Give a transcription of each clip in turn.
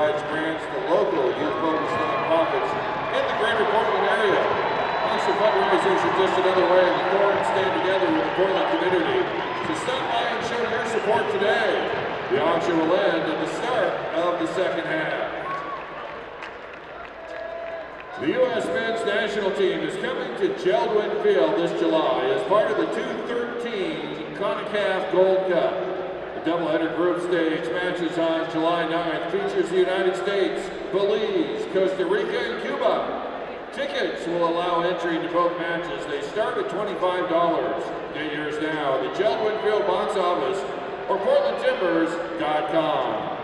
provides grants to local youth-focused nonprofits in the greater Portland area. Also, fundraisers are just another way the Thorns stand together with the Portland community. So stop by and show your support today. The auction will end at the start of the second half. The U.S. men's national team is coming to JELD-WEN Field this July as part of the 2013 CONCACAF Gold Cup. The doubleheader group stage matches on July 9th features the United States, Belize, Costa Rica, and Cuba. Tickets will allow entry into both matches. They start at $25. Get yours now at the JELD-WEN Field box office or PortlandTimbers.com.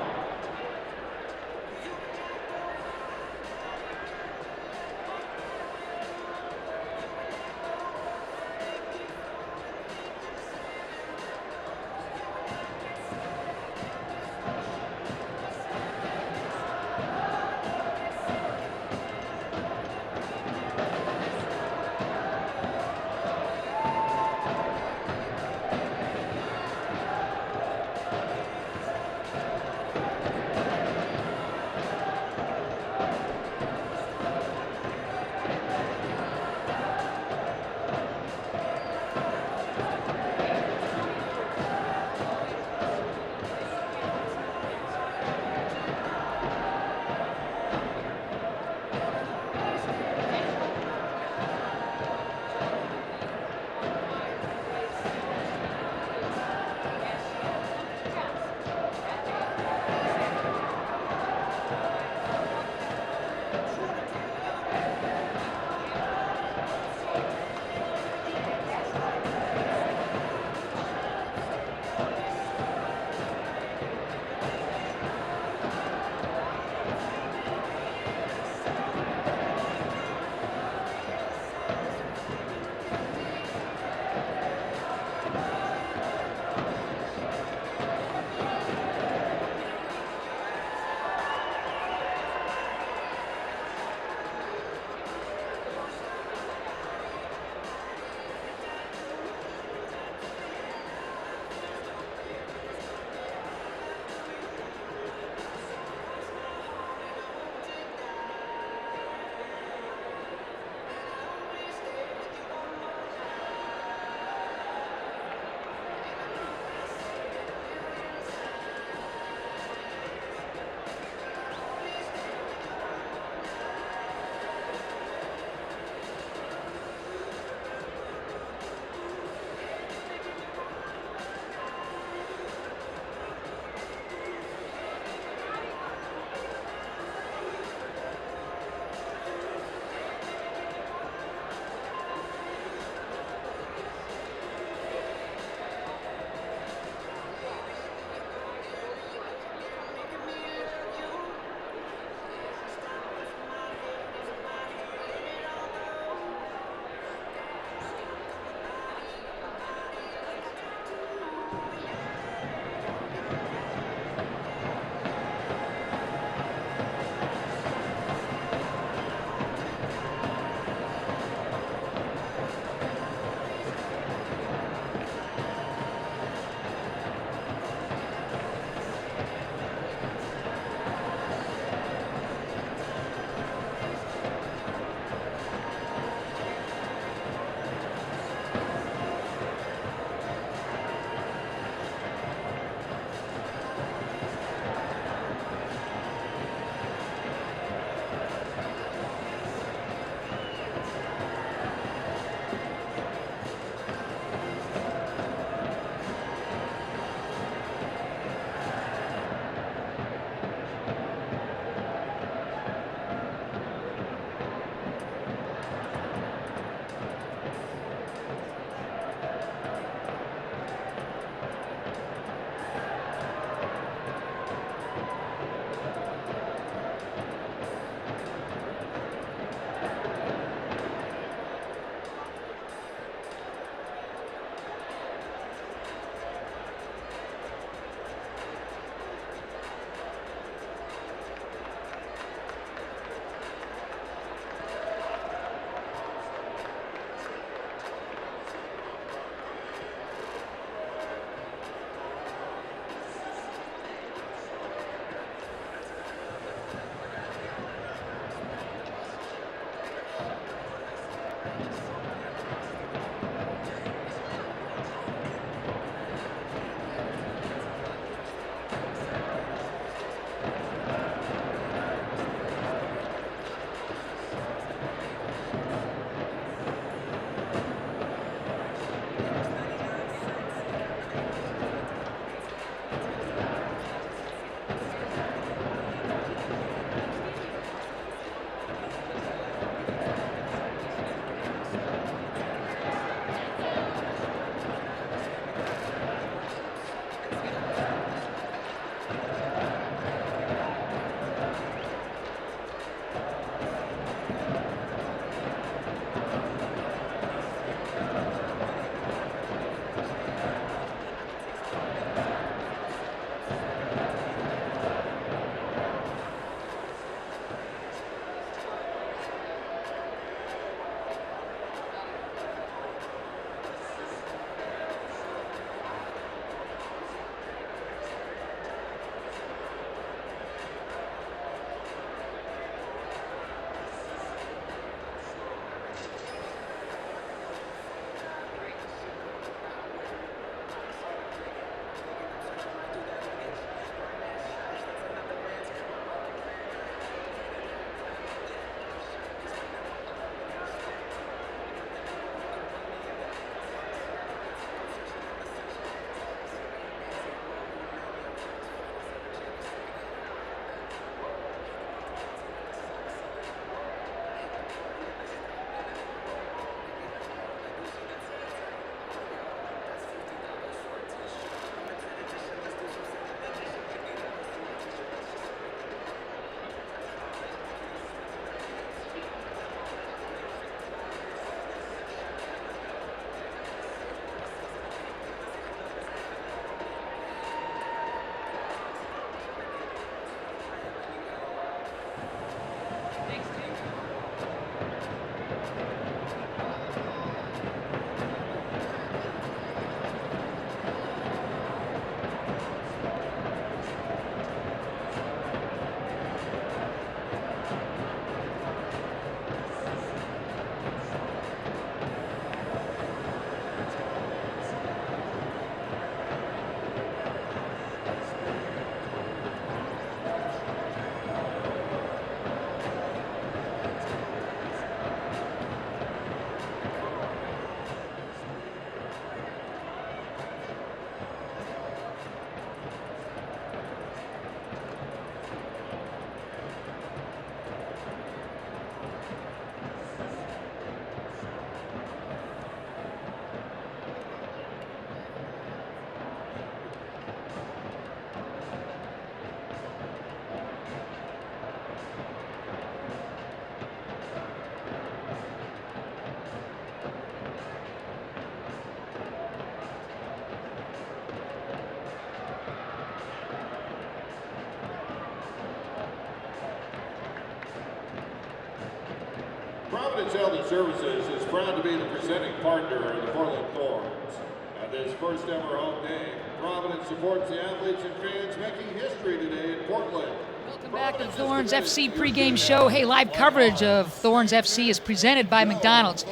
Providence Elder Services is proud to be the presenting partner of the Portland Thorns. At this first ever home game, Providence supports the athletes and fans making history today in Portland. Welcome back to the Thorns FC pregame show. Hey, live coverage of Thorns FC is presented by McDonald's.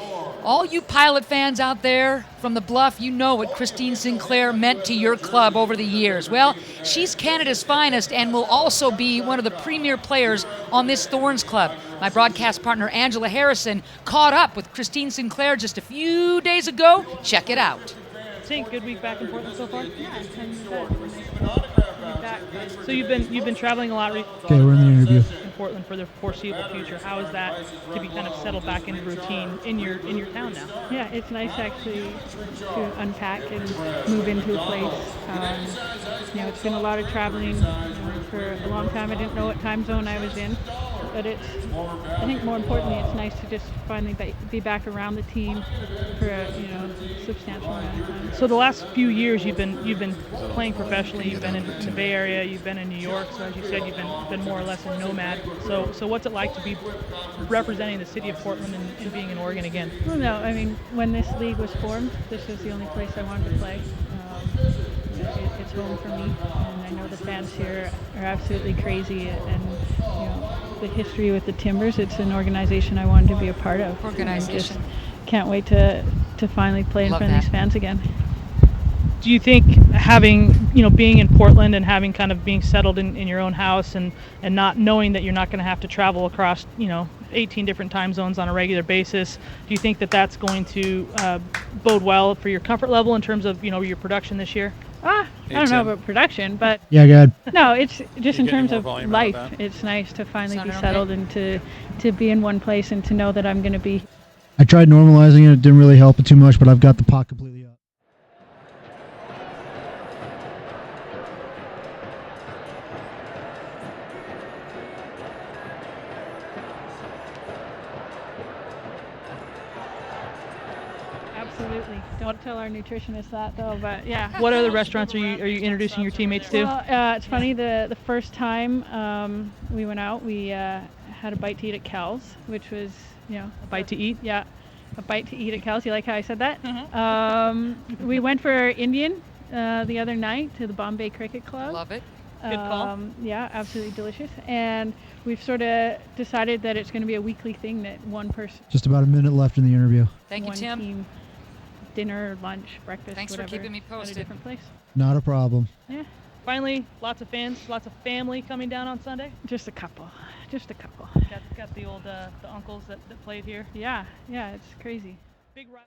All you Pilot fans out there from the Bluff, you know what Christine Sinclair meant to your club over the years. Well, she's Canada's finest and will also be one of the premier players on this Thorns club. My broadcast partner, Angela Harrison, caught up with Christine Sinclair just a few days ago. Check it out. Tink, good week back in Portland so far? Yeah, it's been Back. So you've been traveling a lot Okay, we're in the interview. in Portland for the foreseeable future. How is that to be kind of settled back into routine in your town now? Yeah, it's nice actually to unpack and move into a place. It's been a lot of traveling for a long time. I didn't know what time zone I was in, but I think more importantly, it's nice to just finally be back around the team for a substantial amount of time. So the last few years you've been playing professionally. You've been in the Bay Area. You've been in New York. So as you said, you've been more or less a nomad. So what's it like to be representing the city of Portland and being in Oregon again? Well, no, I mean, when this league was formed, this was the only place I wanted to play. It's home for me, and I know the fans here are absolutely crazy. And the history with the Timbers, it's an organization I wanted to be a part of. Organization. And just can't wait to finally play in Love front of that. these fans again. Do you think being in Portland and having kind of being settled in your own house and not knowing that you're not going to have to travel across 18 different time zones on a regular basis, do you think that that's going to bode well for your comfort level in terms of your production this year? I don't know about production, but Yeah, go ahead. no, it's just in terms more of volume out of life. that? It's nice to finally be Sounded settled and to be in one place and to know that I'm going to be. I tried normalizing it. It didn't really help it too much, but I've got the pot completely up. Absolutely. Don't tell our nutritionist that though, but yeah. What other restaurants are you introducing your teammates to? Well, it's funny. The first time we went out, we had a bite to eat at Cal's, which was A bite to eat? Yeah, a bite to eat at Cal's. You like how I said that? We went for Indian the other night to the Bombay Cricket Club. Love it. Good call. Yeah, absolutely delicious. And we've sort of decided that it's going to be a weekly thing that one person, Just about a minute left in the interview. Thank you, one Tim. team, dinner, lunch, breakfast, Thanks for whatever, keeping me at posted. a different place. Not a problem. Yeah, Finally, lots of fans, lots of family coming down on Sunday. just a couple. Got the old the uncles that played here. Yeah, it's crazy. Big ride.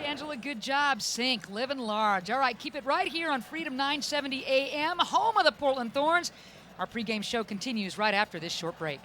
Angela, good job. Sink, living large. All right, keep it right here on Freedom 970 AM, home of the Portland Thorns. Our pregame show continues right after this short break.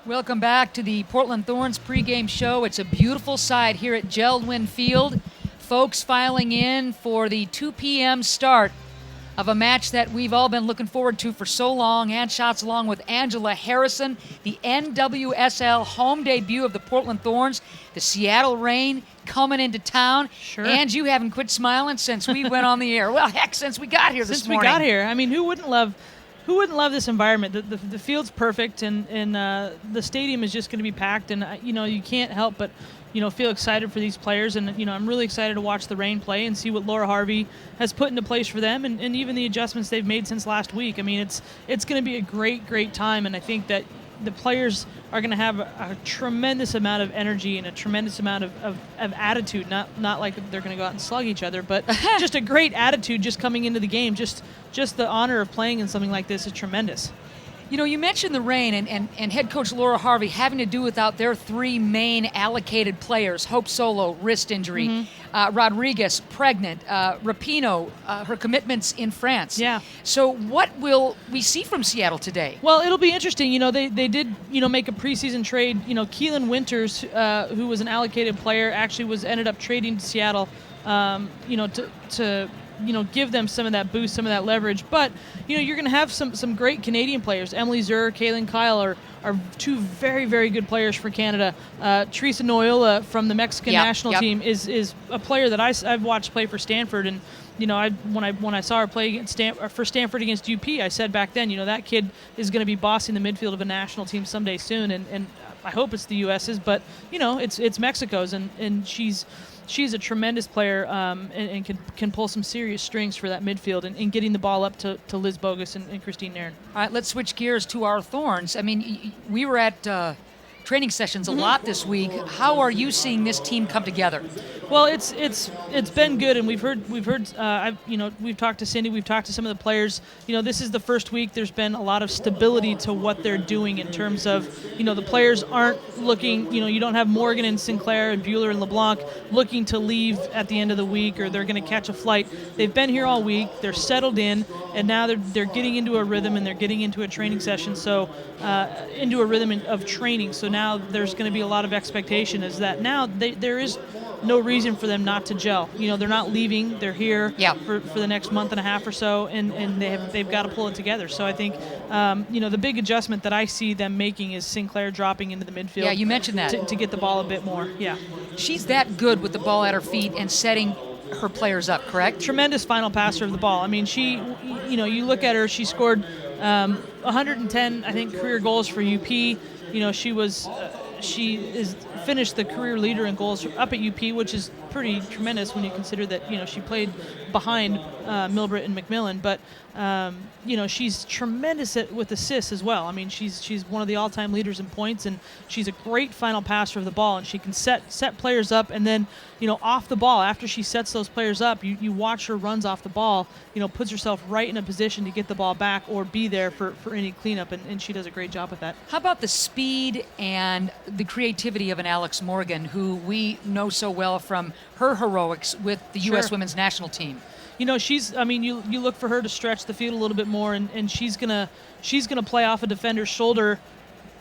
Welcome back to the Portland Thorns pregame show. It's a beautiful sight here at JELD-WEN Field. Folks filing in for the 2 p.m. start of a match that we've all been looking forward to for so long. Ann Schatz along with Angela Harrison, the NWSL home debut of the Portland Thorns. The Seattle Reign coming into town. Sure. And you haven't quit smiling since we went on the air. Well, heck, since we got here this morning. Since we got here. I mean, who wouldn't love this environment? The field's perfect, and the stadium is just going to be packed, and you can't help but feel excited for these players, and I'm really excited to watch the Reign play and see what Laura Harvey has put into place for them, and even the adjustments they've made since last week. I mean, it's going to be a great time, and I think that the players are going to have a tremendous amount of energy and a tremendous amount of attitude. Not like they're going to go out and slug each other, but just a great attitude just coming into the game. Just the honor of playing in something like this is tremendous. You mentioned the Reign and head coach Laura Harvey having to do without their three main allocated players. Hope Solo, wrist injury. Rodriguez, pregnant. Rapinoe, her commitments in France. Yeah. So what will we see from Seattle today? Well, it'll be interesting. They did, make a preseason trade. Keelan Winters, who was an allocated player, actually ended up trading to Seattle, to give them some of that boost, some of that leverage. But, you're going to have some great Canadian players. Emily Zur, Kaylin Kyle are two very, very good players for Canada. Teresa Noyola from the Mexican national team is a player that I've watched play for Stanford. And, when I saw her play against for Stanford against UP, I said back then, that kid is going to be bossing the midfield of a national team someday soon. And I hope it's the U.S.'s, but, it's Mexico's. And she's a tremendous player, and can pull some serious strings for that midfield and getting the ball up to Liz Bogus and Christine Nairn. All right, let's switch gears to our Thorns. I mean, we were at training sessions a lot this week. How are you seeing this team come together? Well, it's been good, and we've heard we've talked to Cindy, we've talked to some of the players. This is the first week. There's been a lot of stability to what they're doing in terms of the players aren't looking. You don't have Morgan and Sinclair and Bueller and LeBlanc looking to leave at the end of the week, or they're going to catch a flight. They've been here all week. They're settled in, and now they're getting into a rhythm, and they're getting into a training session. So into a rhythm of training. So now there's going to be a lot of expectation. Is that now there is no reason for them not to gel. They're not leaving. They're here for the next month and a half or so, and they've got to pull it together. So I think the big adjustment that I see them making is Sinclair dropping into the midfield. Yeah, you mentioned that. To get the ball a bit more. Yeah. She's that good with the ball at her feet and setting her players up, correct? Tremendous final passer of the ball. I mean, she, you look at her, she scored 110, I think, career goals for UP. She is finished the career leader in goals up at UP, which is pretty tremendous when you consider that she played behind Milbrit and McMillan. But she's tremendous with assists as well. I mean, she's one of the all-time leaders in points, and she's a great final passer of the ball, and she can set players up, and then off the ball, after she sets those players up, you watch her runs off the ball, puts herself right in a position to get the ball back or be there for any cleanup, and she does a great job with that. How about the speed and the creativity of an Alex Morgan, who we know so well from her heroics with the U.S. women's national team? She's. I mean, you look for her to stretch the field a little bit more, and she's gonna play off a defender's shoulder,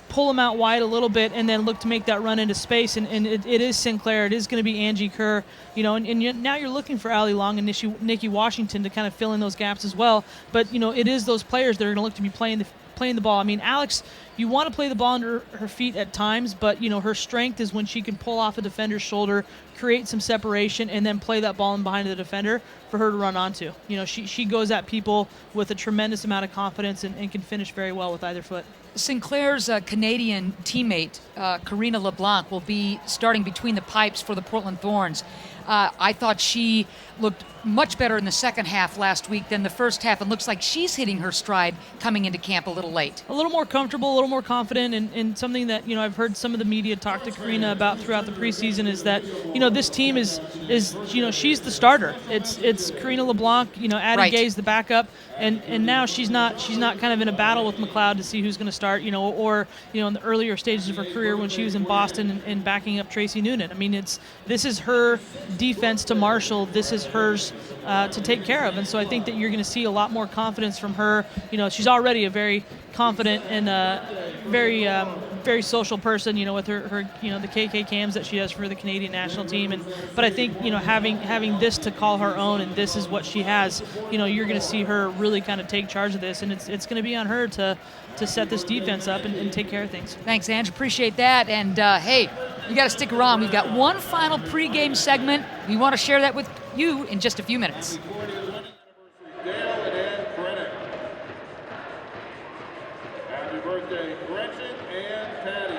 pull them out wide a little bit, and then look to make that run into space. And it is Sinclair. It is going to be Angie Kerr. Now you're looking for Allie Long and Nikki Washington to kind of fill in those gaps as well. But it is those players that are going to look to be playing the ball. I mean, Alex, you want to play the ball under her feet at times, but her strength is when she can pull off a defender's shoulder, create some separation, and then play that ball in behind the defender for her to run onto. She goes at people with a tremendous amount of confidence and can finish very well with either foot. Sinclair's Canadian teammate, Karina LeBlanc, will be starting between the pipes for the Portland Thorns. I thought she looked much better in the second half last week than the first half, and looks like she's hitting her stride coming into camp a little late. A little more comfortable, a little more confident, and something that I've heard some of the media talk to Karina about throughout the preseason is that this team is she's the starter. It's Karina LeBlanc, Addie Gay's the backup, and now she's not kind of in a battle with McLeod to see who's going to start, or in the earlier stages of her career when she was in Boston and backing up Tracy Noonan. I mean, this is her defense to Marshall, this is hers to take care of. And so I think that you're going to see a lot more confidence from her. She's already a very confident and very social person, with her the KK cams that she does for the Canadian national team. But I think, having this to call her own, and this is what she has, you're going to see her really kind of take charge of this, and it's going to be on her to set this defense up and take care of things. Thanks, Ange. Appreciate that. And hey, you got to stick around. We've got one final pregame segment. We want to share that with you in just a few minutes. Happy birthday, Gretchen and Patty.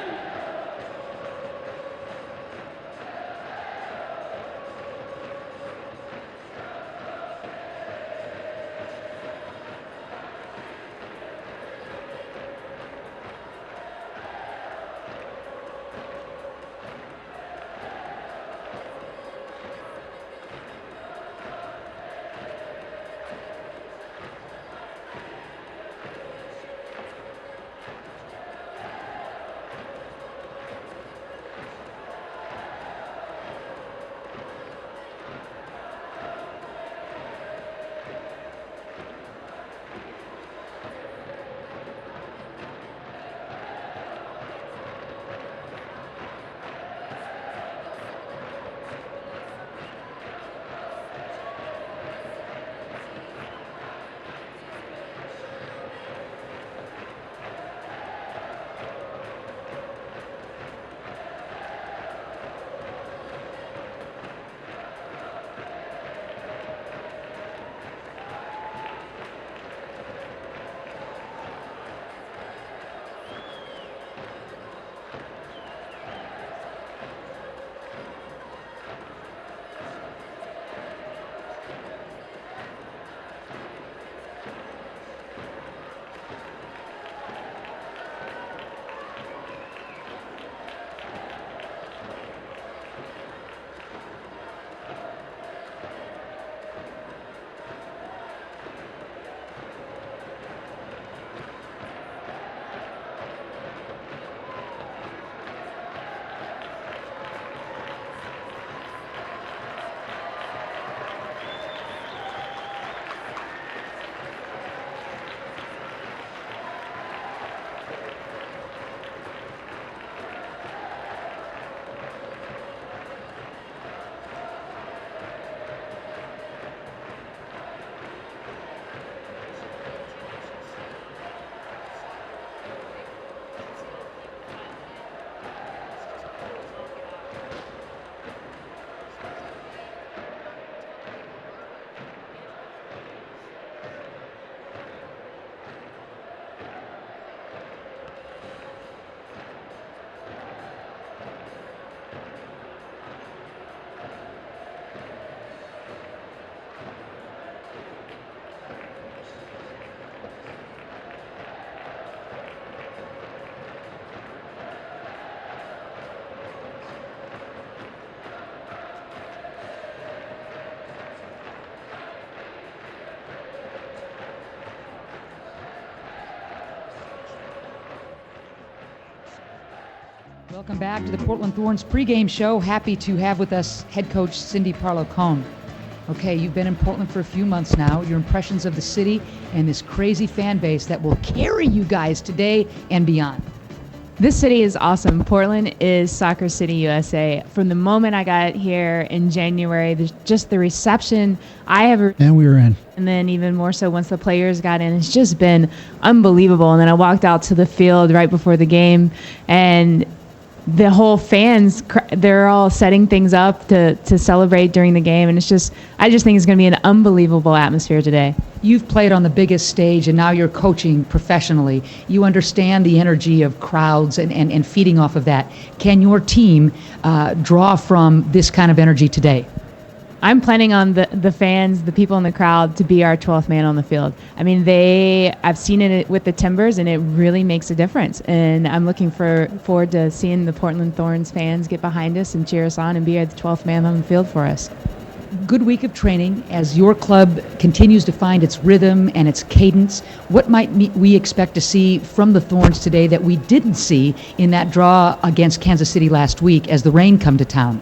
Welcome back to the Portland Thorns pregame show. Happy to have with us head coach Cindy Parlow-Cohn. Okay, you've been in Portland for a few months now. Your impressions of the city and this crazy fan base that will carry you guys today and beyond. This city is awesome. Portland is Soccer City, USA. From the moment I got here in January, there's just the reception I have. And we were in. And then even more so once the players got in, it's just been unbelievable. And then I walked out to the field right before the game, and the whole fans, they're all setting things up to celebrate during the game. And I just think it's going to be an unbelievable atmosphere today. You've played on the biggest stage, and now you're coaching professionally. You understand the energy of crowds and feeding off of that. Can your team draw from this kind of energy today? I'm planning on the fans, the people in the crowd, to be our 12th man on the field. I mean, I've seen it with the Timbers, and it really makes a difference. And I'm looking forward to seeing the Portland Thorns fans get behind us and cheer us on and be the 12th man on the field for us. Good week of training as your club continues to find its rhythm and its cadence. What might we expect to see from the Thorns today that we didn't see in that draw against Kansas City last week as the rain come to town?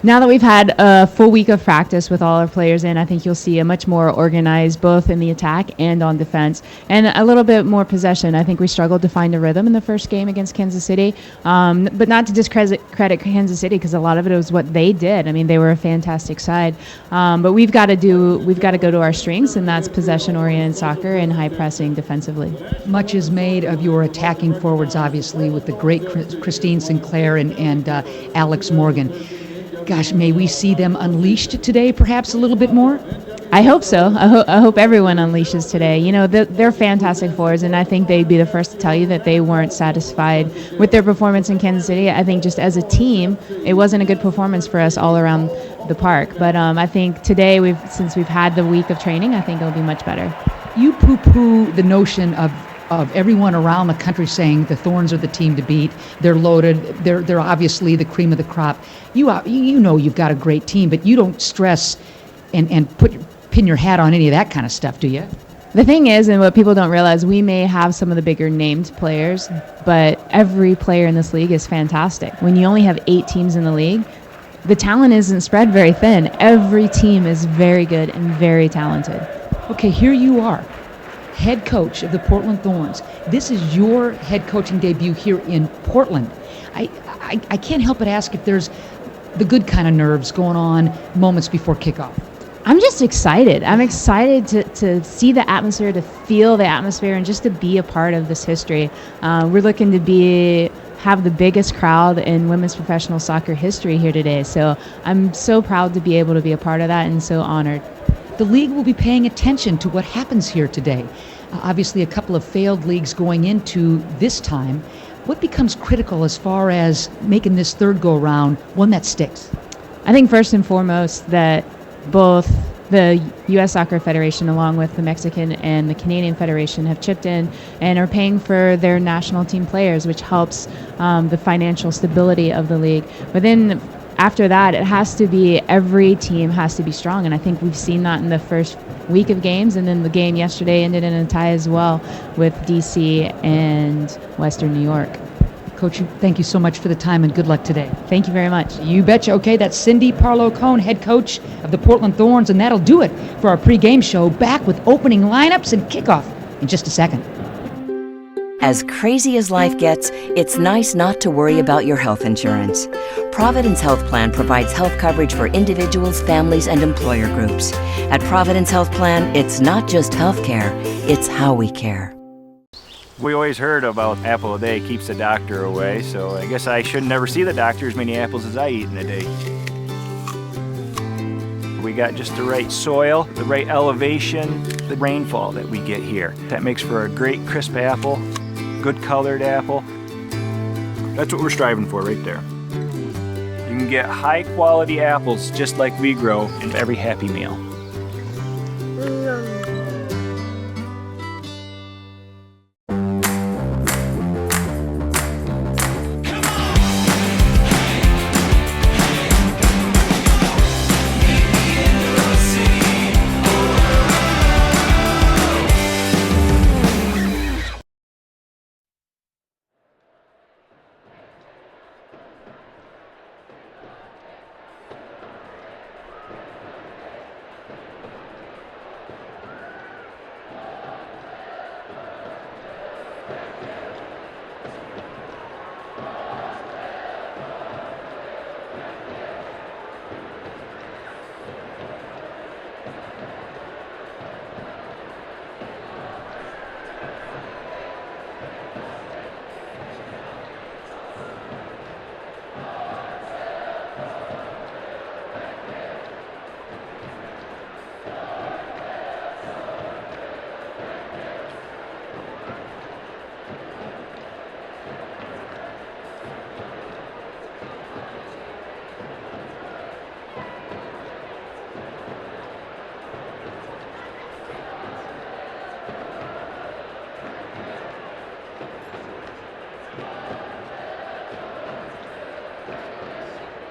Now that we've had a full week of practice with all our players in, I think you'll see a much more organized, both in the attack and on defense, and a little bit more possession. I think we struggled to find a rhythm in the first game against Kansas City, but not to discredit Kansas City, because a lot of it was what they did. I mean, they were a fantastic side, but we've got to go to our strengths, and that's possession-oriented soccer and high pressing defensively. Much is made of your attacking forwards, obviously, with the great Christine Sinclair and Alex Morgan. Gosh, may we see them unleashed today, perhaps a little bit more? I hope so. I hope everyone unleashes today. You know, they're fantastic forwards, and I think they'd be the first to tell you that they weren't satisfied with their performance in Kansas City. I think just as a team, it wasn't a good performance for us all around the park. But I think today, since we've had the week of training, I think it'll be much better. You poo-poo the notion of everyone around the country saying the Thorns are the team to beat. They're loaded. They're obviously the cream of the crop. You know you've got a great team, but you don't stress and pin your hat on any of that kind of stuff, do you? The thing is, and what people don't realize, we may have some of the bigger named players, but every player in this league is fantastic. When you only have 8 teams in the league, the talent isn't spread very thin. Every team is very good and very talented. Okay, here you are, head coach of the Portland Thorns. This is your head coaching debut here in Portland. I can't help but ask if there's the good kind of nerves going on moments before kickoff. I'm just excited. I'm excited to see the atmosphere, to feel the atmosphere, and just to be a part of this history. We're looking to have the biggest crowd in women's professional soccer history here today. So I'm so proud to be able to be a part of that and so honored. The league will be paying attention to what happens here today. Obviously, a couple of failed leagues going into this time. What becomes critical as far as making this third go-around one that sticks? I think first and foremost that both the U.S. Soccer Federation along with the Mexican and the Canadian Federation have chipped in and are paying for their national team players, which helps the financial stability of the league. But then after that, it has to be, every team has to be strong, and I think we've seen that in the first week of games, and then the game yesterday ended in a tie as well with D.C. and Western New York. Coach, thank you so much for the time and good luck today. Thank you very much. You betcha. Okay, that's Cindy Parlow-Cohn, head coach of the Portland Thorns, and that'll do it for our pregame show. Back with opening lineups and kickoff in just a second. As crazy as life gets, it's nice not to worry about your health insurance. Providence Health Plan provides health coverage for individuals, families, and employer groups. At Providence Health Plan, it's not just health care, it's how we care. We always heard about apple a day keeps the doctor away, so I guess I should never see the doctor as many apples as I eat in a day. We got just the right soil, the right elevation, the rainfall that we get here. That makes for a great crisp apple, good colored apple. That's what we're striving for right there. You can get high quality apples just like we grow in every Happy Meal.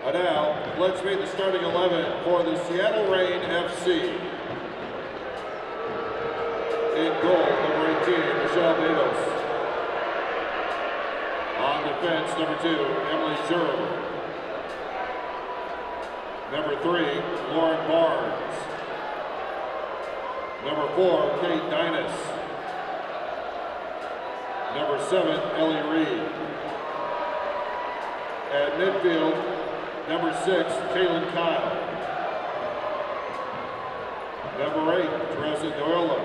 And now, let's meet the starting 11 for the Seattle Reign FC. In goal, number 18, Michelle Davis. On defense, number 2, Emily Sherwood. Number 3, Lauren Barnes. Number 4, Kate Dinas. Number 7, Ellie Reed. At midfield, number 6, Kaylin Kyle. Number 8, Teresa Doyle.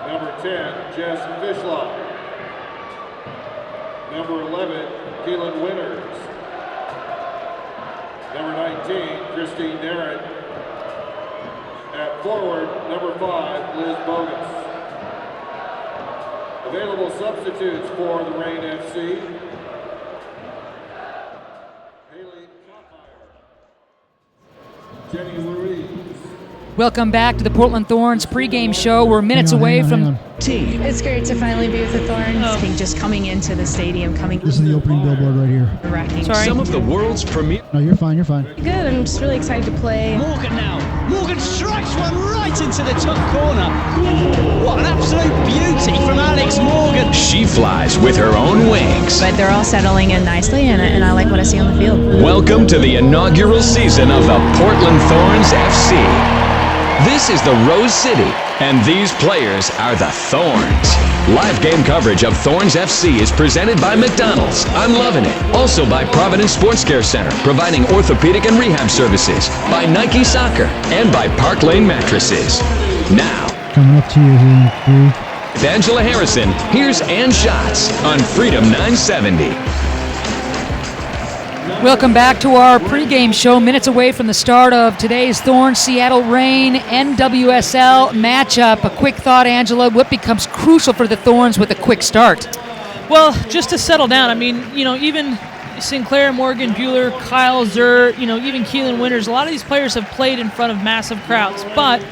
Number 10, Jess Fishlock. Number 11, Keelan Winters. Number 19, Christine Darren. At forward, number 5, Liz Bogus. Available substitutes for the Reign FC. Haley Koppmeyer. Jenny Ruiz. Welcome back to the Portland Thorns pregame show. We're minutes away from It's great to finally be with the Thorns. Oh. I think just coming into the stadium, This is the opening billboard right here. wrecking. Sorry. Some of the world's premier. No, you're fine. You're fine. Good. I'm just really excited to play. Morgan now. Morgan strikes one right into the top corner. What an absolute beauty from Alex Morgan. She flies with her own wings. But they're all settling in nicely, and I like what I see on the field. Welcome to the inaugural season of the Portland Thorns FC. This is the Rose City, and these players are the Thorns. Live game coverage of Thorns FC is presented by McDonald's. I'm loving it. Also by Providence Sports Care Center, providing orthopedic and rehab services. By Nike Soccer, and by Park Lane Mattresses. Now, Coming up to you here in 3. with Angela Harrison, here's Ann Schatz on Freedom 970. Welcome back to our pregame show, minutes away from the start of today's Thorns-Seattle Reign NWSL matchup. A quick thought, Angela, what becomes crucial for the Thorns with a quick start? Well, just to settle down. I mean, even Sinclair, Morgan, Bueller, Kyle Zur, even Keelan Winters, a lot of these players have played in front of massive crowds, but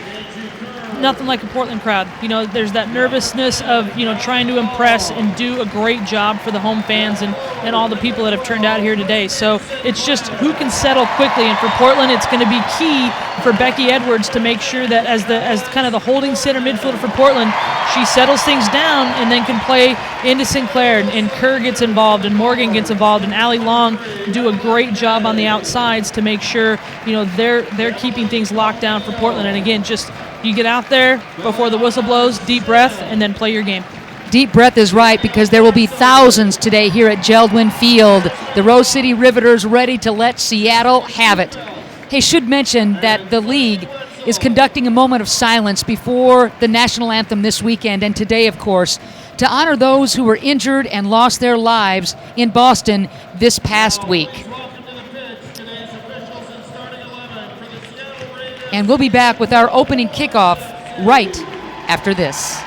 nothing like a Portland crowd. There's that nervousness of, trying to impress and do a great job for the home fans and all the people that have turned out here today. So it's just who can settle quickly. And for Portland, it's going to be key for Becky Edwards to make sure that as kind of the holding center midfielder for Portland, she settles things down and then can play into Sinclair, and Kerr gets involved and Morgan gets involved and Allie Long do a great job on the outsides to make sure, they're keeping things locked down for Portland. And again, just you get out there before the whistle blows, deep breath, and then play your game. Deep breath is right, because there will be thousands today here at JELD-WEN Field. The Rose City Riveters ready to let Seattle have it. Hey, should mention that the league is conducting a moment of silence before the national anthem this weekend and today, of course, to honor those who were injured and lost their lives in Boston this past week. And we'll be back with our opening kickoff right after this.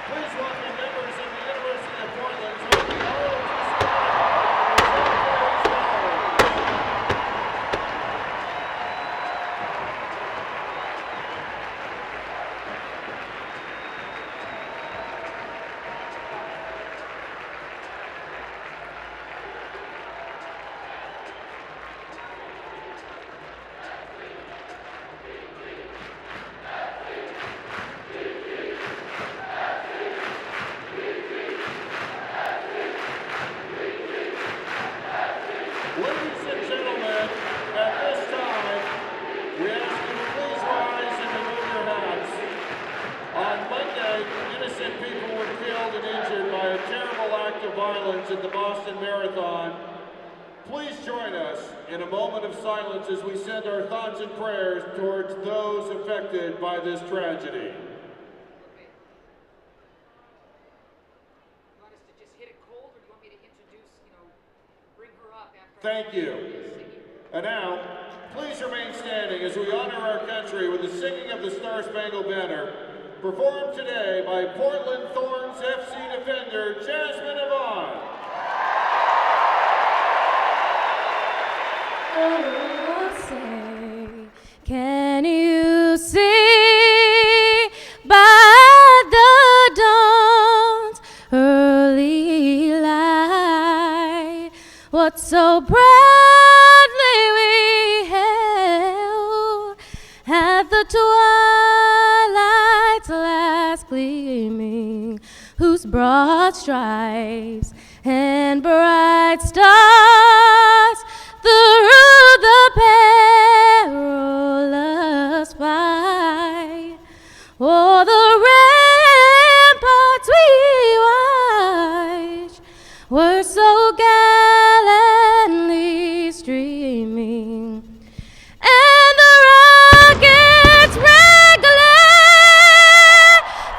Please welcome members of the University of Portland's Hockey Hall of Ladies and gentlemen, at this time, we ask you to please rise and remove your hats. On Monday, innocent people were killed and injured by a terrible act of violence at the Boston Marathon. Please join us in a moment of silence as we send our thoughts and prayers towards those affected by this tragedy. Thank you. And now, please remain standing as we honor our country with the singing of the Star-Spangled Banner, performed today by Portland Thorns FC defender Jasmine Yvonne. Oh, say, can you see by the dawn's early light what so proudly we held at the twilight's last gleaming, whose broad stripes and bright stars through the perilous fight, o'er the ramparts we watched, were so gallantly streaming, and the rockets regular,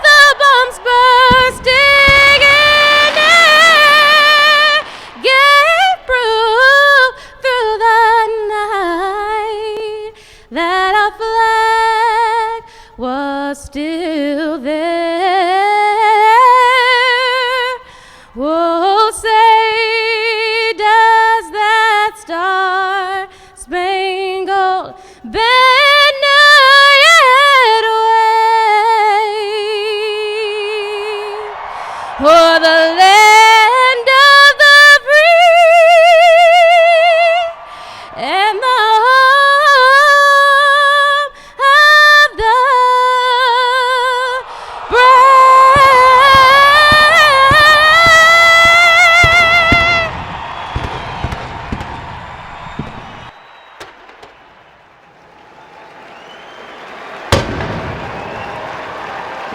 the bombs bursting in air, gave proof through the night that our flag was still there. Oh, say does that star-spangled banner yet wave o'er the land of the free and the home of the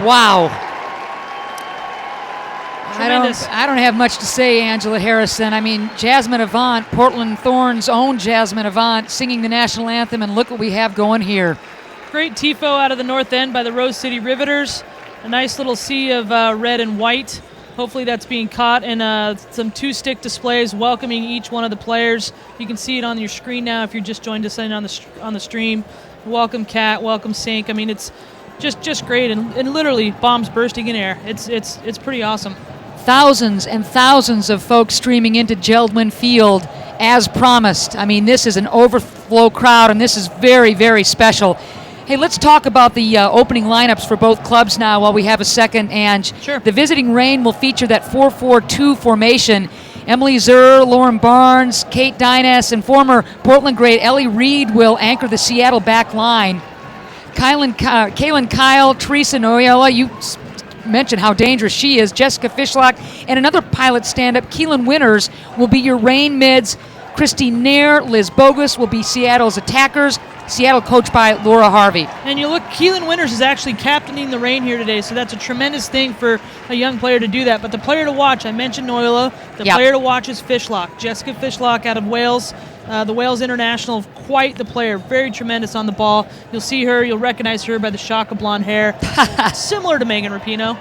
Wow. Tremendous. I don't have much to say, Angela Harrison. I mean, Jasmine Avant, Portland Thorns' own Jasmine Avant, singing the national anthem, and look what we have going here. Great tifo out of the north end by the Rose City Riveters. A nice little sea of red and white. Hopefully that's being caught in some two-stick displays welcoming each one of the players. You can see it on your screen now if you just joined us in on the stream. Welcome Kat, welcome Sink. I mean, it's just great, and literally bombs bursting in air. It's pretty awesome. Thousands and thousands of folks streaming into JELD-WEN Field as promised. I mean, this is an overflow crowd, and this is very, very special. Hey, let's talk about the opening lineups for both clubs now while we have a second. And sure. The visiting Reign will feature that 4-4-2 formation. Emily Zur, Lauren Barnes, Kate Dynas, and former Portland great Ellie Reed will anchor the Seattle back line. Kaylin Kyle, Teresa Noyola, you mentioned how dangerous she is, Jessica Fishlock, and another pilot stand-up, Keelan Winters, will be your Reign mids. Christine Nair, Liz Bogus will be Seattle's attackers. Seattle coached by Laura Harvey. And you look, Keelan Winters is actually captaining the Reign here today, so that's a tremendous thing for a young player to do that. But the player to watch, I mentioned Noyola, the player to watch is Fishlock. Jessica Fishlock out of Wales, the Wales International, quite the player, very tremendous on the ball. You'll see her, you'll recognize her by the shock of blonde hair. Similar to Megan Rapinoe,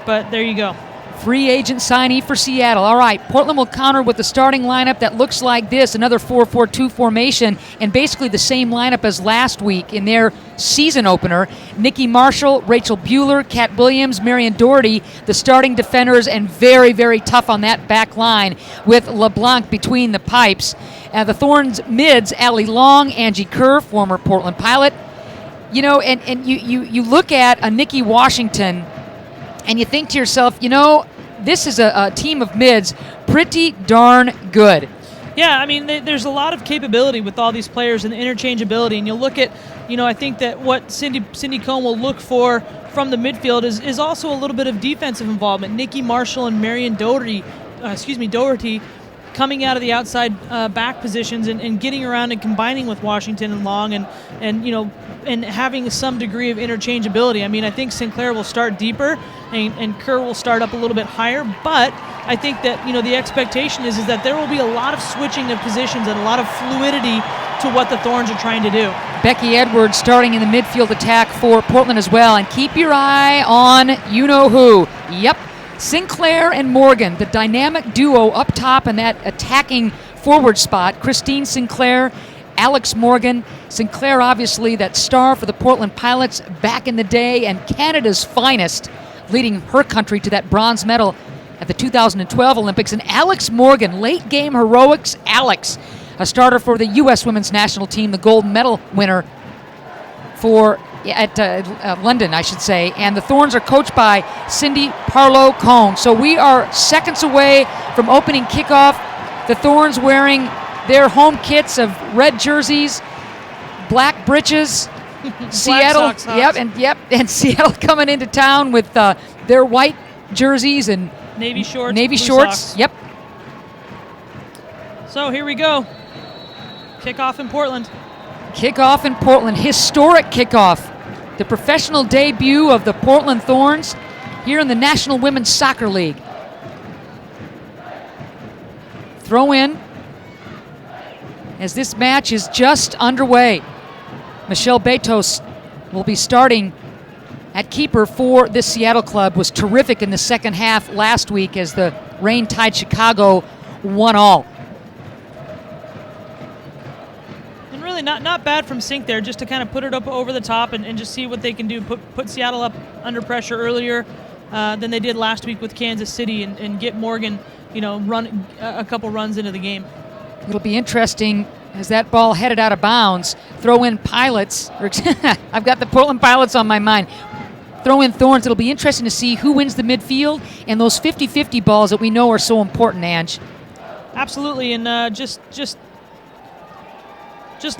but there you go. Free agent signee for Seattle. All right, Portland will counter with the starting lineup that looks like this, another 4-4-2 formation, and basically the same lineup as last week in their season opener. Nikki Marshall, Rachel Bueller, Kat Williams, Marion Doherty, the starting defenders, and very, very tough on that back line with LeBlanc between the pipes. The Thorns mids, Allie Long, Angie Kerr, former Portland pilot. You know, and you look at a Nikki Washington, and you think to yourself, you know, this is a team of mids pretty darn good. Yeah, I mean, there's a lot of capability with all these players and the interchangeability. And you'll look at, you know, I think that what Cindy Cohn will look for from the midfield is also a little bit of defensive involvement. Nikki Marshall and Marion Doherty coming out of the outside back positions and getting around and combining with Washington and Long and you know, and having some degree of interchangeability. I mean, I think Sinclair will start deeper and Kerr will start up a little bit higher, but I think that, you know, the expectation is that there will be a lot of switching of positions and a lot of fluidity to what the Thorns are trying to do. Becky Edwards starting in the midfield attack for Portland as well, and keep your eye on you-know-who. Yep, Sinclair and Morgan, the dynamic duo up top in that attacking forward spot. Christine Sinclair, Alex Morgan. Sinclair, obviously, that star for the Portland Pilots back in the day and Canada's finest, leading her country to that bronze medal at the 2012 Olympics. And Alex Morgan, late game heroics Alex, a starter for the U.S. women's national team, the gold medal winner at London, I should say. And the Thorns are coached by Cindy Parlow-Cohn. So we are seconds away from opening kickoff. The Thorns wearing their home kits of red jerseys, black breeches, Seattle, Sox Hawks. and Seattle coming into town with their white jerseys and Navy shorts. Navy blue shorts. socks. Yep. So here we go. Kickoff in Portland. Kickoff in Portland. Historic kickoff. The professional debut of the Portland Thorns here in the National Women's Soccer League. Throw in as this match is just underway. Michelle Betos will be starting at keeper for this Seattle club. Was terrific in the second half last week as the rain tied Chicago 1-1. And really not bad from Sink there, just to kind of put it up over the top and just see what they can do. Put Seattle up under pressure earlier than they did last week with Kansas City and get Morgan, run a couple runs into the game. It'll be interesting as that ball headed out of bounds. Throw in Pilots. I've got the Portland Pilots on my mind. Throw in Thorns. It'll be interesting to see who wins the midfield and those 50-50 balls that we know are so important, Ange. Absolutely, and just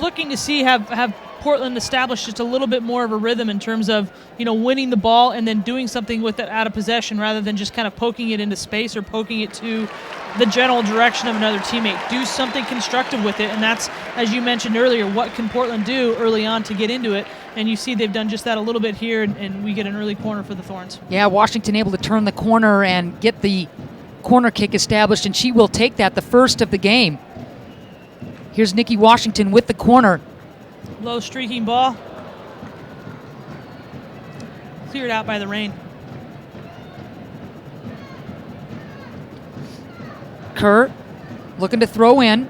looking to see have Portland establish just a little bit more of a rhythm in terms of winning the ball and then doing something with it out of possession rather than just kind of poking it into space or poking it to the general direction of another teammate. Do something constructive with it, and that's, as you mentioned earlier, what can Portland do early on to get into it, and you see they've done just that a little bit here, and we get an early corner for the Thorns. Yeah, Washington able to turn the corner and get the corner kick established, and she will take that, the first of the game. Here's Nikki Washington with the corner. Low streaking ball. Cleared out by the rain. Kerr looking to throw in.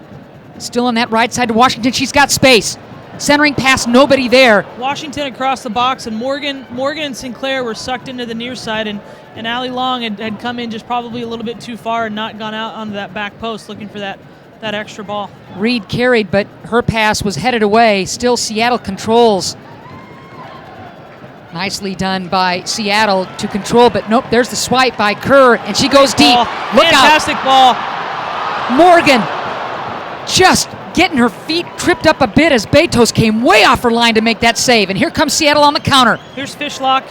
Still on that right side to Washington. She's got space. Centering pass, nobody there. Washington across the box, and Morgan and Sinclair were sucked into the near side, and Allie Long had come in just probably a little bit too far and not gone out onto that back post looking for that extra ball. Reed carried, but her pass was headed away. Still Seattle controls. Nicely done by Seattle to control, but nope, there's the swipe by Kerr, and she goes deep. Look Fantastic out. ball. Morgan just getting her feet tripped up a bit as Betos came way off her line to make that save. And here comes Seattle on the counter. Here's Fishlock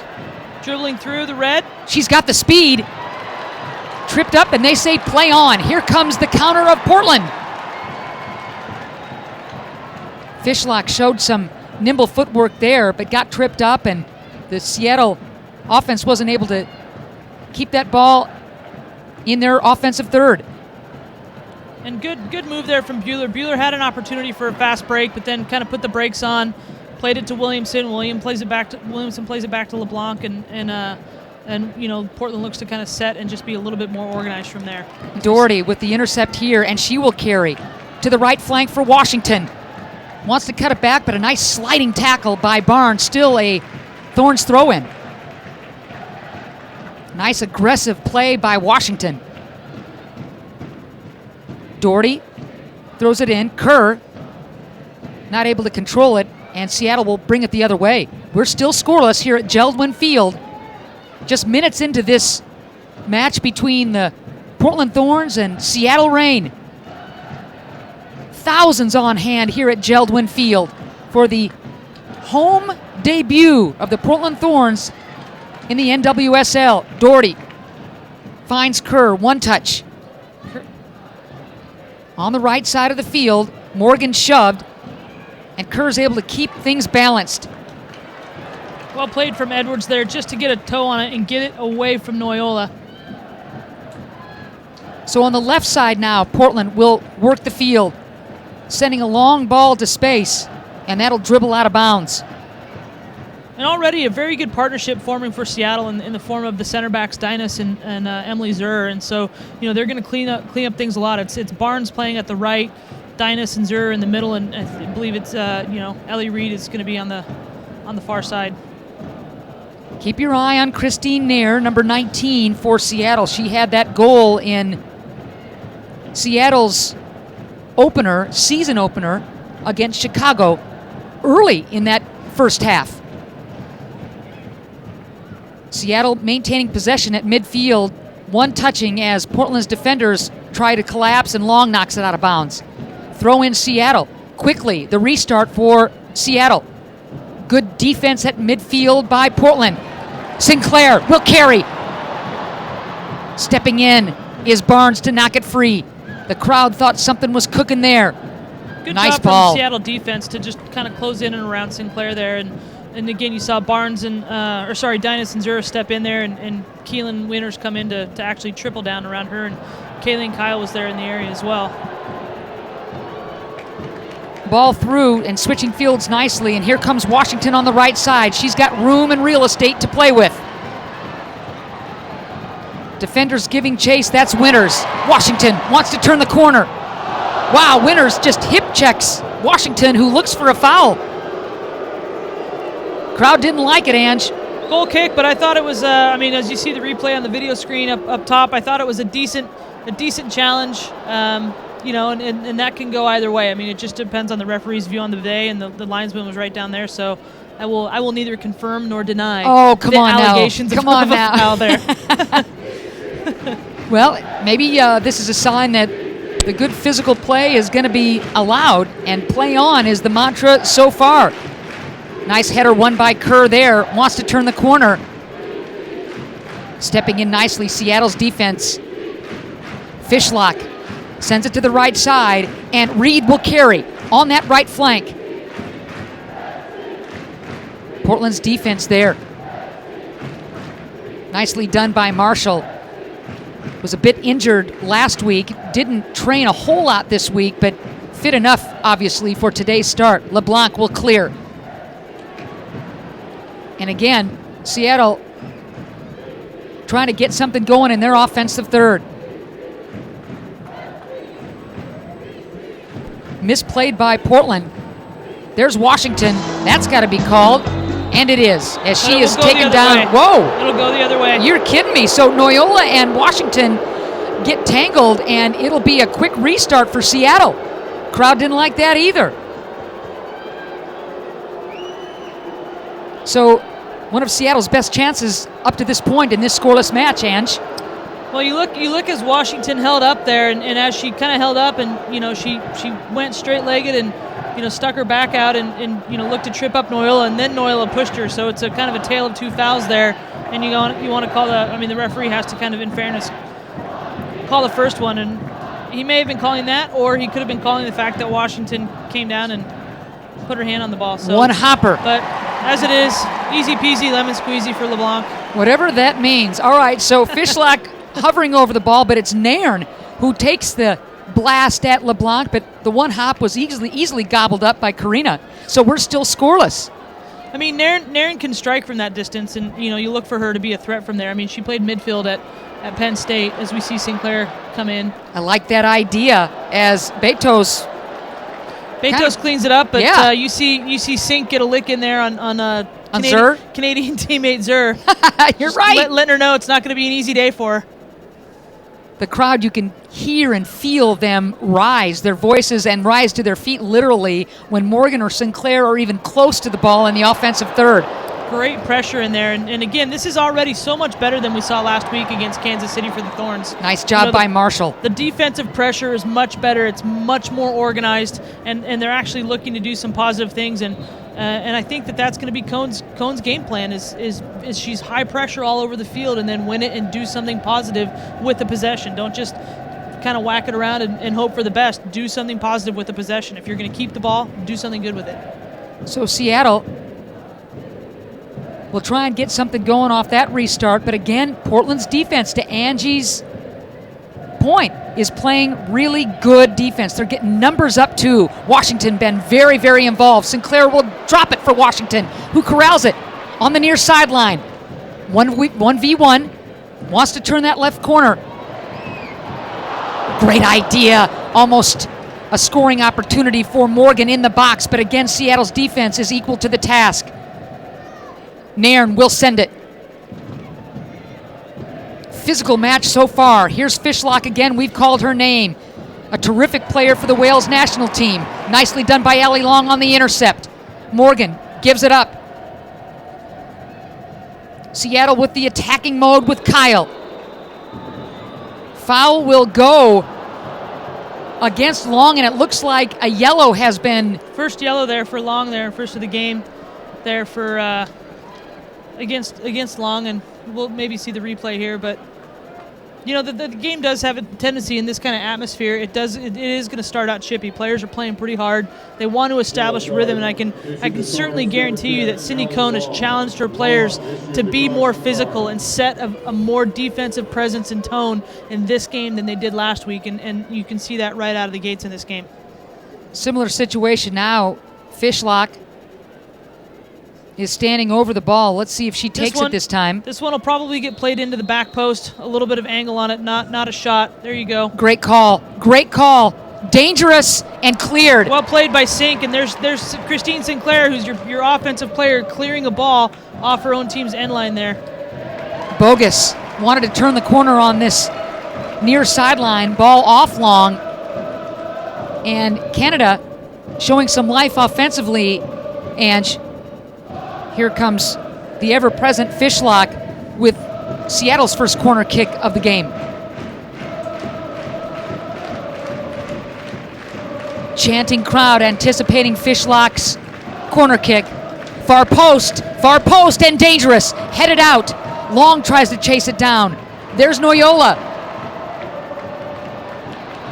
dribbling through the red. She's got the speed. Tripped up, and they say play on. Here comes the counter of Portland. Fishlock showed some nimble footwork there, but got tripped up, and the Seattle offense wasn't able to keep that ball in their offensive third. And good move there from Buehler. Buehler had an opportunity for a fast break, but then kind of put the brakes on, played it to Williamson. Williamson plays it back to LeBlanc, and Portland looks to kind of set and just be a little bit more organized from there. Doherty with the intercept here, and she will carry to the right flank for Washington. Wants to cut it back, but a nice sliding tackle by Barnes. Still a Thorns throw-in. Nice aggressive play by Washington. Doherty throws it in. Kerr not able to control it, and Seattle will bring it the other way. We're still scoreless here at JELD-WEN Field. Just minutes into this match between the Portland Thorns and Seattle Reign. Thousands on hand here at JELD-WEN Field for the home debut of the Portland Thorns in the NWSL. Doherty finds Kerr, one touch. On the right side of the field, Morgan shoved, and Kerr's able to keep things balanced. Well played from Edwards there just to get a toe on it and get it away from Noyola. So on the left side now, Portland will work the field, sending a long ball to space, and that'll dribble out of bounds. And already a very good partnership forming for Seattle in the form of the center backs Dynas and Emily Zur, and so they're going to clean up things a lot. It's Barnes playing at the right, Dynas and Zur in the middle, and I believe it's Ellie Reed is going to be on the far side. Keep your eye on Christine Nair, number 19 for Seattle. She had that goal in Seattle's season opener against Chicago early in that first half. Seattle maintaining possession at midfield, one touching as Portland's defenders try to collapse, and Long knocks it out of bounds. Throw in Seattle. Quickly, the restart for Seattle. Good defense at midfield by Portland. Sinclair will carry. Stepping in is Barnes to knock it free. The crowd thought something was cooking there. Good Nice job ball. from the Seattle defense to just kind of close in and around Sinclair there. And again, you saw Barnes and, Dynas and Zura step in there, and Keelan Winters come in to actually triple down around her. And Kayleen Kyle was there in the area as well. Ball through and switching fields nicely, and here comes Washington on the right side. She's got room and real estate to play with. Defenders giving chase, that's Winters. Washington wants to turn the corner. Wow, Winters just hip checks Washington, who looks for a foul. Crowd didn't like it, Ange. Goal kick, but I thought it was, as you see the replay on the video screen up top, I thought it was a decent challenge. And that can go either way. I mean, it just depends on the referee's view on the day, and the linesman was right down there, so I will neither confirm nor deny the allegations of a foul there. Well, maybe this is a sign that the good physical play is going to be allowed, and play on is the mantra so far. Nice header won by Kerr there. Wants to turn the corner. Stepping in nicely, Seattle's defense. Fishlock sends it to the right side, and Reed will carry on that right flank. Portland's defense there. Nicely done by Marshall. Was a bit injured last week. Didn't train a whole lot this week, but fit enough, obviously, for today's start. LeBlanc will clear. And again, Seattle trying to get something going in their offensive third. Misplayed by Portland. There's Washington. That's got to be called. And it is, as she is taken down. Whoa. It'll go the other way. You're kidding me. So Noyola and Washington get tangled, and it'll be a quick restart for Seattle. Crowd didn't like that either. So one of Seattle's best chances up to this point in this scoreless match, Ange. Well, you look as Washington held up there, and as she kind of held up, and she went straight-legged and stuck her back out and looked to trip up Noyola, and then Noyola pushed her. So it's a kind of a tale of two fouls there, and you want to call the referee has to kind of, in fairness, call the first one, and he may have been calling that, or he could have been calling the fact that Washington came down and put her hand on the ball. So, one hopper. But as it is, easy peasy lemon squeezy for LeBlanc. Whatever that means. All right, so Fishlock hovering over the ball, but it's Nairn who takes the blast at LeBlanc, but the one hop was easily gobbled up by Karina. So we're still scoreless. I mean, Nairn can strike from that distance, and you look for her to be a threat from there. I mean, she played midfield at Penn State, as we see Sinclair come in. I like that idea, as Betos cleans it up, but yeah. You see Sink get a lick in there on Canadian teammate Zur. You're right. Letting her know it's not going to be an easy day for her. The crowd, you can hear and feel them rise, their voices, and rise to their feet literally when Morgan or Sinclair are even close to the ball in the offensive third. Great pressure in there, and again, this is already so much better than we saw last week against Kansas City for the Thorns. Nice job by Marshall. The defensive pressure is much better. It's much more organized, and they're actually looking to do some positive things, and I think that's going to be Cohn's game plan is she's high pressure all over the field, and then win it and do something positive with the possession. Don't just kind of whack it around and hope for the best. Do something positive with the possession. If you're going to keep the ball, do something good with it. So Seattle will try and get something going off that restart, but again, Portland's defense, to Angie's point, is playing really good defense. They're getting numbers up too. Washington been very, very involved. Sinclair will drop it for Washington, who corrals it on the near sideline. 1v1, wants to turn that left corner. Great idea. Almost a scoring opportunity for Morgan in the box, but again, Seattle's defense is equal to the task. Nairn will send it. Physical match so far. Here's Fishlock again. We've called her name. A terrific player for the Wales national team. Nicely done by Ellie Long on the intercept. Morgan gives it up. Seattle with the attacking mode with Kyle. Foul will go against Long, and it looks like a yellow has been... First yellow there for Long there, first of the game. there for against Long, and we'll maybe see the replay here, but you know, the game does have a tendency in this kind of atmosphere. It is going to start out chippy. Players are playing pretty hard. They want to establish a rhythm, and I can certainly guarantee you that Cindy Cohn has challenged her players to be more physical and set a more defensive presence and tone in this game than they did last week, and you can see that right out of the gates in this game. Similar situation now. Fishlock is standing over the ball. Let's see if she takes it this time. This one will probably get played into the back post. A little bit of angle on it, not a shot. There you go. Great call. Great call. Dangerous and cleared. Well played by Sink, and there's Christine Sinclair, who's your offensive player, clearing a ball off her own team's end line there. Bogus wanted to turn the corner on this near sideline. Ball off Long. And Canada showing some life offensively, and here comes the ever-present Fishlock with Seattle's first corner kick of the game. Chanting crowd anticipating Fishlock's corner kick. Far post, and dangerous. Headed out. Long tries to chase it down. There's Noyola.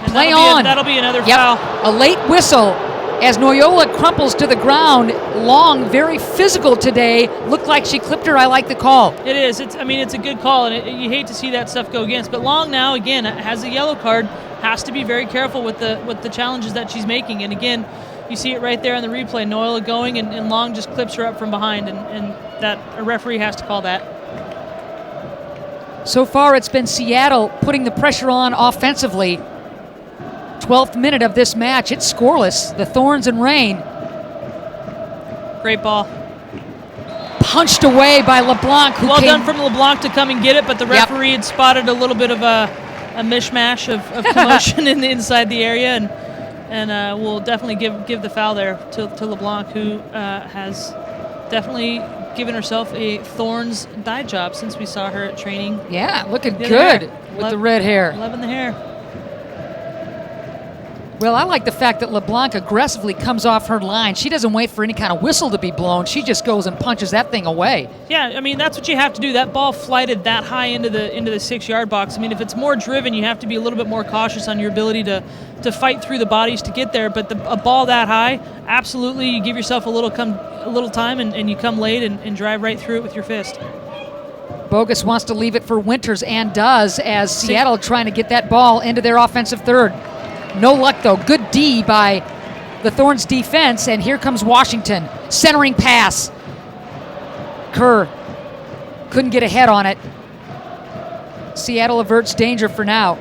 And Play on. That'll be another foul. A late whistle as Noyola crumples to the ground. Long, very physical today. Looked like she clipped her. I like the call. It is. It's a good call, and you hate to see that stuff go against. But Long now, again, has a yellow card. Has to be very careful with the challenges that she's making. And again, you see it right there on the replay. Noyola going, and Long just clips her up from behind, and that a referee has to call that. So far, it's been Seattle putting the pressure on offensively. 12th minute of this match. It's scoreless. The Thorns and rain. Great ball. Punched away by LeBlanc. Who well done from LeBlanc to come and get it, but the referee had spotted a little bit of a mishmash of commotion inside the area, and we'll definitely give the foul there to LeBlanc, who has definitely given herself a Thorns dye job since we saw her at training. Yeah, looking good with the red hair. Loving the hair. Well, I like the fact that LeBlanc aggressively comes off her line. She doesn't wait for any kind of whistle to be blown. She just goes and punches that thing away. Yeah, I mean, that's what you have to do. That ball flighted that high into the 6-yard box. I mean, if it's more driven, you have to be a little bit more cautious on your ability to fight through the bodies to get there. But a ball that high, absolutely, you give yourself a little time and you come late and drive right through it with your fist. Bogus wants to leave it for Winters and does, as Seattle trying to get that ball into their offensive third. No luck, though. Good D by the Thorns defense, and here comes Washington. Centering pass. Kerr couldn't get ahead on it. Seattle averts danger for now.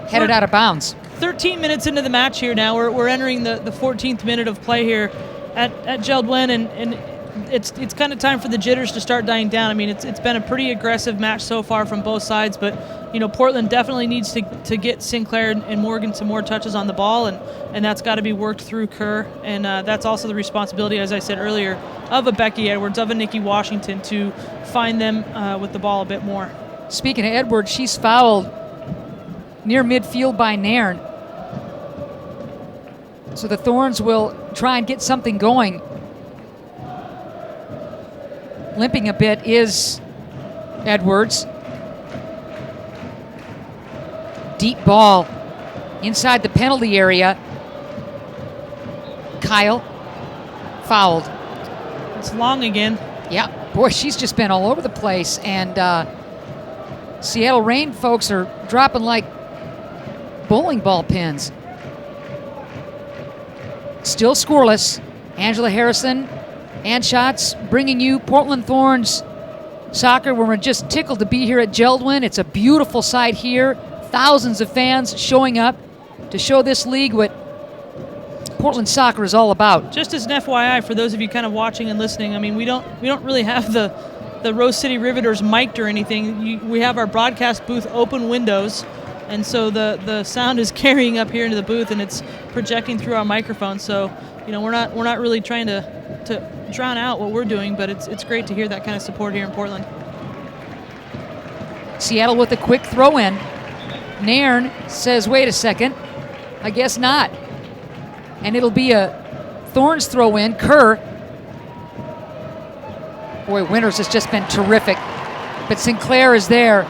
Headed out of bounds. 13 minutes into the match here now. We're entering the 14th minute of play here at JELD-WEN, and it's kind of time for the jitters to start dying down. I mean, it's been a pretty aggressive match so far from both sides, but you know, Portland definitely needs to get Sinclair and Morgan some more touches on the ball, and that's got to be worked through Kerr, and that's also the responsibility, as I said earlier, of a Becky Edwards, of a Nikki Washington, to find them with the ball a bit more. Speaking of Edwards, she's fouled near midfield by Nairn. So the Thorns will try and get something going. Limping a bit is Edwards. Deep ball inside the penalty area. Kyle fouled. It's Long again. Yeah, boy, she's just been all over the place, and Seattle Reign folks are dropping like bowling ball pins. Still scoreless. Angela Harrison and shots bringing you Portland Thorns soccer, where we're just tickled to be here at JELD-WEN. It's a beautiful sight here. Thousands of fans showing up to show this league what Portland soccer is all about. Just as an FYI for those of you kind of watching and listening, I mean, we don't really have the Rose City Riveters mic'd or anything. We have our broadcast booth open windows, and so the sound is carrying up here into the booth, and it's projecting through our microphone. So, you know, we're not really trying to drown out what we're doing, but it's great to hear that kind of support here in Portland. Seattle with a quick throw in. Nairn says, wait a second, I guess not. And it'll be a Thorns throw in. Kerr. Boy, Winters has just been terrific. But Sinclair is there.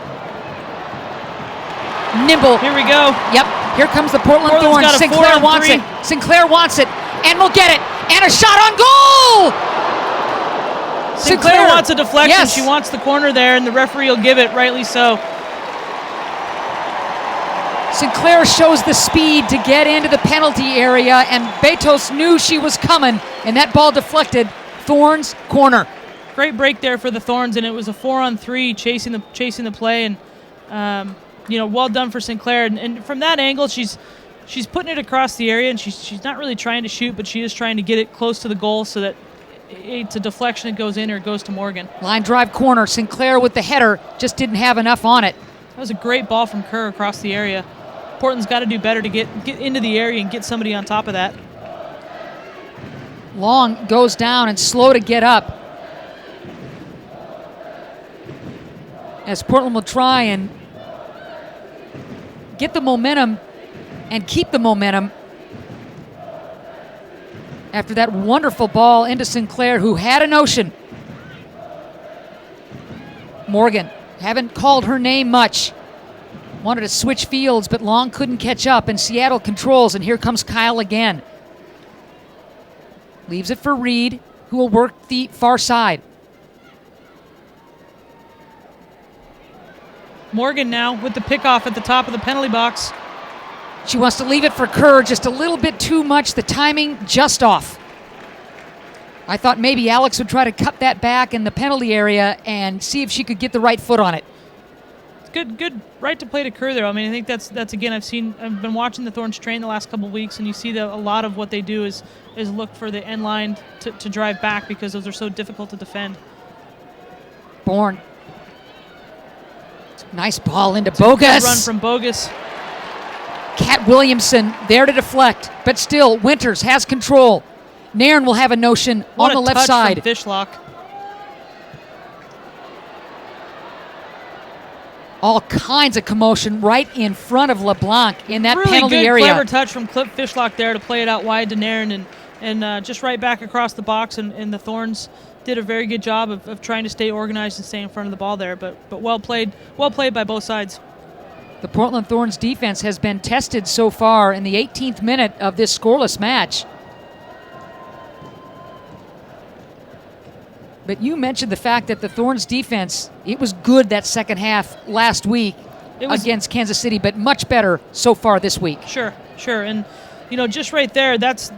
Nimble. Here we go. Yep. Here comes the Portland Thorns. Sinclair wants it. Sinclair wants it. And will get it. And a shot on goal! Sinclair wants a deflection. Yes. She wants the corner there, and the referee will give it, rightly so. Sinclair shows the speed to get into the penalty area, and Betos knew she was coming, and that ball deflected. Thorns corner. Great break there for the Thorns, and it was a 4-on-3 chasing the play, and well done for Sinclair. And from that angle, she's putting it across the area, and she's not really trying to shoot, but she is trying to get it close to the goal so that it's a deflection that goes in or it goes to Morgan. Line drive corner. Sinclair with the header, just didn't have enough on it. That was a great ball from Kerr across the area. Portland's got to do better to get into the area and get somebody on top of that. Long goes down and slow to get up. As Portland will try and get the momentum and keep the momentum after that wonderful ball into Sinclair, who had a notion. Morgan, haven't called her name much. Wanted to switch fields, but Long couldn't catch up, and Seattle controls, and here comes Kyle again. Leaves it for Reed, who will work the far side. Morgan now with the pickoff at the top of the penalty box. She wants to leave it for Kerr, just a little bit too much, the timing just off. I thought maybe Alex would try to cut that back in the penalty area and see if she could get the right foot on it. Good right to play to Kerr there. I mean, I think that's again, I've been watching the Thorns train the last couple of weeks, and you see that a lot of what they do is look for the end line to drive back, because those are so difficult to defend. Bourne. Nice ball into Bogus. Run from Bogus. Kat Williamson there to deflect, but still Winters has control. Nairn will have a notion on the left side. Fishlock. All kinds of commotion right in front of LeBlanc in that really penalty good, area. Clever touch from Clip Fishlock there to play it out wide to Nairn, and just right back across the box, and the Thorns did a very good job of trying to stay organized and stay in front of the ball there, but well played by both sides. The Portland Thorns defense has been tested so far in the 18th minute of this scoreless match. But you mentioned the fact that the Thorns defense, it was good that second half last week against Kansas City, but much better so far this week. Sure. And, just right there, that's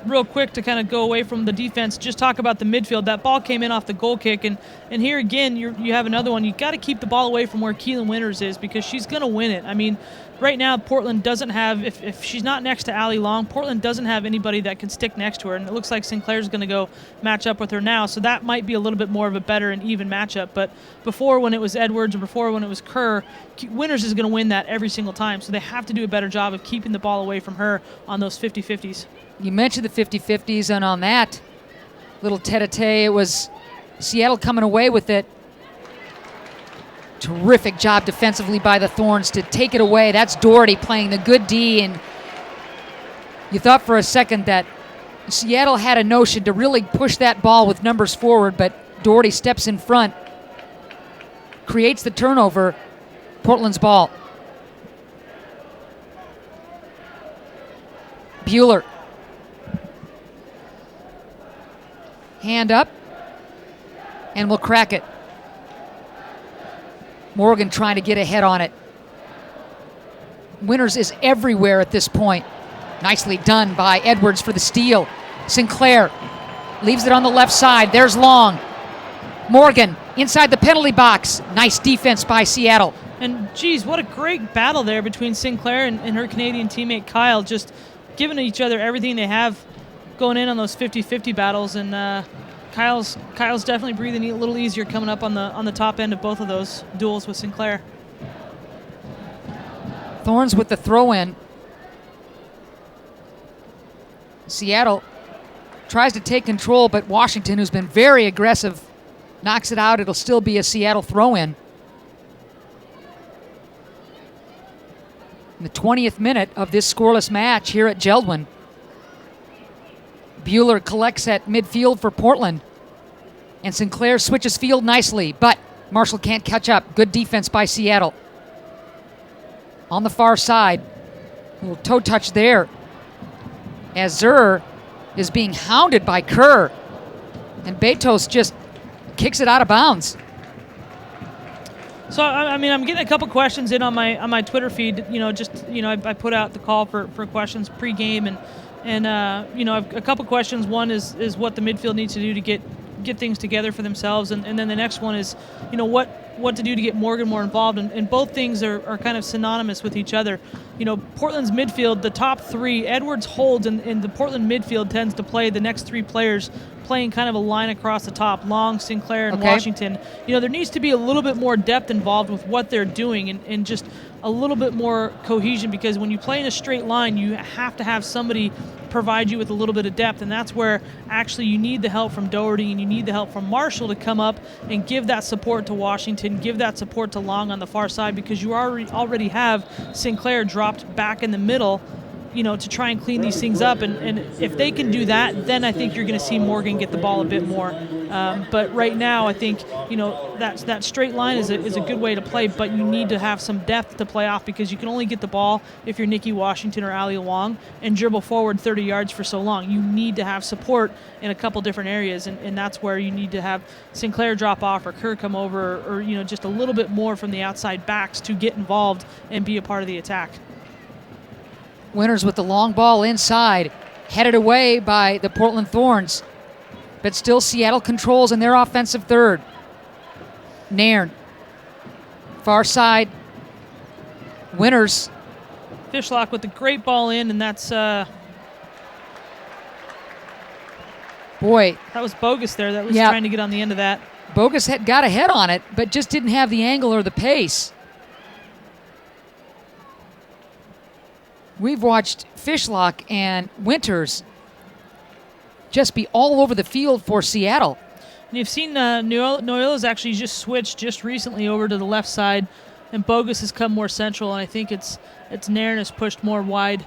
real quick to kind of go away from the defense. Just talk about the midfield. That ball came in off the goal kick, and here again, you have another one. You got to keep the ball away from where Keelan Winters is, because she's going to win it. I mean, right now, Portland doesn't have, if she's not next to Allie Long, Portland doesn't have anybody that can stick next to her, and it looks like Sinclair's going to go match up with her now, so that might be a little bit more of a better and even matchup. But before, when it was Edwards or before when it was Kerr, Winters is going to win that every single time, so they have to do a better job of keeping the ball away from her on those 50-50s. You mentioned the 50-50s, and on that little tete-a-tete, it was Seattle coming away with it. Terrific job defensively by the Thorns to take it away. That's Doherty playing the good D, and you thought for a second that Seattle had a notion to really push that ball with numbers forward, but Doherty steps in front, creates the turnover. Portland's ball. Bueller. Hand up, and we'll crack it. Morgan trying to get ahead on it. Winters is everywhere at this point. Nicely done by Edwards for the steal. Sinclair leaves it on the left side. There's Long. Morgan inside the penalty box. Nice defense by Seattle. And geez, what a great battle there between Sinclair and her Canadian teammate Kyle, just giving each other everything they have going in on those 50-50 battles, and Kyle's definitely breathing a little easier coming up on the top end of both of those duels with Sinclair. Thorns with the throw-in. Seattle tries to take control, but Washington, who's been very aggressive, knocks it out. It'll still be a Seattle throw-in. In the 20th minute of this scoreless match here at JELD-WEN. Bueller collects at midfield for Portland. And Sinclair switches field nicely, but Marshall can't catch up. Good defense by Seattle. On the far side, a little toe touch there, as Zur is being hounded by Kerr. And Betos just kicks it out of bounds. So I mean, I'm getting a couple questions in on my Twitter feed. I put out the call for questions pregame, and a couple questions. One is what the midfield needs to do to get things together for themselves, and then the next one is, what to do to get Morgan more involved, and both things are kind of synonymous with each other. Portland's midfield, the top three, Edwards holds, and the Portland midfield tends to play the next three players playing kind of a line across the top, Long, Sinclair, and Washington. There needs to be a little bit more depth involved with what they're doing, and just a little bit more cohesion, because when you play in a straight line, you have to have somebody provide you with a little bit of depth, and that's where actually you need the help from Doherty and you need the help from Marshall to come up and give that support to Washington, give that support to Long on the far side, because you already have Sinclair dropped back in the middle, to try and clean these things up, and if they can do that, then I think you're going to see Morgan get the ball a bit more. But right now, I think that straight line is a good way to play, but you need to have some depth to play off, because you can only get the ball if you're Nikki Washington or Ali Long and dribble forward 30 yards for so long. You need to have support in a couple different areas, and that's where you need to have Sinclair drop off or Kerr come over, or just a little bit more from the outside backs to get involved and be a part of the attack. Winters with the long ball inside, headed away by the Portland Thorns. But still Seattle controls in their offensive third. Nairn, far side. Winters. Fishlock with the great ball in, and that's... Boy. That was Bogus there. That was trying to get on the end of that. Bogus got a head on it, but just didn't have the angle or the pace. We've watched Fishlock and Winters just be all over the field for Seattle. And you've seen Noyola's actually just switched just recently over to the left side, and Bogus has come more central, and I think it's Nairn has pushed more wide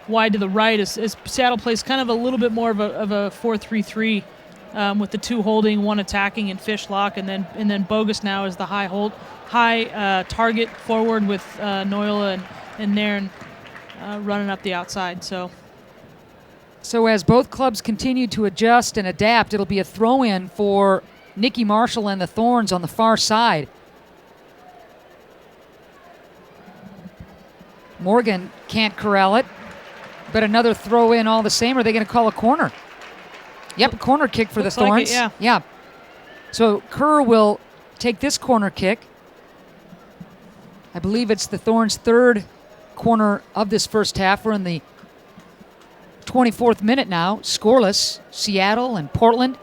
to the right as Seattle plays kind of a little bit more of a 4-3-3 with the two holding, one attacking, and Fishlock, and then Bogus now is the high target forward with Noyola and Nairn running up the outside. So as both clubs continue to adjust and adapt, it'll be a throw-in for Nicky Marshall and the Thorns on the far side. Morgan can't corral it, but another throw-in all the same. Are they going to call a corner? Yep, a corner kick for the Thorns. Like it, yeah. So Kerr will take this corner kick. I believe it's the Thorns' third corner of this first half. We're in the 24th minute now, scoreless. Seattle and Portland,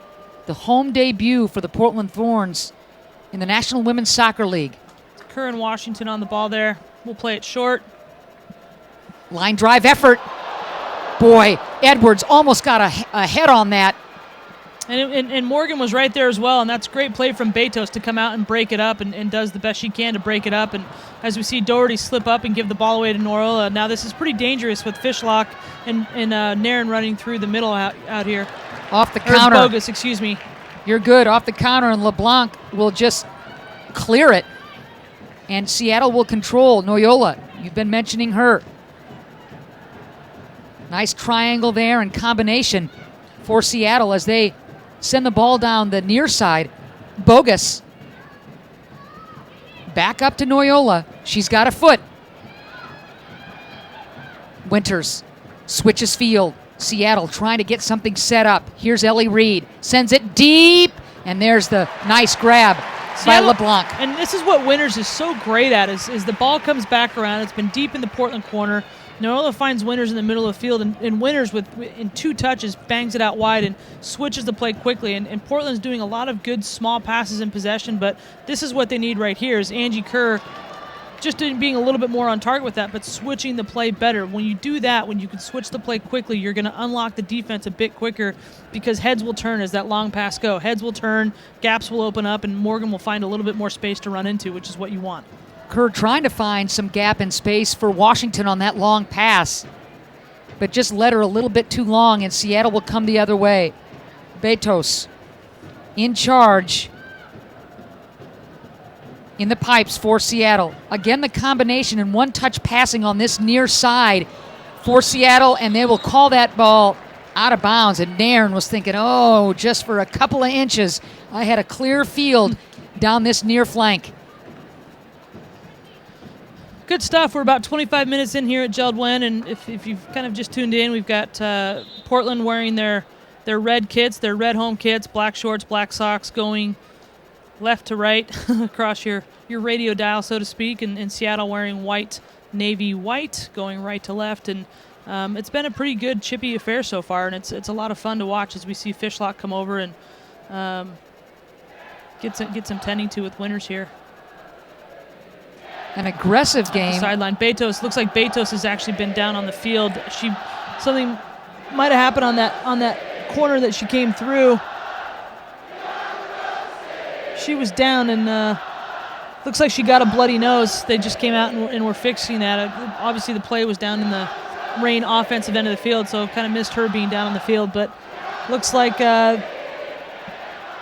the home debut for the Portland Thorns in the National Women's Soccer League. Kerr and Washington on the ball there. We'll play it short. Line drive effort. Boy, Edwards almost got a head on that. And Morgan was right there as well, and that's great play from Betos to come out and break it up and does the best she can to break it up. And as we see Doherty slip up and give the ball away to Noyola, now this is pretty dangerous with Fishlock and Nairn running through the middle out here. Off the counter. Bogus, excuse me. You're good. Off the counter, and LeBlanc will just clear it. And Seattle will control. Noyola, you've been mentioning her. Nice triangle there and combination for Seattle as they send the ball down the near side. Bogus. Back up to Noyola. She's got a foot. Winters switches field. Seattle trying to get something set up. Here's Ellie Reed. Sends it deep. And there's the nice grab Seattle, by LeBlanc. And this is what Winters is so great at is the ball comes back around. It's been deep in the Portland corner. Noyola finds Winters in the middle of the field, and Winters in two touches bangs it out wide and switches the play quickly. And Portland's doing a lot of good small passes in possession, but this is what they need right here is Angie Kerr just being a little bit more on target with that, but switching the play better. When you do that, when you can switch the play quickly, you're going to unlock the defense a bit quicker because heads will turn as that long pass go. Heads will turn, gaps will open up, and Morgan will find a little bit more space to run into, which is what you want. Kerr trying to find some gap in space for Washington on that long pass. but just led her a little bit too long, and Seattle will come the other way. Betos in charge in the pipes for Seattle. Again, the combination and one-touch passing on this near side for Seattle, and they will call that ball out of bounds. And Nairn was thinking, oh, just for a couple of inches, I had a clear field down this near flank. Good stuff. We're about 25 minutes in here at JELD-WEN, and if you've kind of just tuned in, we've got Portland wearing their red kits, their red home kits, black shorts, black socks, going left to right across your radio dial, so to speak, and Seattle wearing white, navy white, going right to left. And it's been a pretty good chippy affair so far, and it's a lot of fun to watch as we see Fishlock come over and get some tending to with winners here. An aggressive game. Sideline. Betos, looks like Betos has actually been down on the field. Something might have happened on that corner that she came through. She was down, and looks like she got a bloody nose. They just came out and were fixing that. Obviously, the play was down in the Reign offensive end of the field, so kind of missed her being down on the field. But looks like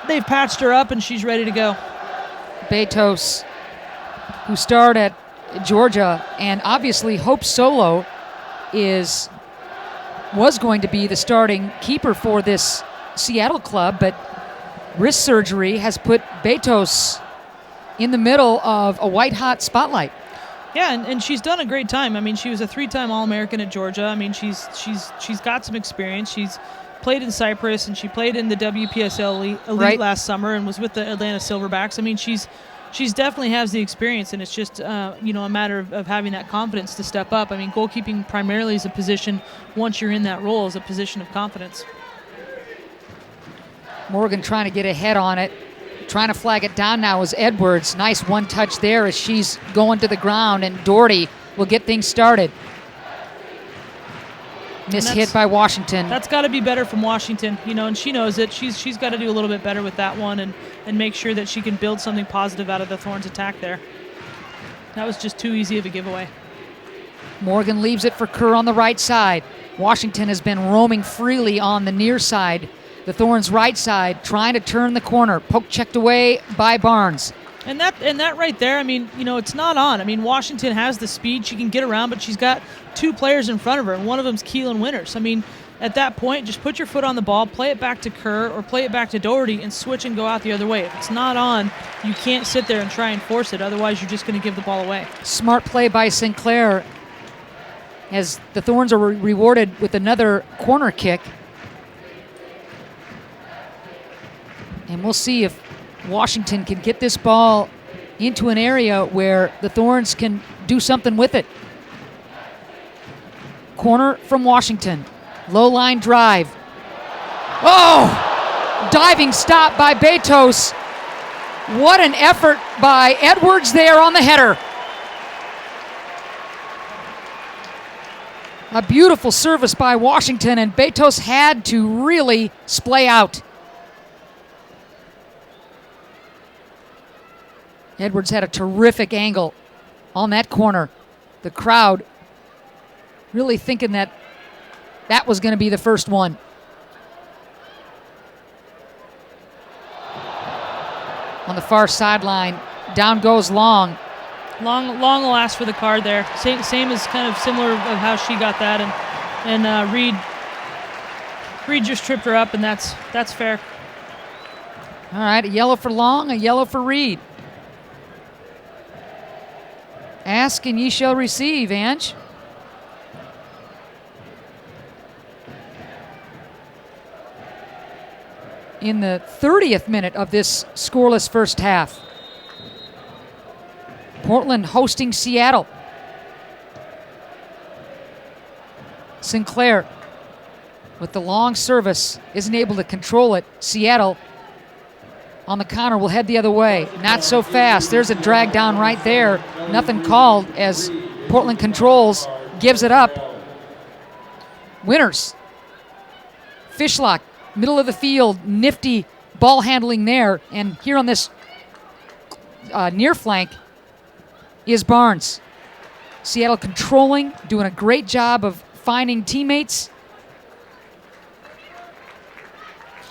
they've patched her up, and she's ready to go. Betos, who starred at Georgia, and obviously Hope Solo was going to be the starting keeper for this Seattle club, but wrist surgery has put Betos in the middle of a white-hot spotlight. Yeah, and she's done a great time. I mean, she was a 3-time All-American at Georgia. I mean, she's got some experience. She's played in Cyprus, and she played in the WPSL Elite last summer and was with the Atlanta Silverbacks. I mean, she's definitely has the experience, and it's just a matter of having that confidence to step up. I mean, goalkeeping primarily is a position, once you're in that role, is a position of confidence. Morgan trying to get ahead on it. Trying to flag it down now is Edwards. Nice one touch there as she's going to the ground, and Doherty will get things started. Hit by Washington. That's got to be better from Washington, and she knows it. She's got to do a little bit better with that one and make sure that she can build something positive out of the Thorns attack there. That was just too easy of a giveaway. Morgan leaves it for Kerr on the right side. Washington has been roaming freely on the near side. The Thorns' right side, trying to turn the corner. Poke checked away by Barnes. And that right there, I mean, it's not on. I mean, Washington has the speed. She can get around, but she's got two players in front of her, and one of them's Keelan Winters. I mean, at that point, just put your foot on the ball, play it back to Kerr, or play it back to Doherty, and switch and go out the other way. If it's not on, you can't sit there and try and force it. Otherwise, you're just going to give the ball away. Smart play by Sinclair as the Thorns are rewarded with another corner kick. And we'll see if Washington can get this ball into an area where the Thorns can do something with it. Corner from Washington. Low line drive. Oh! Diving stop by Betos. What an effort by Edwards there on the header. A beautiful service by Washington, and Betos had to really splay out. Edwards had a terrific angle on that corner. The crowd really thinking that was going to be the first one. On the far sideline, down goes Long. Long will ask for the card there. Same as kind of similar of how she got that, and Reed just tripped her up, and that's fair. All right, a yellow for Long, a yellow for Reed. Ask and ye shall receive, Ange. In the 30th minute of this scoreless first half. Portland hosting Seattle. Sinclair with the long service isn't able to control it. Seattle on the counter will head the other way. Not so fast. There's a drag down right there. Nothing called as Portland controls, gives it up. Winters. Fishlock, middle of the field, nifty ball handling there. And here on this near flank is Barnes. Seattle controlling, doing a great job of finding teammates.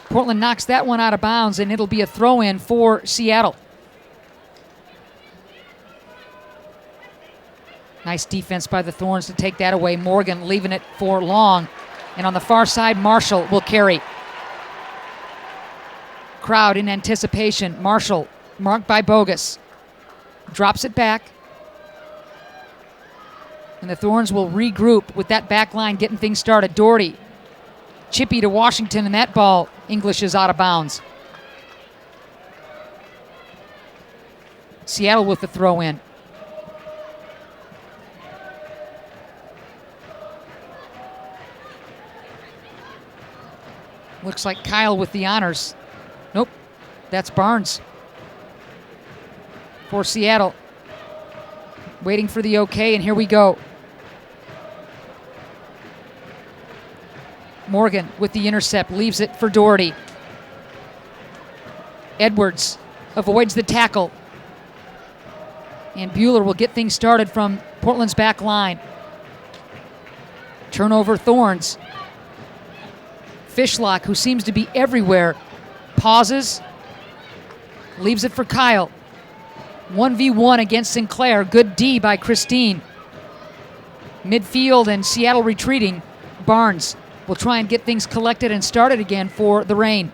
Portland knocks that one out of bounds, and it'll be a throw-in for Seattle. Nice defense by the Thorns to take that away. Morgan leaving it for Long. And on the far side, Marshall will carry. Crowd in anticipation. Marshall, marked by Bogus, drops it back. And the Thorns will regroup with that back line getting things started. Doherty, chippy to Washington, and that ball, English, is out of bounds. Seattle with the throw in. Looks like Kyle with the honors. Nope, that's Barnes for Seattle. Waiting for the okay, and here we go. Morgan with the intercept, leaves it for Doherty. Edwards avoids the tackle. And Bueller will get things started from Portland's back line. Turnover, Thorns. Fishlock, who seems to be everywhere, pauses, leaves it for Kyle. 1v1 against Sinclair. Good D by Christine. Midfield and Seattle retreating. Barnes will try and get things collected and started again for the Reign.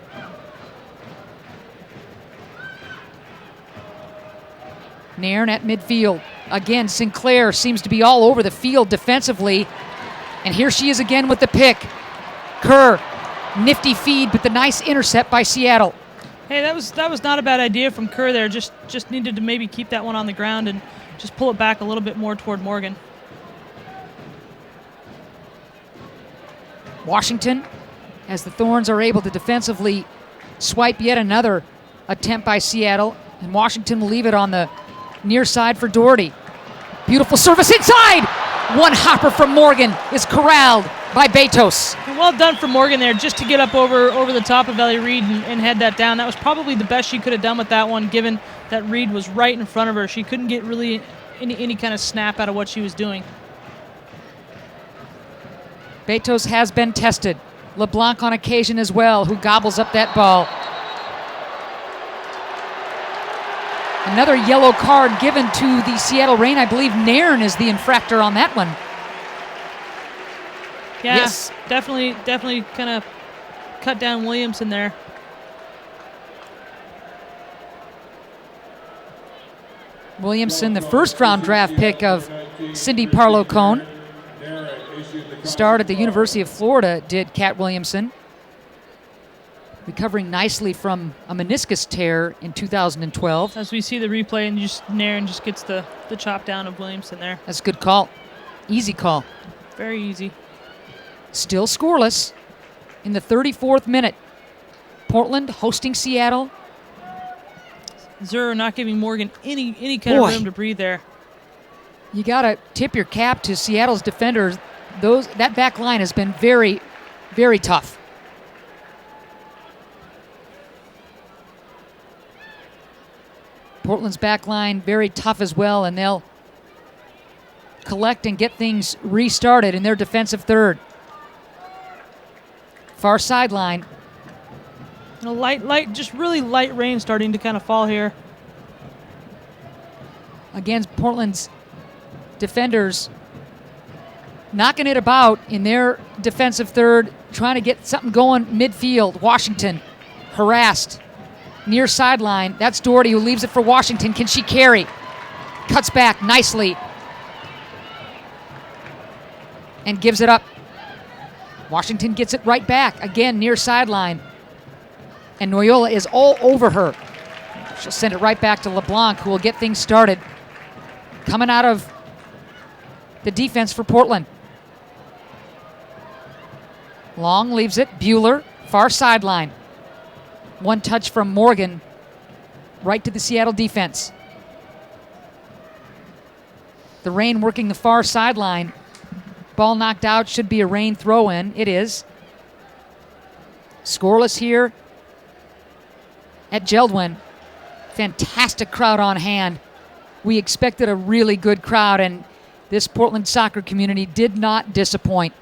Nairn at midfield. Again, Sinclair seems to be all over the field defensively. And here she is again with the pick. Kerr, nifty feed, but the nice intercept by Seattle. Hey, that was not a bad idea from Kerr there. Just needed to maybe keep that one on the ground and just pull it back a little bit more toward Morgan. Washington, as the Thorns are able to defensively swipe yet another attempt by Seattle, and Washington will leave it on the near side for Doherty. Beautiful service inside! One hopper from Morgan is corralled by Betos. Well done for Morgan there, just to get up over the top of Ellie Reed and head that down. That was probably the best she could have done with that one, given that Reed was right in front of her. She couldn't get really any kind of snap out of what she was doing. Betos has been tested. LeBlanc on occasion as well, who gobbles up that ball. Another yellow card given to the Seattle Reign. I believe Nairn is the infractor on that one. Yeah, yes. Definitely kind of cut down Williamson there. Williamson, the first-round draft pick of Cindy Parlow-Cone. Starred at the University of Florida, did Kat Williamson. Recovering nicely from a meniscus tear in 2012. As we see the replay, and Nairn just gets the chop down of Williamson there. That's a good call. Easy call. Very easy. Still scoreless in the 34th minute. Portland hosting Seattle. Zur not giving Morgan any kind of room to breathe there. You got to tip your cap to Seattle's defenders. That back line has been very, very tough. Portland's back line very tough as well, and they'll collect and get things restarted in their defensive third. Far sideline. Just really light rain starting to kind of fall here. Again, Portland's defenders knocking it about in their defensive third, trying to get something going midfield. Washington harassed near sideline. That's Doherty who leaves it for Washington. Can she carry? Cuts back nicely and gives it up. Washington gets it right back. Again, near sideline. And Noyola is all over her. She'll send it right back to LeBlanc, who will get things started. Coming out of the defense for Portland. Long leaves it. Bueller, far sideline. One touch from Morgan, right to the Seattle defense. The Reign working the far sideline. Ball knocked out, should be a Reign throw-in. It is. Scoreless here at JELD-WEN. Fantastic crowd on hand. We expected a really good crowd, and this Portland soccer community did not disappoint.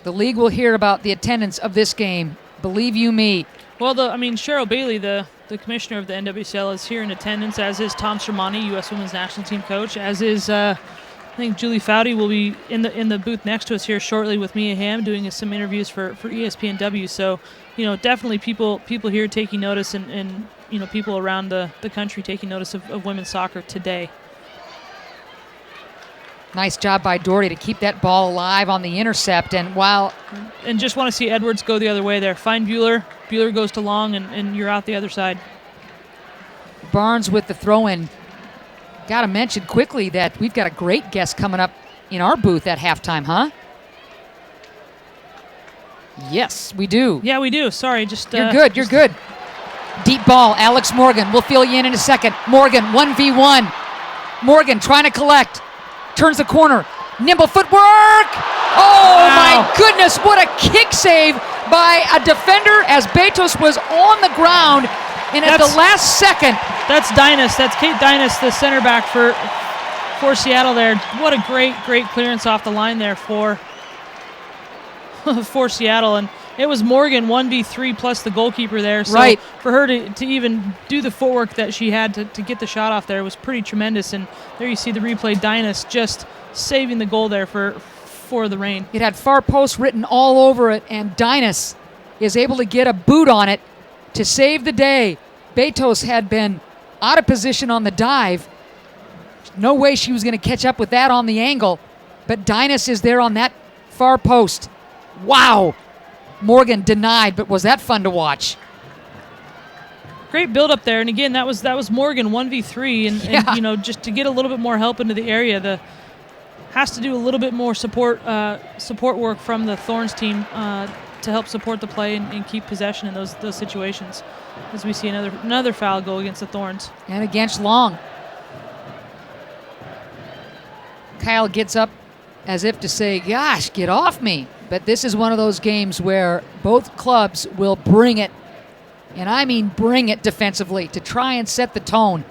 The league will hear about the attendance of this game. Believe you me. Well, Cheryl Bailey, the commissioner of the NWCL, is here in attendance, as is Tom Sermani, U.S. Women's National Team coach, as is I think Julie Foudy will be in the booth next to us here shortly with Mia Hamm doing some interviews for ESPNW. So, definitely people here taking notice, and people around the country taking notice of women's soccer today. Nice job by Doherty to keep that ball alive on the intercept. And just want to see Edwards go the other way there. Find Bueller. Bueller goes to long, and you're out the other side. Barnes with the throw-in. Got to mention quickly that we've got a great guest coming up in our booth at halftime, huh? Yes, we do. Yeah, we do. Sorry, You're good. You're good. Deep ball. Alex Morgan. We'll fill you in a second. Morgan, 1v1. Morgan trying to collect. Turns the corner. Nimble footwork. Oh, wow. My goodness. What a kick save by a defender as Betos was on the ground. And at the last second. That's Dynas. That's Kate Dynas, the center back for Seattle there. What a great clearance off the line there for Seattle. And it was Morgan 1v3 plus the goalkeeper there. So right. For her to even do the footwork that she had to get the shot off there was pretty tremendous. And there you see the replay. Dynas just saving the goal there for the Reign. It had far post written all over it, and Dynas is able to get a boot on it to save the day. Betos had been out of position on the dive. No way she was going to catch up with that on the angle, but Dynas is there on that far post. Wow. Morgan denied, but was that fun to watch? Great build up there, and again, that was Morgan 1v3, and just to get a little bit more help into the area, has to do a little bit more support work from the Thorns team to help support the play and keep possession in those situations. As we see another foul go against the Thorns. And against Long. Kyle gets up as if to say, gosh, get off me. But this is one of those games where both clubs will bring it, and I mean bring it defensively to try and set the tone.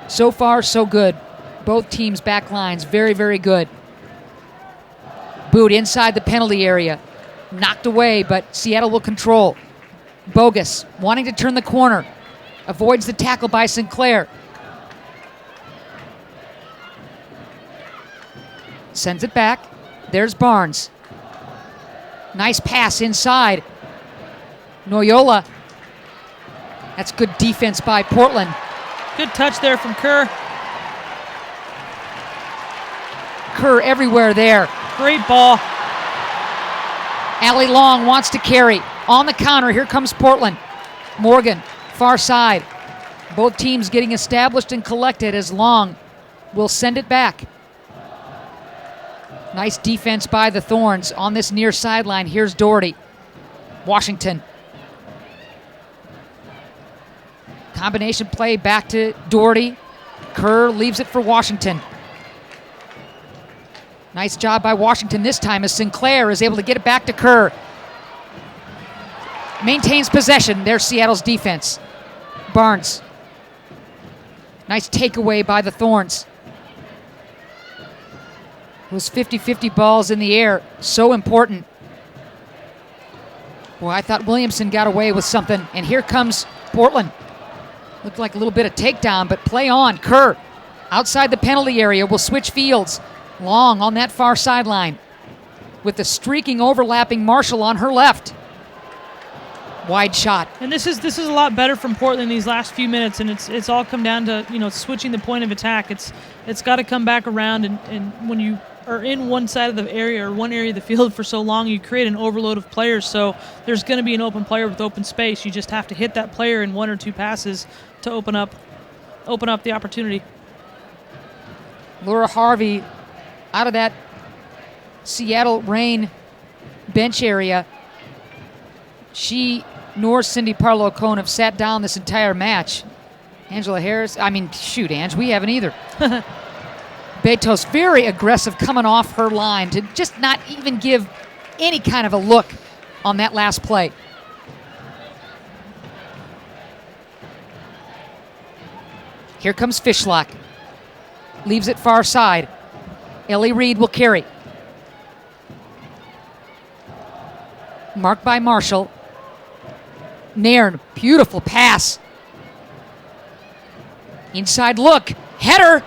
So far, so good. Both teams' back lines very, very good. Boot inside the penalty area. Knocked away, but Seattle will control. Bogus, wanting to turn the corner. Avoids the tackle by Sinclair. Sends it back. There's Barnes. Nice pass inside. Noyola. That's good defense by Portland. Good touch there from Kerr. Kerr everywhere there. Great ball. Allie Long wants to carry. On the counter, here comes Portland. Morgan, far side. Both teams getting established and collected as Long will send it back. Nice defense by the Thorns on this near sideline. Here's Doherty. Washington. Combination play back to Doherty. Kerr leaves it for Washington. Nice job by Washington this time as Sinclair is able to get it back to Kerr. Maintains possession. There's Seattle's defense. Barnes. Nice takeaway by the Thorns. Those 50-50 balls in the air, so important. Boy, I thought Williamson got away with something, and here comes Portland. Looked like a little bit of takedown, but play on. Kerr, outside the penalty area, will switch fields. Long on that far sideline with the streaking, overlapping Marshall on her left. Wide shot. And this is a lot better from Portland these last few minutes, and it's all come down to switching the point of attack. It's got to come back around, and when you are in one side of the area or one area of the field for so long, you create an overload of players. So there's going to be an open player with open space. You just have to hit that player in one or two passes to open up the opportunity. Laura Harvey out of that Seattle Reign bench area. She nor Cindy Parlow-Cohn have sat down this entire match. Angela Harris, Ange, we haven't either. Betos very aggressive coming off her line to just not even give any kind of a look on that last play. Here comes Fishlock. Leaves it far side. Ellie Reed will carry. Marked by Marshall. Nairn, beautiful pass. Inside look, header.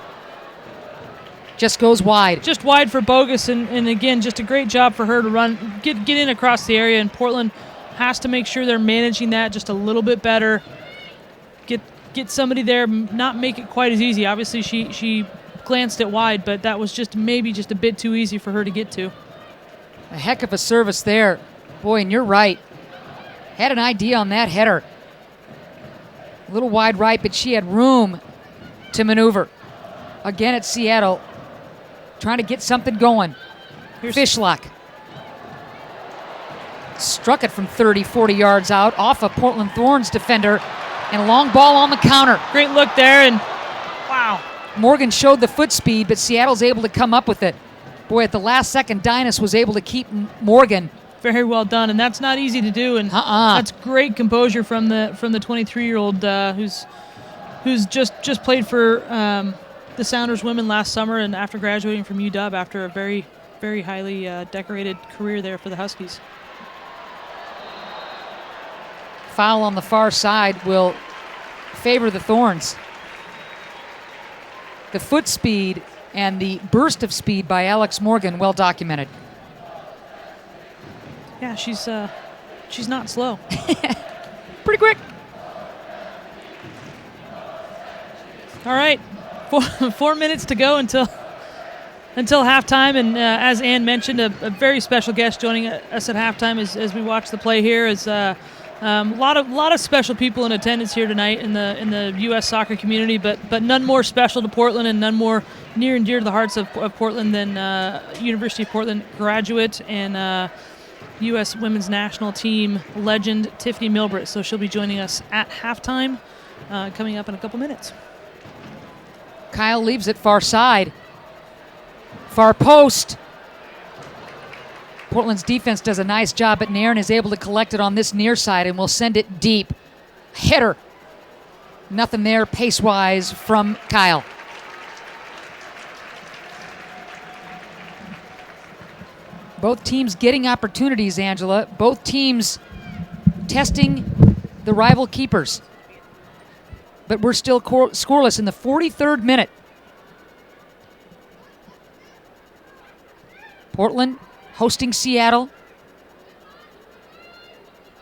Just goes wide. Just wide for Bogus, and again, just a great job for her to run, get in across the area, and Portland has to make sure they're managing that just a little bit better. Get somebody there, not make it quite as easy. Obviously, she glanced it wide, but that was maybe just a bit too easy for her to get to. A heck of a service there. Boy, and you're right. Had an idea on that header. A little wide right, but she had room to maneuver. Again at Seattle, trying to get something going. Fishlock. Struck it from 30, 40 yards out, off a Portland Thorns defender, and a long ball on the counter. Great look there, and wow. Morgan showed the foot speed, but Seattle's able to come up with it. Boy, at the last second, Dynas was able to keep Morgan. Very well done, and that's not easy to do, and that's great composure from the 23-year-old who's just played for the Sounders women last summer, and after graduating from UW after a very, very highly decorated career there for the Huskies. Foul on the far side will favor the Thorns. The foot speed and the burst of speed by Alex Morgan, well documented. Yeah, she's not slow. Pretty quick. All right, 4 minutes to go until halftime, and as Ann mentioned, a very special guest joining us at halftime as we watch the play here. Is a lot of special people in attendance here tonight in the U.S. soccer community, but none more special to Portland and none more near and dear to the hearts of Portland than University of Portland graduate and U.S. women's national team legend Tiffany Milbrett. So she'll be joining us at halftime, coming up in a couple minutes. Kyle leaves it far side. Far post. Portland's defense does a nice job, but Nairn is able to collect it on this near side and will send it deep. Hitter. Nothing there pace-wise from Kyle. Both teams getting opportunities, Angela. Both teams testing the rival keepers. But we're still scoreless in the 43rd minute. Portland hosting Seattle.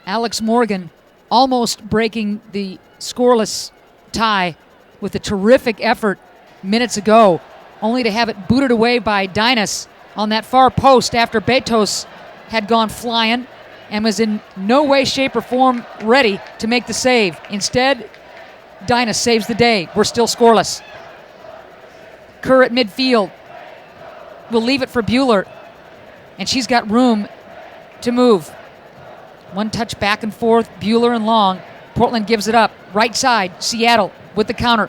Alex Morgan almost breaking the scoreless tie with a terrific effort minutes ago, only to have it booted away by Dynas on that far post after Betos had gone flying and was in no way, shape, or form ready to make the save. Instead, Dynas saves the day. We're still scoreless. Kerr at midfield will leave it for Bueller, and she's got room to move. One touch back and forth, Bueller and Long. Portland gives it up. Right side, Seattle with the counter.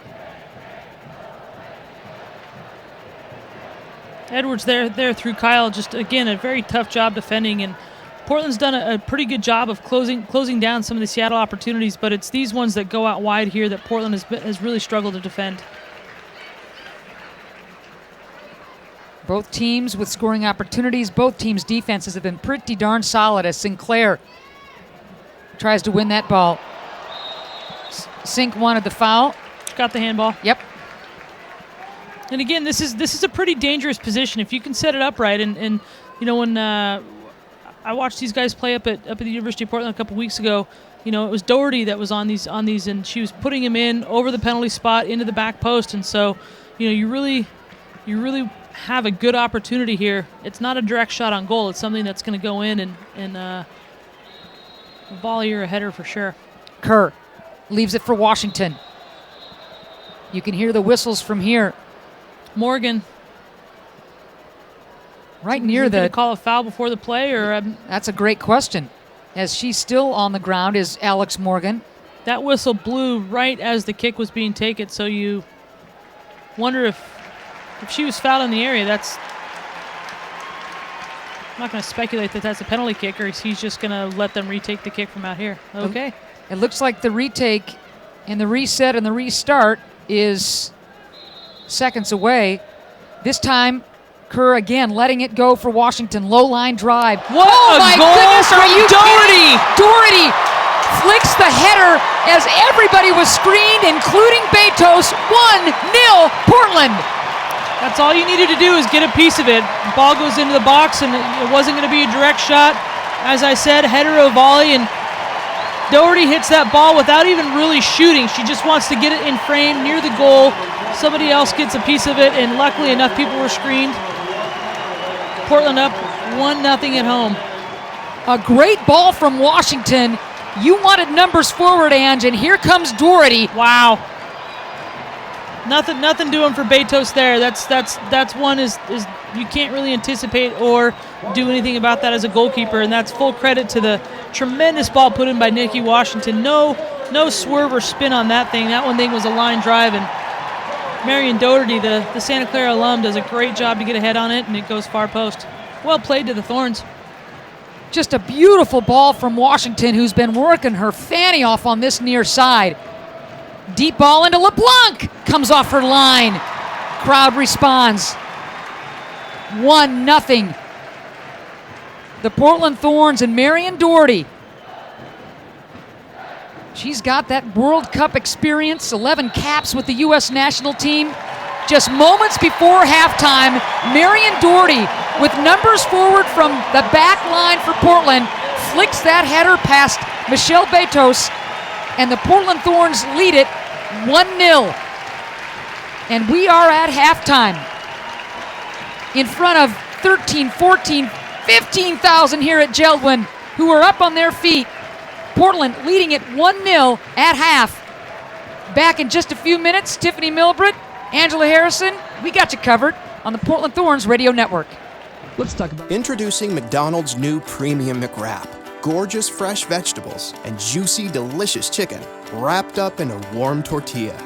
Edwards there through Kyle. Just, again, a very tough job defending, and Portland's done a pretty good job of closing down some of the Seattle opportunities, but it's these ones that go out wide here that Portland has really struggled to defend. Both teams with scoring opportunities. Both teams' defenses have been pretty darn solid as Sinclair tries to win that ball. Sink wanted the foul. Got the handball. Yep. And again, this is a pretty dangerous position if you can set it up right. And you know, when I watched these guys play up at the University of Portland a couple weeks ago, you know, it was Doherty that was on these, and she was putting him in over the penalty spot into the back post. And so, you know, you really have a good opportunity here. It's not a direct shot on goal. It's something that's going to go in and volley or a header for sure. Kerr leaves it for Washington. You can hear the whistles from here. Morgan. Right near the... call a foul before the play, or... That's a great question. As she's still on the ground is Alex Morgan. That whistle blew right as the kick was being taken, so you wonder if she was fouled in the area. That's... I'm not going to speculate that that's a penalty kick, or he's just going to let them retake the kick from out here. Okay. It looks like the retake and the reset and the restart is seconds away. This time, Kerr again letting it go for Washington. Low line drive. What oh a my goal goodness, from are you Doherty! kidding? Doherty flicks the header as everybody was screened, including Betos. 1-0 Portland. That's all you needed to do is get a piece of it. Ball goes into the box, and it wasn't going to be a direct shot. As I said, header or volley, and Doherty hits that ball without even really shooting. She just wants to get it in frame near the goal. Somebody else gets a piece of it, and luckily enough people were screened. Portland up 1-0 at home. A great ball from Washington. You wanted numbers forward, Ange, and here comes Doherty. Wow. Nothing doing for Betos there. That's one is you can't really anticipate or do anything about that as a goalkeeper, and that's full credit to the tremendous ball put in by Nikki Washington. No swerve or spin on that thing. That one thing was a line drive, and Marion Doherty, the Santa Clara alum, does a great job to get ahead on it, and it goes far post. Well played to the Thorns. Just a beautiful ball from Washington, who's been working her fanny off on this near side. Deep ball into LeBlanc. Comes off her line. Crowd responds. 1-0. The Portland Thorns and Marion Doherty. She's got that World Cup experience, 11 caps with the U.S. national team. Just moments before halftime, Marion Doherty, with numbers forward from the back line for Portland, flicks that header past Michelle Betos, and the Portland Thorns lead it 1-0. And we are at halftime in front of 13, 14, 15,000 here at JELD-WEN, who are up on their feet. Portland leading it 1-0 at half. Back in just a few minutes, Tiffany Milbrit, Angela Harrison, we got you covered on the Portland Thorns Radio Network. Let's talk about Introducing McDonald's new Premium McWrap. Gorgeous fresh vegetables and juicy, delicious chicken wrapped up in a warm tortilla.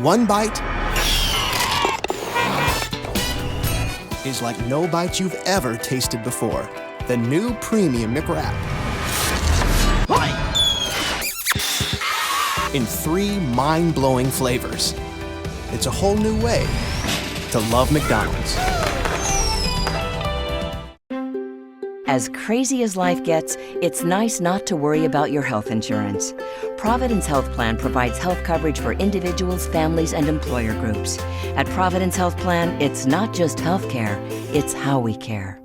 One bite is like no bite you've ever tasted before. The new Premium McWrap. In 3 mind-blowing flavors. It's a whole new way to love McDonald's. As crazy as life gets, it's nice not to worry about your health insurance. Providence Health Plan provides health coverage for individuals, families, and employer groups. At Providence Health Plan, it's not just health care, it's how we care.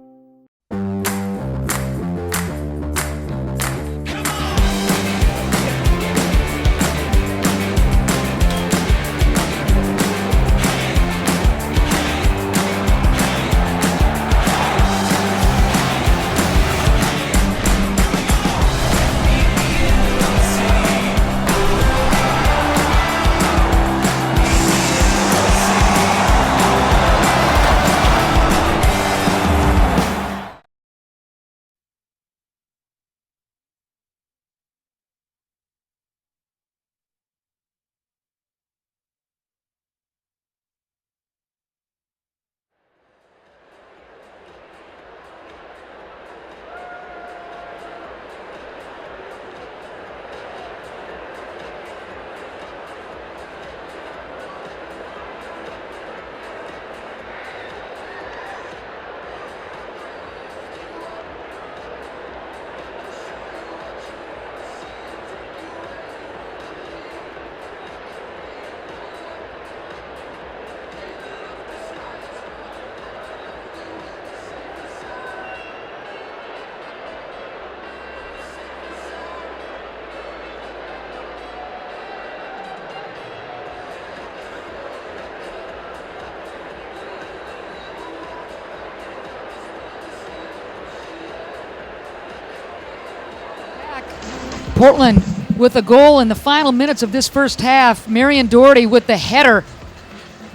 Portland with a goal in the final minutes of this first half. Marion Doherty with the header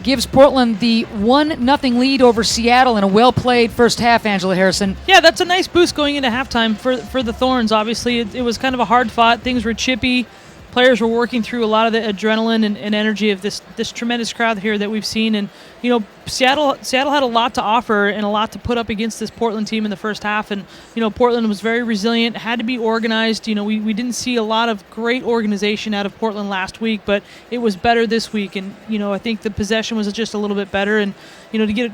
gives Portland the 1-0 lead over Seattle in a well-played first half, Angela Harrison. Yeah, that's a nice boost going into halftime for the Thorns. Obviously, it was kind of a hard fought. Things were chippy. Players were working through a lot of the adrenaline and energy of this tremendous crowd here that we've seen. And, you know, Seattle had a lot to offer and a lot to put up against this Portland team in the first half. And, you know, Portland was very resilient, had to be organized. You know, we didn't see a lot of great organization out of Portland last week, but it was better this week. And, you know, I think the possession was just a little bit better. And, you know, to get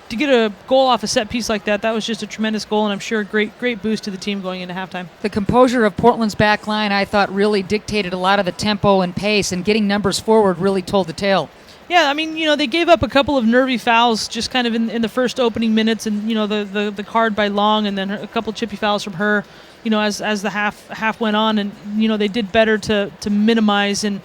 to get a goal off a set piece like that was just a tremendous goal, and I'm sure a great boost to the team going into halftime. The composure of Portland's back line, I thought, really dictated a lot of the tempo and pace, and getting numbers forward really told the tale. Yeah, I mean, they gave up a couple of nervy fouls just kind of in the first opening minutes, and the card by Long, and then a couple chippy fouls from her. As the half went on, and they did better to minimize and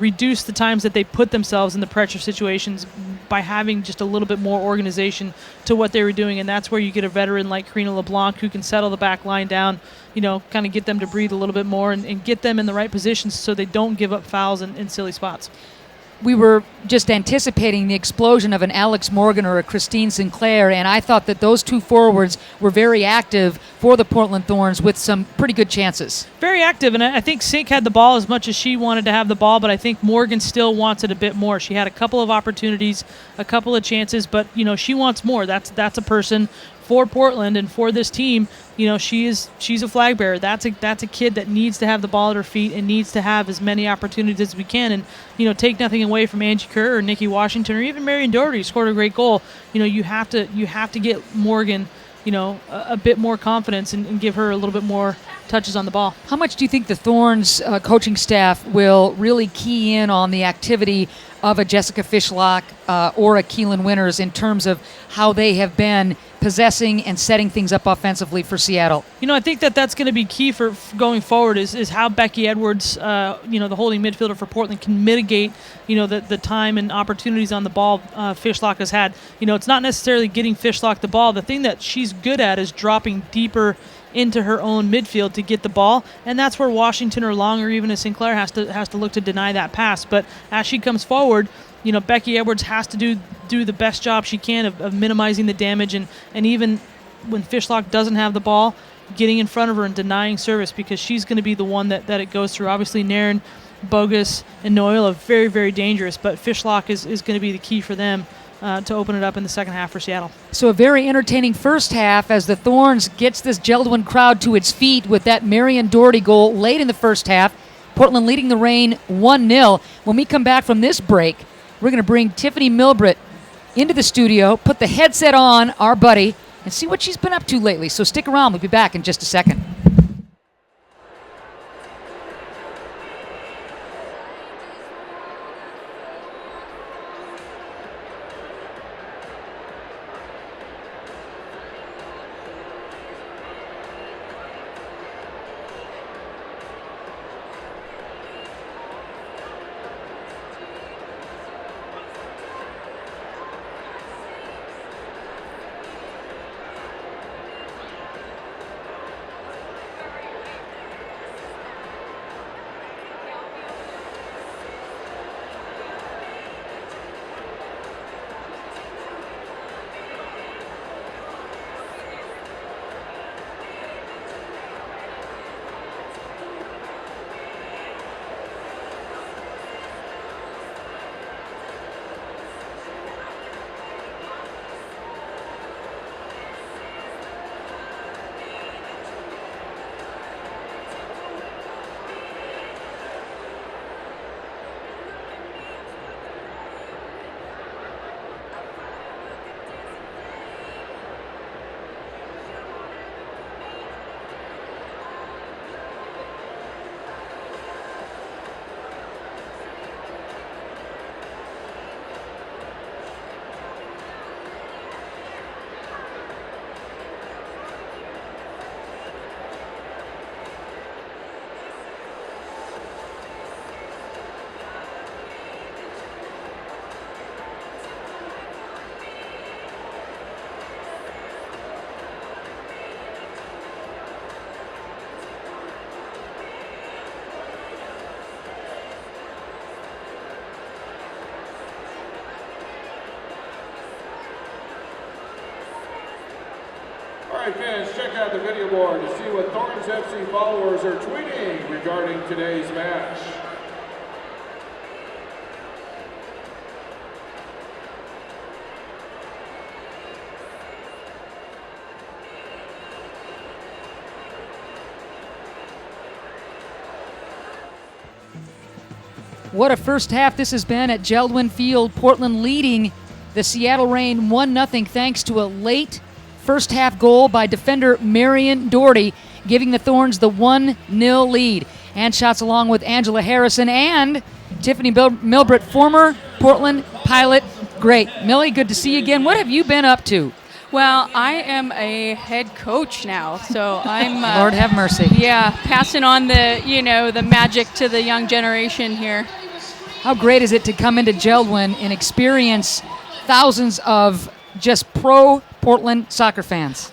reduce the times that they put themselves in the pressure situations by having just a little bit more organization to what they were doing, and that's where you get a veteran like Karina LeBlanc who can settle the back line down, kind of get them to breathe a little bit more and get them in the right positions so they don't give up fouls in silly spots. We were just anticipating the explosion of an Alex Morgan or a Christine Sinclair, and I thought that those two forwards were very active for the Portland Thorns with some pretty good chances. Very active, and I think Sink had the ball as much as she wanted to have the ball, but I think Morgan still wants it a bit more. She had a couple of opportunities, a couple of chances, but she wants more. That's a person for Portland and for this team. She's a flag bearer. That's a kid that needs to have the ball at her feet and needs to have as many opportunities as we can. And take nothing away from Angie Kerr or Nikki Washington or even Marion Doherty, who scored a great goal. You have to get Morgan a bit more confidence and give her a little bit more touches on the ball. How much do you think the Thorns coaching staff will really key in on the activity of a Jessica Fishlock or a Keelan Winters in terms of how they have been possessing and setting things up offensively for Seattle? I think that's going to be key for going forward is how Becky Edwards, the holding midfielder for Portland, can mitigate, the time and opportunities on the ball Fishlock has had. It's not necessarily getting Fishlock the ball. The thing that she's good at is dropping deeper into her own midfield to get the ball, and that's where Washington or Long or even a Sinclair has to look to deny that pass. But as she comes forward, Becky Edwards has to do the best job she can of minimizing the damage, and even when Fishlock doesn't have the ball, getting in front of her and denying service, because she's going to be the one that it goes through. Obviously, Nairn, Bogus, and Noel are very, very dangerous, but Fishlock is going to be the key for them to open it up in the second half for Seattle. So a very entertaining first half as the Thorns gets this JELD-WEN crowd to its feet with that Marion Doherty goal late in the first half. Portland leading the Reign 1-0. When we come back from this break, we're going to bring Tiffany Milbritt into the studio, put the headset on, our buddy, and see what she's been up to lately. So stick around. We'll be back in just a second. All right, fans, check out the video board to see what Thorns FC followers are tweeting regarding today's match. What a first half this has been at JELD-WEN Field. Portland leading The Seattle Reign 1-0 thanks to a late first half goal by defender Marion Doherty, giving the Thorns the 1-0 lead. And shots along with Angela Harrison and Tiffany Milbrett, former Portland Pilot. Great. Millie, good to see you again. What have you been up to? Well, I am a head coach now, so I'm Lord have mercy. Yeah, passing on the magic to the young generation here. How great is it to come into JELD-WEN and experience thousands of just pro Portland soccer fans?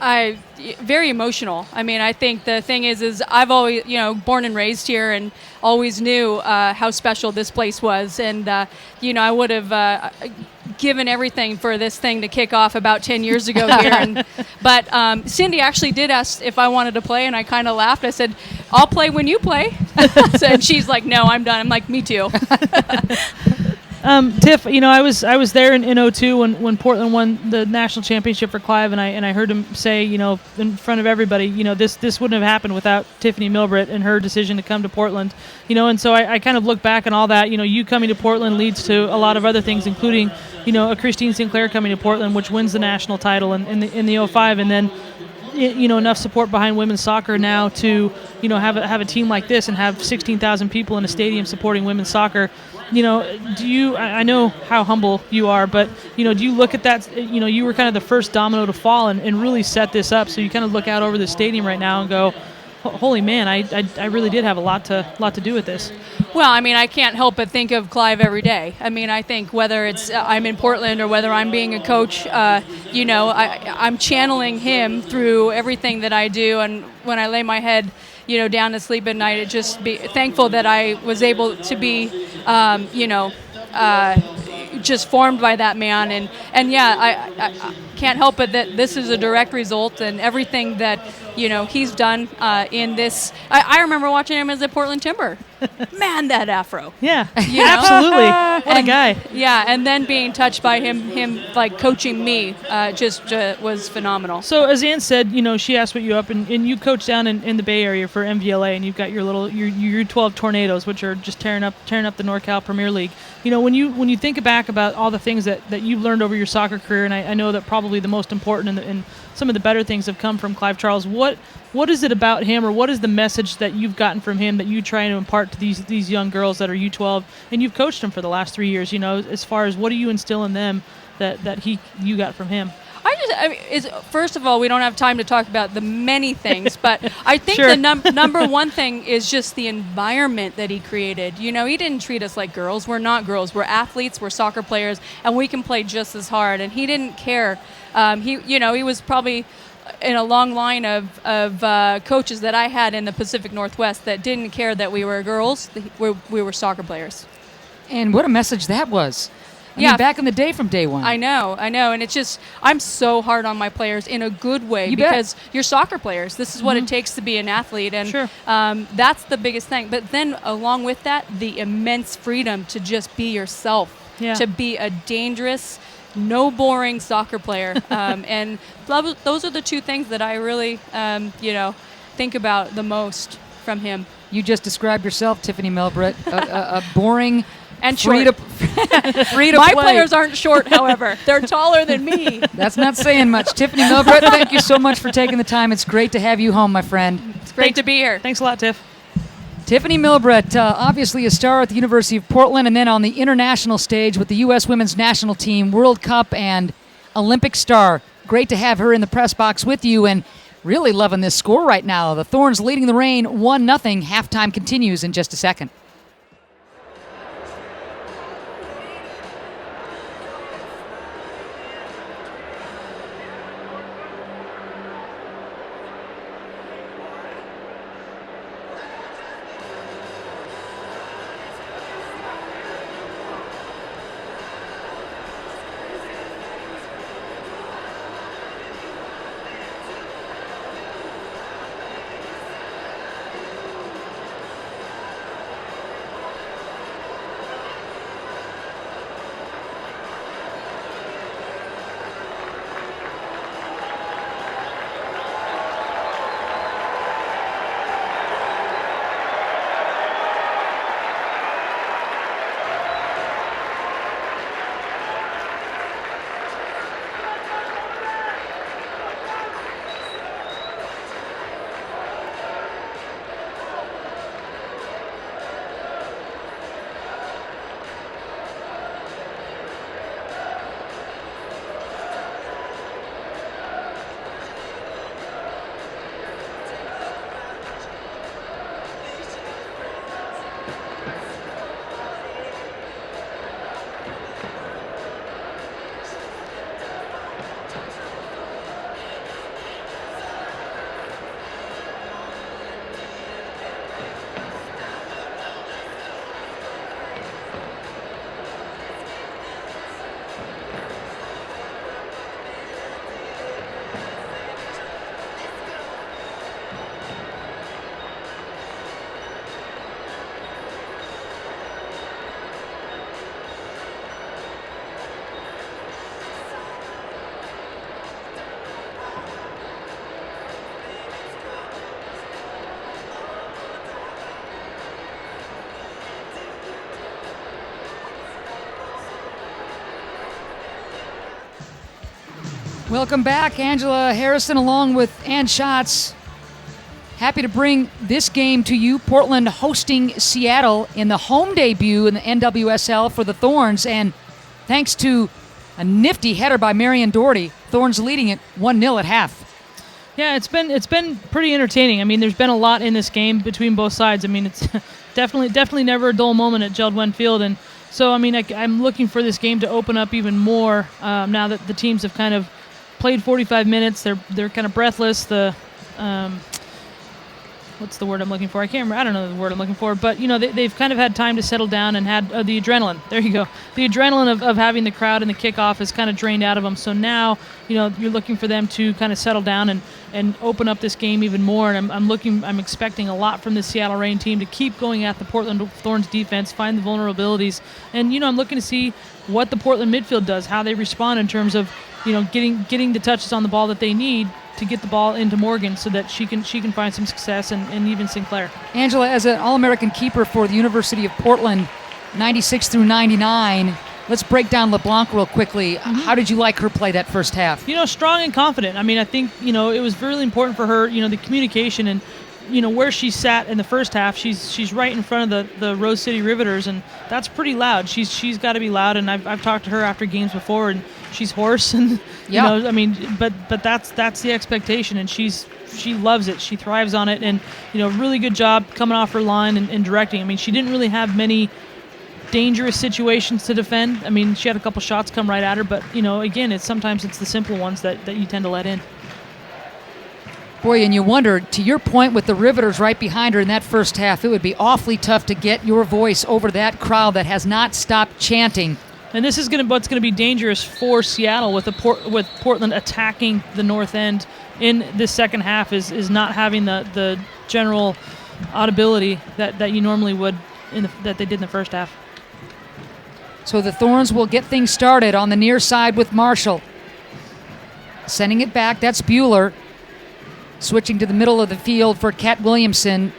Very emotional. I mean, I think the thing is I've always, born and raised here and always knew how special this place was. And, I would have given everything for this thing to kick off about 10 years ago here. But Cindy actually did ask if I wanted to play, and I kind of laughed. I said, I'll play when you play. And she's like, no, I'm done. I'm like, me too. Tiff, I was there in 02 when Portland won the national championship for Clive, and I heard him say, in front of everybody, this wouldn't have happened without Tiffany Milbrett and her decision to come to Portland, and so I kind of look back on all that. You coming to Portland leads to a lot of other things, including a Christine Sinclair coming to Portland, which wins the national title in the 05, and then enough support behind women's soccer now to have a team like this and have 16,000 people in a stadium supporting women's soccer. I know how humble you are, but do you look at that? You were kind of the first domino to fall and really set this up. So you kind of look out over the stadium right now and go, holy man, I really did have a lot to do with this. Well, I mean, I can't help but think of Clive every day. I mean, I think whether it's I'm in Portland or whether I'm being a coach, I'm channeling him through everything that I do. And when I lay my head, down to sleep at night, it just be thankful that I was able to be, just formed by that man. And yeah, I can't help it that this is a direct result, and everything that he's done in this. I remember watching him as a Portland Timber. Man, that afro. Yeah, absolutely. What a guy. Yeah, and then being touched by him like coaching me just was phenomenal. So as Ann said, she asked what you up, and you coach down in the Bay Area for MVLA, and you've got your U12 Tornadoes, which are just tearing up the NorCal Premier League. When you think back about all the things that you've learned over your soccer career, and I know that probably the most important and some of the better things have come from Clive Charles. What is it about him, or what is the message that you've gotten from him that you try to impart to these young girls that are U12, and you've coached them for the last 3 years? As far as what do you instill in them that you got from him? First of all, we don't have time to talk about the many things, but I think Sure. the number one thing is just the environment that he created. He didn't treat us like girls. We're not girls. We're athletes. We're soccer players, and we can play just as hard. And he didn't care. He was probably in a long line of coaches that I had in the Pacific Northwest that didn't care that we were girls. We were soccer players. And what a message that was. I mean, back in the day from day one. I know. And it's just, I'm so hard on my players in a good way because you're soccer players. This is what it takes to be an athlete. And Sure. That's the biggest thing. But then along with that, the immense freedom to just be yourself, to be a dangerous, no boring soccer player. And those are the two things that I really, think about the most from him. You just described yourself, Tiffany Milbrett, a boring and free short. Free to My play. players aren't short, however. They're taller than me. That's not saying much. Tiffany Milbrett, thank you so much for taking the time. It's great to have you home, my friend. It's great to be here. Thanks a lot, Tiff. Tiffany Milbrett, obviously a star at the University of Portland, and then on the international stage with the U.S. Women's National Team, World Cup and Olympic star. Great to have her in the press box with you, and really loving this score right now. The Thorns leading the Reign 1-0. Halftime continues in just a second. Welcome back, Angela Harrison, along with Ann Schatz. Happy to bring this game to you. Portland hosting Seattle in the home debut in the NWSL for the Thorns, and thanks to a nifty header by Marion Doherty, Thorns leading it 1-0 at half. Yeah, it's been pretty entertaining. I mean, there's been a lot in this game between both sides. I mean, it's definitely never a dull moment at JELD-WEN Field, and so I mean, I'm looking for this game to open up even more now that the teams have kind of played 45 minutes. They're kind of breathless. What's the word I'm looking for? I can't remember. I don't know the word I'm looking for. But, they've kind of had time to settle down and had the adrenaline. There you go. The adrenaline of having the crowd and the kickoff is kind of drained out of them. So now, you're looking for them to kind of settle down and open up this game even more. And I'm expecting a lot from the Seattle Reign team to keep going at the Portland Thorns defense, find the vulnerabilities. And, I'm looking to see what the Portland midfield does, how they respond in terms of, getting the touches on the ball that they need to get the ball into Morgan so that she can find some success, and even Sinclair. Angela, as an All-American keeper for the University of Portland, 96 through 99, let's break down LeBlanc real quickly. How did you like her play that first half? Strong and confident. I mean, I think, it was really important for her, the communication and, where she sat in the first half. She's right in front of the Rose City Riveters, and that's pretty loud. She's got to be loud, and I've talked to her after games before, and she's hoarse, and but that's the expectation, and she loves it. She thrives on it, and really good job coming off her line and directing. I mean, she didn't really have many dangerous situations to defend. I mean, she had a couple shots come right at her, but again, sometimes it's the simple ones that you tend to let in. Boy, and you wonder, to your point with the Riveters right behind her in that first half, it would be awfully tough to get your voice over that crowd that has not stopped chanting. And this is what's going to be dangerous for Seattle with Portland attacking the north end in this second half is not having the general audibility that you normally would that they did in the first half. So the Thorns will get things started on the near side with Marshall. Sending it back, that's Bueller. Switching to the middle of the field for Kat Williamson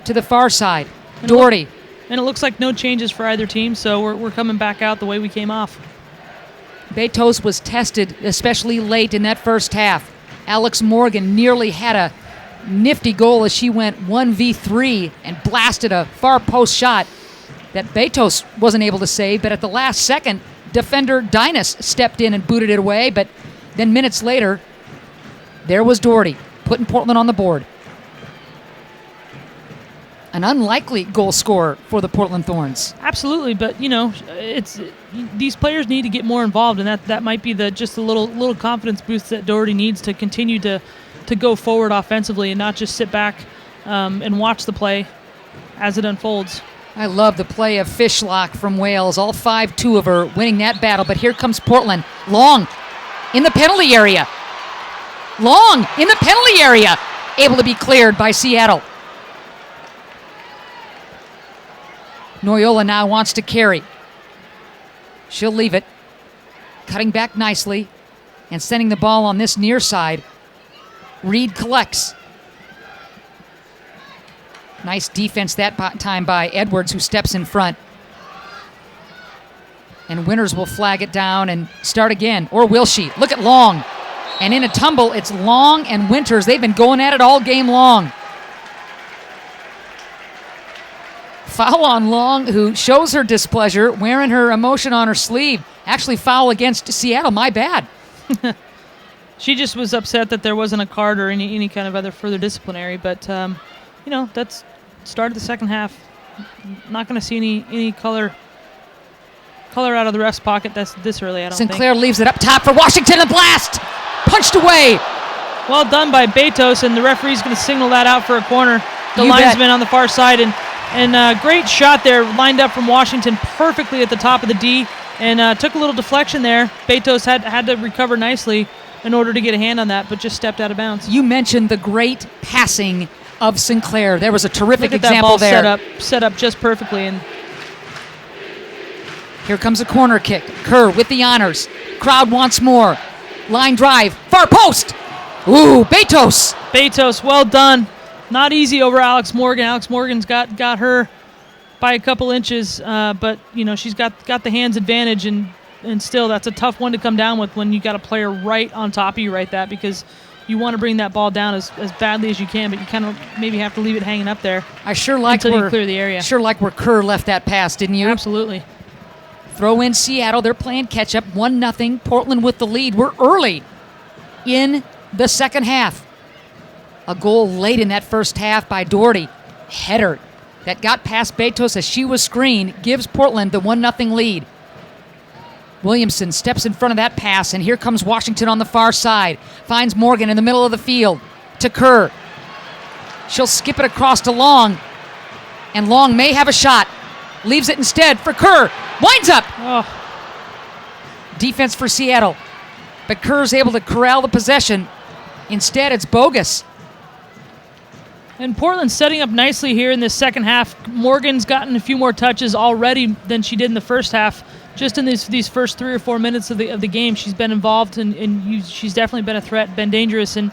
to the far side. Doherty. And it looks like no changes for either team, so we're coming back out the way we came off. Betos was tested, especially late in that first half. Alex Morgan nearly had a nifty goal as she went 1v3 and blasted a far post shot that Betos wasn't able to save, but at the last second, defender Dinas stepped in and booted it away, but then minutes later, there was Doherty, putting Portland on the board. An unlikely goal scorer for the Portland Thorns. Absolutely, but these players need to get more involved, and that might be just a little confidence boost that Doherty needs to continue to go forward offensively and not just sit back and watch the play as it unfolds. I love the play of Fishlock from Wales, all 5-2 of her winning that battle, but here comes Portland. Long in the penalty area. Long in the penalty area, able to be cleared by Seattle. Noyola now wants to carry. She'll leave it. Cutting back nicely and sending the ball on this near side. Reed collects. Nice defense that time by Edwards, who steps in front. And Winters will flag it down and start again. Or will she? Look at Long. And in a tumble, it's Long and Winters. They've been going at it all game long. Foul on Long, who shows her displeasure, wearing her emotion on her sleeve. Actually, foul against Seattle. My bad. She just was upset that there wasn't a card or any kind of other further disciplinary. But, that's start of the second half. Not going to see any color out of the ref's pocket this early, I don't think. Sinclair leaves it up top for Washington. A blast! Punched away. Well done by Betos, and the referee's going to signal that out for a corner. The linesman on the far side, and great shot there, lined up from Washington perfectly at the top of the D, and took a little deflection there. Betos had to recover nicely in order to get a hand on that, but just stepped out of bounds. You mentioned the great passing of Sinclair. There was a terrific Look at example that ball there. Set up just perfectly. And here comes a corner kick. Kerr with the honors. Crowd wants more. Line drive, far post. Ooh, Betos. Betos, well done. Not easy over Alex Morgan. Alex Morgan's got her by a couple inches, but she's got the hands advantage, and and still that's a tough one to come down with when you got a player right on top of you because you want to bring that ball down as badly as you can, but you kind of maybe have to leave it hanging up there. I sure like until where you clear the area. Sure like where Kerr left that pass, didn't you? Absolutely. Throw in Seattle. They're playing catch up. 1-0. Portland with the lead. We're early in the second half. A goal late in that first half by Doherty. Header that got past Betos as she was screened gives Portland the 1-0 lead. Williamson steps in front of that pass, and here comes Washington on the far side. Finds Morgan in the middle of the field to Kerr. She'll skip it across to Long, and Long may have a shot. Leaves it instead for Kerr. Winds up. Oh. Defense for Seattle, but Kerr's able to corral the possession. Instead, it's Bogus. And Portland's setting up nicely here in this second half. Morgan's gotten a few more touches already than she did in the first half. Just in these first 3 or 4 minutes of the game, she's been involved, and she's definitely been a threat, been dangerous. And,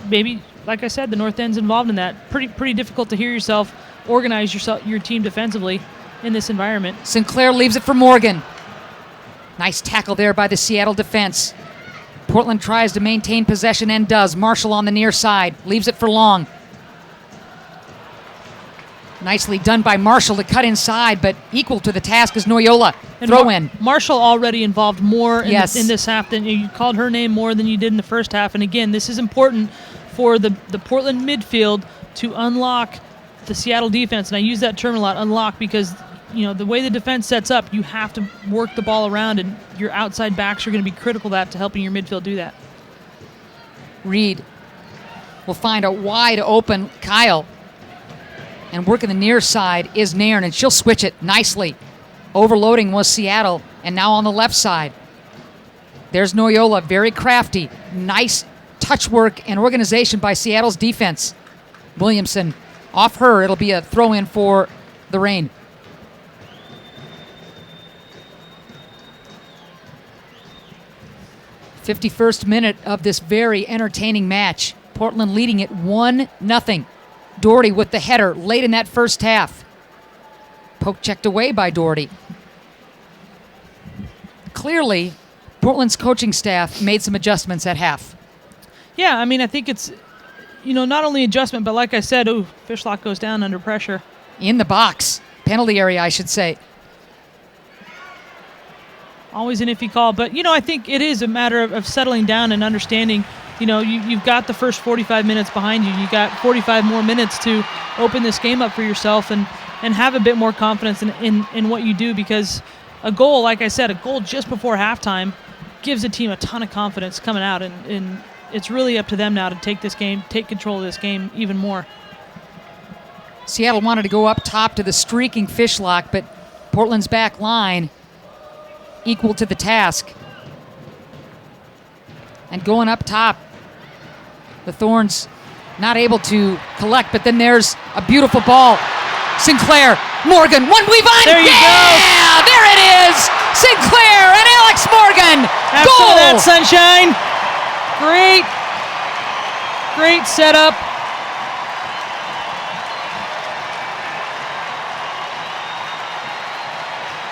maybe, like I said, the North End's involved in that. Pretty difficult to hear yourself organize your team defensively in this environment. Sinclair leaves it for Morgan. Nice tackle there by the Seattle defense. Portland tries to maintain possession and does. Marshall on the near side. Leaves it for Long. Nicely done by Marshall to cut inside, but equal to the task is Noyola. Throw in. Marshall already involved more in, Yes. in this half than you called her name more than you did in the first half. And again, this is important for the Portland midfield to unlock the Seattle defense. And I use that term a lot, unlock, because the way the defense sets up, you have to work the ball around, and your outside backs are going to be critical to helping your midfield do that. Reed will find a wide open Kyle. And working the near side is Nairn, and she'll switch it nicely. Overloading was Seattle, and now on the left side. There's Noyola, very crafty. Nice touch work and organization by Seattle's defense. Williamson off her. It'll be a throw in for the Reign. '51st minute of this very entertaining match. Portland leading it 1-0. Doherty with the header late in that first half. Poke checked away by Doherty. Clearly, Portland's coaching staff made some adjustments at half. Yeah, I mean, I think it's, not only adjustment, but like I said, Fishlock goes down under pressure. In the box. Penalty area, I should say. Always an iffy call, but, I think it is a matter of settling down and understanding. You've got the first 45 minutes behind you. You got 45 more minutes to open this game up for yourself and have a bit more confidence in what you do, because a goal, like I said, a goal just before halftime gives a team a ton of confidence coming out, and it's really up to them now to take control of this game even more. Seattle wanted to go up top to the streaking Fishlock, but Portland's back line equal to the task. And going up top, the Thorns not able to collect, but then there's a beautiful ball. Sinclair, Morgan, one weave on. There you go. Yeah, there it is. Sinclair and Alex Morgan. Have Goal. some of that sunshine. Great setup.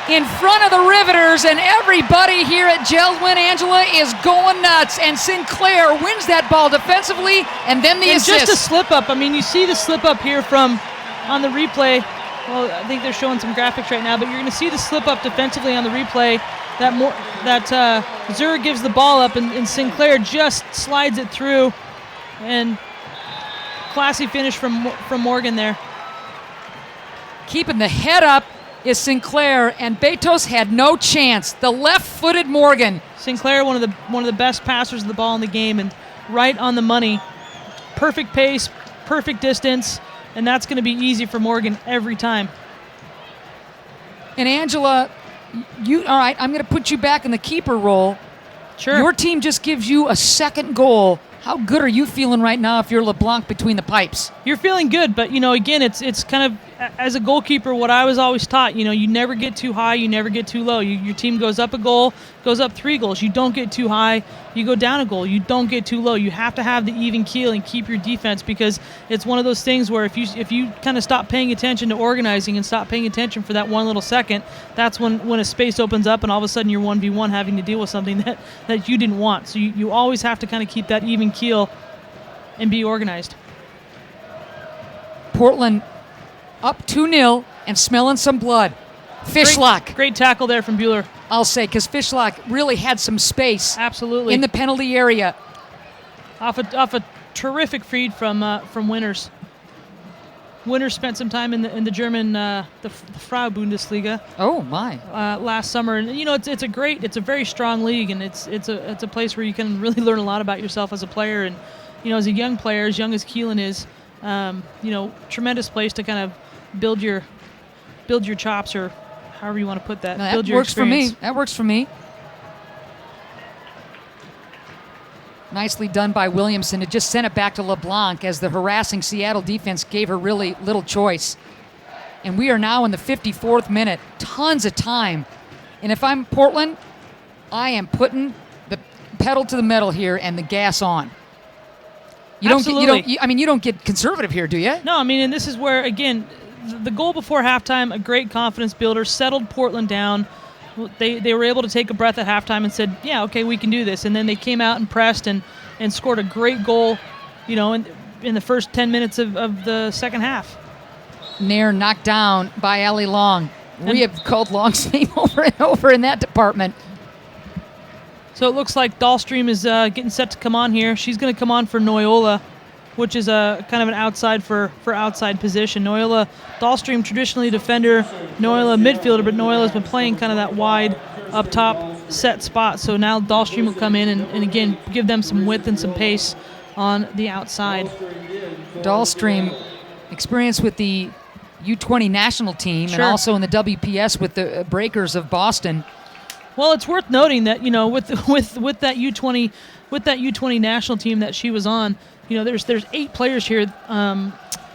In front of the Riveters, and everybody here at JELD-WEN, Angela, is going nuts. And Sinclair wins that ball defensively, and then the assist. Just a slip up. I mean, you see the slip up here on the replay. Well, I think they're showing some graphics right now, but you're going to see the slip up defensively on the replay. That Zur gives the ball up, and Sinclair just slides it through, and classy finish from Morgan there. Keeping the head up is Sinclair, and Betos had no chance. The left-footed Morgan. Sinclair, one of the best passers of the ball in the game, and right on the money. Perfect pace, perfect distance, and that's going to be easy for Morgan every time. And Angela, all right, I'm going to put you back in the keeper role. Sure. Your team just gives you a second goal. How good are you feeling right now if you're LeBlanc between the pipes? You're feeling good, but again, it's kind of as a goalkeeper, what I was always taught, you never get too high, you never get too low. Your team goes up a goal, goes up 3 goals. You don't get too high, you go down a goal. You don't get too low. You have to have the even keel and keep your defense, because it's one of those things where if you kind of stop paying attention to organizing and stop paying attention for that one little second, that's when a space opens up and all of a sudden you're 1v1 having to deal with something that you didn't want. So you always have to kind of keep that even keel and be organized. Portland up 2-0 and smelling some blood. Fishlock. Great tackle there from Bueller. I'll say, because Fishlock really had some space. Absolutely. In the penalty area. Off a terrific feed from Winners. Winners spent some time in the German the Frau Bundesliga. Oh my! Last summer, and it's a very strong league, and it's a place where you can really learn a lot about yourself as a player, and as a young player, as young as Keelan is, tremendous place to kind of build your chops, or however you want to put that. No, build that your works experience. for me. That works for me. Nicely done by Williamson to just send it back to LeBlanc, as the harassing Seattle defense gave her really little choice. And we are now in the 54th minute. Tons of time. And if I'm Portland, I am putting the pedal to the metal here and the gas on. You don't get conservative here, do you? No, and this is where, again, the goal before halftime, a great confidence builder, settled Portland down. They were able to take a breath at halftime and said, yeah, okay, we can do this. And then they came out and pressed and scored a great goal, in the first 10 minutes of the second half. Nairn knocked down by Allie Long. We have called Long's name over and over in that department. So it looks like Dahlstrom is getting set to come on here. She's going to come on for Noyola, which is a kind of an outside for outside position. Dahlstrom traditionally defender, Noyola midfielder, but Noyola's been playing kind of that wide up top set spot. So now Dahlstrom will come in and again give them some width and some pace on the outside. Dahlstrom, experience with the U20 national team and also in the WPS with the Breakers of Boston. Well, it's worth noting that with that U20 national team that she was on, there's 8 players here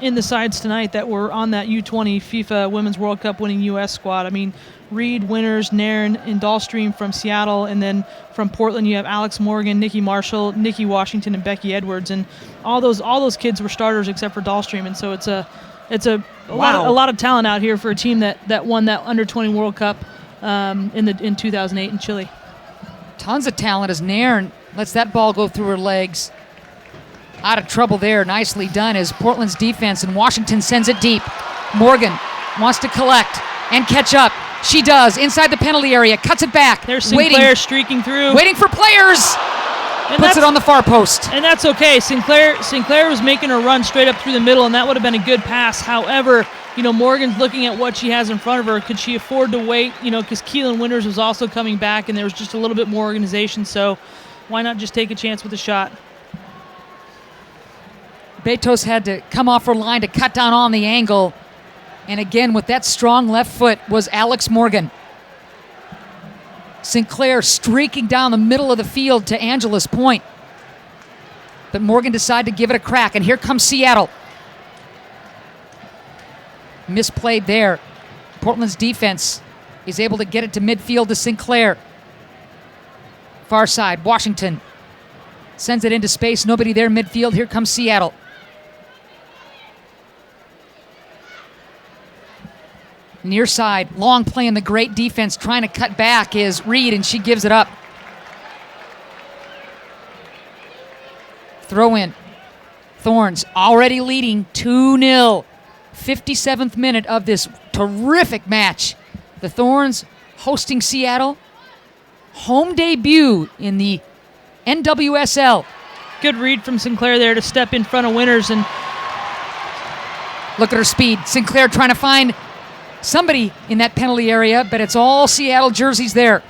in the sides tonight that were on that U20 FIFA Women's World Cup winning U.S. squad. Reed, Winners, Nairn, and Dahlstrom from Seattle, and then from Portland you have Alex Morgan, Nikki Marshall, Nikki Washington, and Becky Edwards, and all those kids were starters except for Dahlstrom, and so it's a lot of talent out here for a team that won that under-20 World Cup in 2008 in Chile. Tons of talent as Nairn lets that ball go through her legs. Out of trouble there. Nicely done as Portland's defense, and Washington sends it deep. Morgan wants to collect and catch up. She does. Inside the penalty area. Cuts it back. There's Sinclair streaking through. Waiting for players. And puts it on the far post. And that's okay. Sinclair was making her run straight up through the middle, and that would have been a good pass. However, Morgan's looking at what she has in front of her. Could she afford to wait? Because Keelan Winters was also coming back, and there was just a little bit more organization. So why not just take a chance with a shot? Betos had to come off her line to cut down on the angle. And again, with that strong left foot was Alex Morgan. Sinclair streaking down the middle of the field to Angela's point. But Morgan decided to give it a crack, and here comes Seattle. Misplayed there. Portland's defense is able to get it to midfield to Sinclair. Far side, Washington sends it into space. Nobody there midfield. Here comes Seattle. Near side, Long playing the great defense, trying to cut back is Reed, and she gives it up. Throw in. Thorns already leading 2-0. 57th minute of this terrific match. The Thorns hosting Seattle. Home debut in the NWSL. Good read from Sinclair there to step in front of Winners, and look at her speed. Sinclair trying to find somebody in that penalty area, but it's all Seattle jerseys there.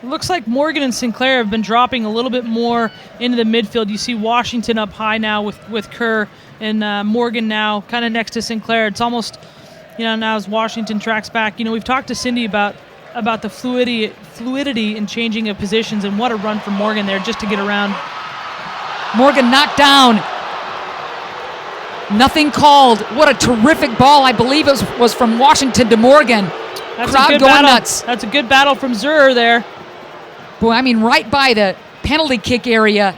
Looks like Morgan and Sinclair have been dropping a little bit more into the midfield. You see Washington up high now with Kerr, and Morgan now kind of next to Sinclair. It's almost, now as Washington tracks back. We've talked to Cindy about the fluidity and changing of positions, and what a run from Morgan there just to get around. Morgan knocked down. Nothing called. What a terrific ball. I believe it was from Washington to Morgan. That's Crowd a good going battle. nuts. That's a good battle from Zur there. Boy, I mean, right by the penalty kick area.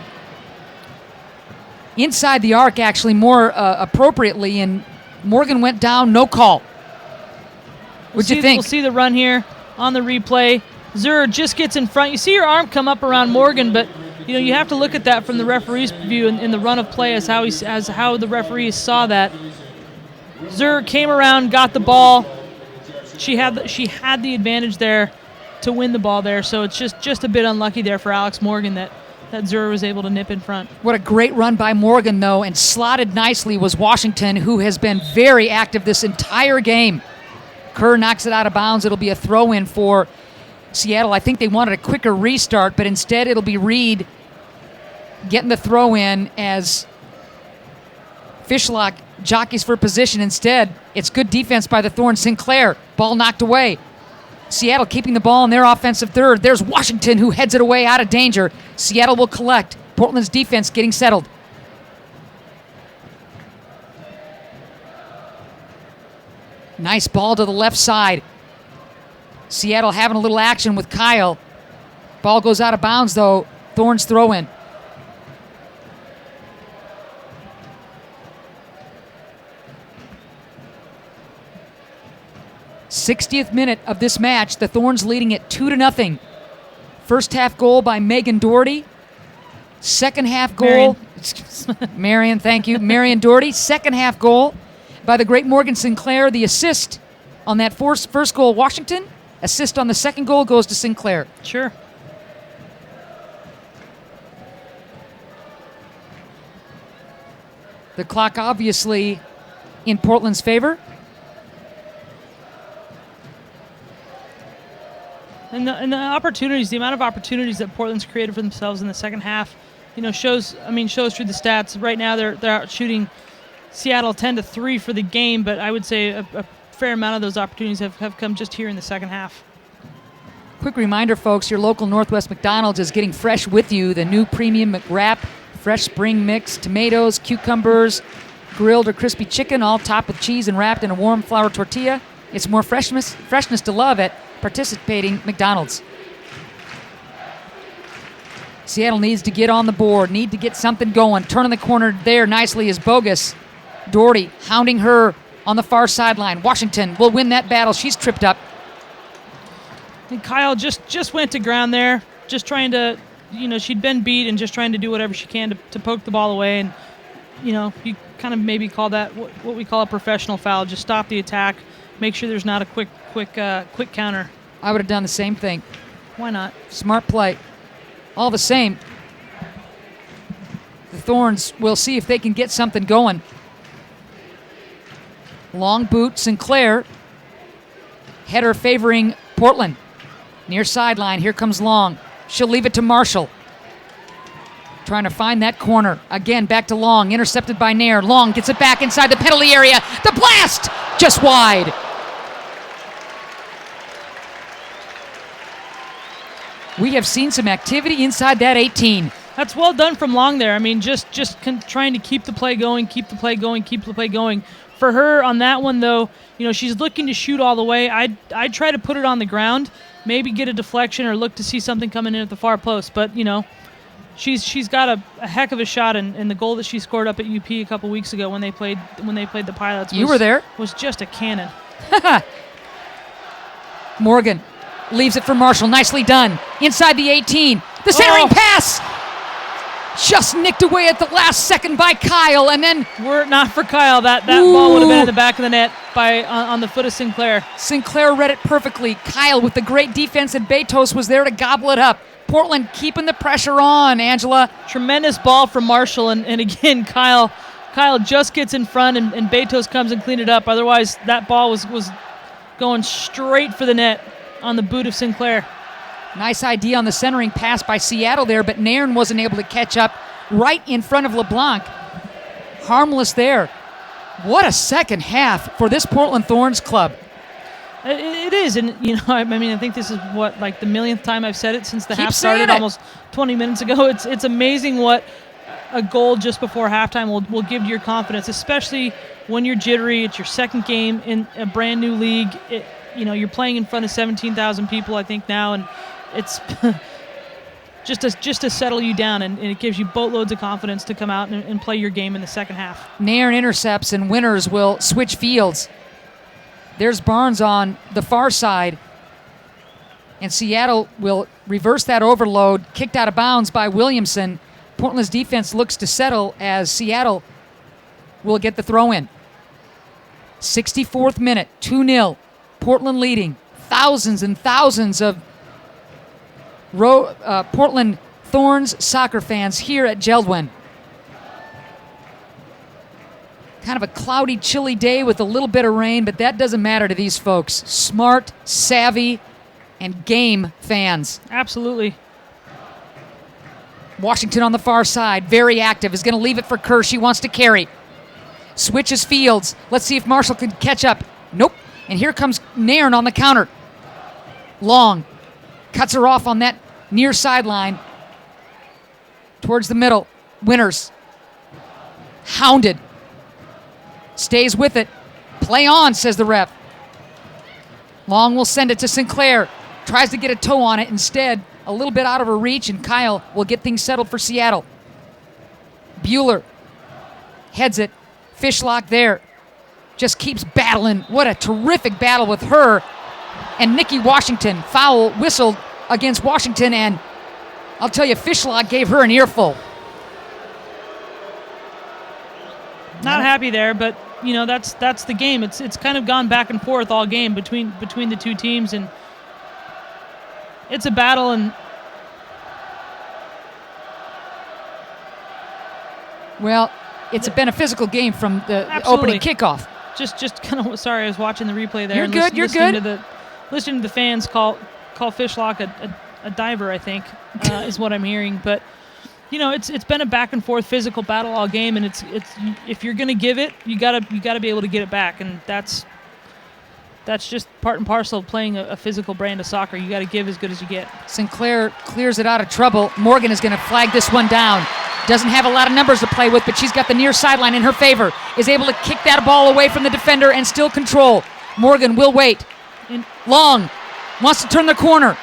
Inside the arc, actually, more appropriately, and Morgan went down, no call. What'd you think? We'll see the run here on the replay. Zur just gets in front. You see your arm come up around Morgan, but you have to look at that from the referee's view in the run of play as how the referees saw that. Zur came around, got the ball. She had the advantage there to win the ball there, so it's just a bit unlucky there for Alex Morgan that Zur was able to nip in front. What a great run by Morgan, though, and slotted nicely was Washington, who has been very active this entire game. Kerr knocks it out of bounds. It'll be a throw-in for Seattle. I think they wanted a quicker restart, but instead it'll be Reed getting the throw-in as Fishlock jockeys for position. Instead, it's good defense by the Thorns. Sinclair, ball knocked away. Seattle keeping the ball in their offensive third. There's Washington who heads it away out of danger. Seattle will collect. Portland's defense getting settled. Nice ball to the left side. Seattle having a little action with Kyle. Ball goes out of bounds, though. Thorns throw in. '60th minute of this match. The Thorns leading it 2-0. First half goal by Megan Doherty. Second half goal. Marion, thank you. Marion Doherty. Second half goal by the great Morgan Sinclair. The assist on that first goal, Washington. Assist on the second goal goes to Sinclair. Sure. The clock obviously in Portland's favor. And the opportunities, the amount of opportunities that Portland's created for themselves in the second half, shows through the stats. Right now they're out shooting Seattle 10-3 for the game, but I would say a fair amount of those opportunities have come just here in the second half. Quick reminder, folks, your local Northwest McDonald's is getting fresh with you. The new premium McWrap, fresh spring mix, tomatoes, cucumbers, grilled or crispy chicken, all topped with cheese and wrapped in a warm flour tortilla. It's more freshness to love at participating McDonald's. Seattle needs to get on the board, need to get something going. Turning the corner there nicely is Bogus. Doherty hounding her on the far sideline. Washington will win that battle. She's tripped up. And Kyle just went to ground there, just trying to, she'd been beat and just trying to do whatever she can to poke the ball away. And, you kind of maybe call that what we call a professional foul. Just stop the attack, make sure there's not a quick counter. I would have done the same thing. Why not? Smart play. All the same, the Thorns will see if they can get something going. Long boot, Sinclair. Header favoring Portland. Near sideline, here comes Long. She'll leave it to Marshall. Trying to find that corner. Again, back to Long, intercepted by Nair. Long gets it back inside the penalty area. The blast! Just wide. We have seen some activity inside that 18. That's well done from Long there. I mean, just trying to keep the play going. For her on that one, though, she's looking to shoot all the way. I'd try to put it on the ground, maybe get a deflection or look to see something coming in at the far post. But, she's got a heck of a shot, and the goal that she scored up at UP a couple weeks ago when they played the Pilots. You were there. Was just a cannon. Morgan leaves it for Marshall. Nicely done. Inside the 18. The centering pass! Just nicked away at the last second by Kyle, and then... Were it not for Kyle, that ball would have been in the back of the net on the foot of Sinclair. Sinclair read it perfectly. Kyle with the great defense, and Betos was there to gobble it up. Portland keeping the pressure on, Angela. Tremendous ball from Marshall, and again, Kyle just gets in front, and Betos comes and cleaned it up. Otherwise, that ball was going straight for the net on the boot of Sinclair. Nice idea on the centering pass by Seattle there, but Nairn wasn't able to catch up right in front of LeBlanc. Harmless there. What a second half for this Portland Thorns club. It is, and I think this is the millionth time I've said it since the half started almost 20 minutes ago. It's amazing what a goal just before halftime will give you your confidence, especially when you're jittery. It's your second game in a brand new league. You're playing in front of 17,000 people, I think, now, and it's just to settle you down, and it gives you boatloads of confidence to come out and play your game in the second half. Nairn intercepts, and Winners will switch fields. There's Barnes on the far side, and Seattle will reverse that overload, kicked out of bounds by Williamson. Portland's defense looks to settle as Seattle will get the throw in. 64th minute, 2-0. Portland leading. Thousands and thousands of Portland Thorns soccer fans here at JELD-WEN. Kind of a cloudy, chilly day with a little bit of rain, but that doesn't matter to these folks. Smart, savvy, and game fans. Absolutely. Washington on the far side, very active, is going to leave it for Kerr. She wants to carry. Switches fields. Let's see if Marshall can catch up. Nope. And here comes Nairn on the counter. Long. Cuts her off on that near sideline. Towards the middle. Winners. Hounded. Stays with it. Play on, says the ref. Long will send it to Sinclair. Tries to get a toe on it. Instead, a little bit out of her reach, and Kyle will get things settled for Seattle. Bueller heads it. Fishlock there. Just keeps battling. What a terrific battle with her. And Nikki Washington. Foul whistled against Washington, and I'll tell you, Fishlock gave her an earful. Not happy there, but that's the game. It's kind of gone back and forth all game between the two teams, and it's a battle. And well, it's been a physical game from the absolutely. opening kickoff. Just kind of sorry, I was watching the replay there. You're and good. You're good. Listening to the fans call Fishlock a diver, I think, is what I'm hearing. But it's been a back and forth physical battle all game, and it's if you're gonna give it, you gotta be able to get it back, and that's just part and parcel of playing a physical brand of soccer. You got to give as good as you get. Sinclair clears it out of trouble. Morgan is going to flag this one down. Doesn't have a lot of numbers to play with, but she's got the near sideline in her favor. Is able to kick that ball away from the defender and still control. Morgan will wait. Long wants to turn the corner.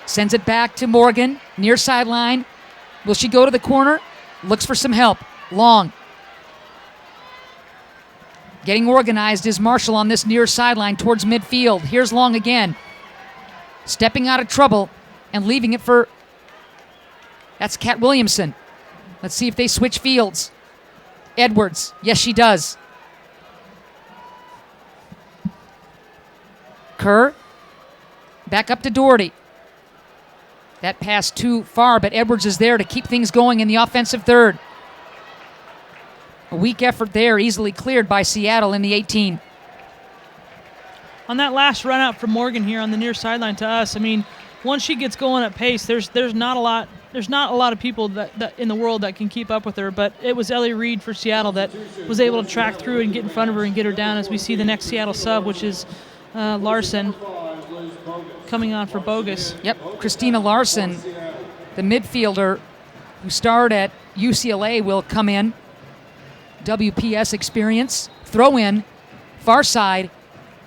Sends it back to Morgan, near sideline. Will she go to the corner? Looks for some help. Long. Getting organized is Marshall on this near sideline towards midfield. Here's Long again. Stepping out of trouble and leaving it for... That's Kat Williamson. Let's see if they switch fields. Edwards. Yes, she does. Kerr. Back up to Doherty. That pass too far, but Edwards is there to keep things going in the offensive third. A weak effort there, easily cleared by Seattle in the 18. On that last run out from Morgan here on the near sideline to us, I mean, once she gets going at pace, there's not a lot of people that in the world that can keep up with her, but it was Ellie Reed for Seattle that was able to track through and get in front of her and get her down, as we see the next Seattle sub, which is Larson coming on for Bogus. Yep, Christina Larson, the midfielder who starred at UCLA, will come in. WPS experience. Throw in. Far side.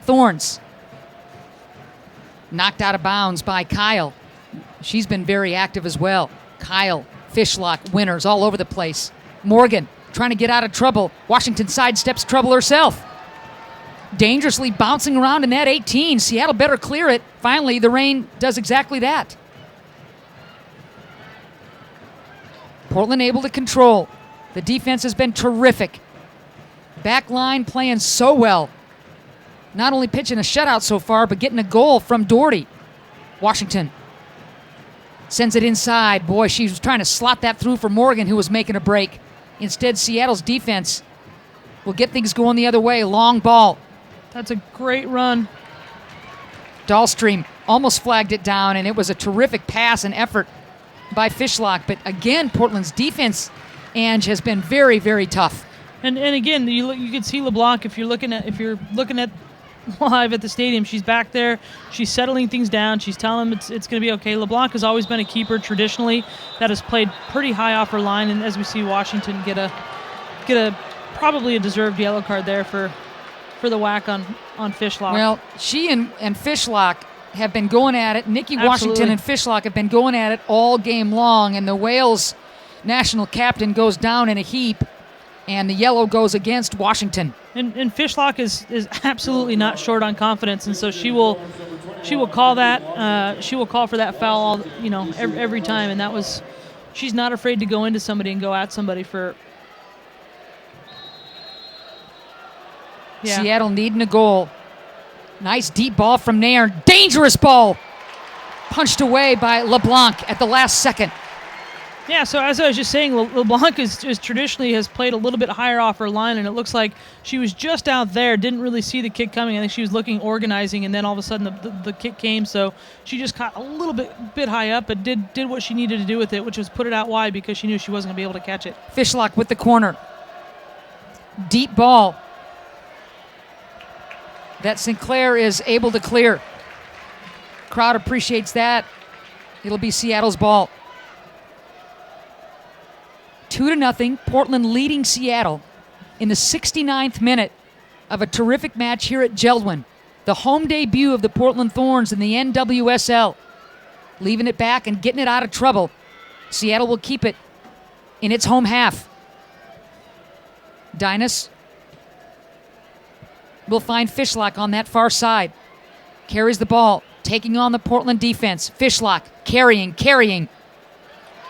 Thorns. Knocked out of bounds by Kyle. She's been very active as well. Kyle, Fishlock, Winners all over the place. Morgan trying to get out of trouble. Washington sidesteps trouble herself. Dangerously bouncing around in that 18. Seattle better clear it. Finally, the rain does exactly that. Portland able to control. The defense has been terrific. Back line playing so well. Not only pitching a shutout so far, but getting a goal from Doherty. Washington sends it inside. Boy, she was trying to slot that through for Morgan, who was making a break. Instead, Seattle's defense will get things going the other way. Long ball. That's a great run. Dahlstream almost flagged it down, and it was a terrific pass and effort by Fishlock. But again, Portland's defense, Ange, has been very, very tough. And again, you can see LeBlanc if you're looking at live at the stadium. She's back there. She's settling things down. She's telling them it's going to be okay. LeBlanc has always been a keeper traditionally that has played pretty high off her line, and as we see Washington get a probably a deserved yellow card there for the whack on Fishlock. Well, she and Fishlock have been going at it. Nikki Washington and Fishlock have been going at it all game long, and the Wales national captain goes down in a heap, and the yellow goes against Washington. And Fishlock is absolutely not short on confidence, and so she will call that. She will call for that foul, every time, and that was. She's not afraid to go into somebody and go at somebody for. Yeah. Seattle needing a goal. Nice deep ball from Nairn. Dangerous ball. Punched away by LeBlanc at the last second. Yeah, so as I was just saying, LeBlanc is traditionally has played a little bit higher off her line, and it looks like she was just out there, didn't really see the kick coming. I think she was looking, organizing, and then all of a sudden the kick came, so she just caught a little bit high up, but did what she needed to do with it, which was put it out wide because she knew she wasn't going to be able to catch it. Fishlock with the corner. Deep ball that Sinclair is able to clear. Crowd appreciates that. It'll be Seattle's ball. 2-0, Portland leading Seattle in the 69th minute of a terrific match here at JELD-WEN. The home debut of the Portland Thorns in the NWSL. Leaving it back and getting it out of trouble. Seattle will keep it in its home half. Dynas will find Fishlock on that far side. Carries the ball, taking on the Portland defense. Fishlock carrying.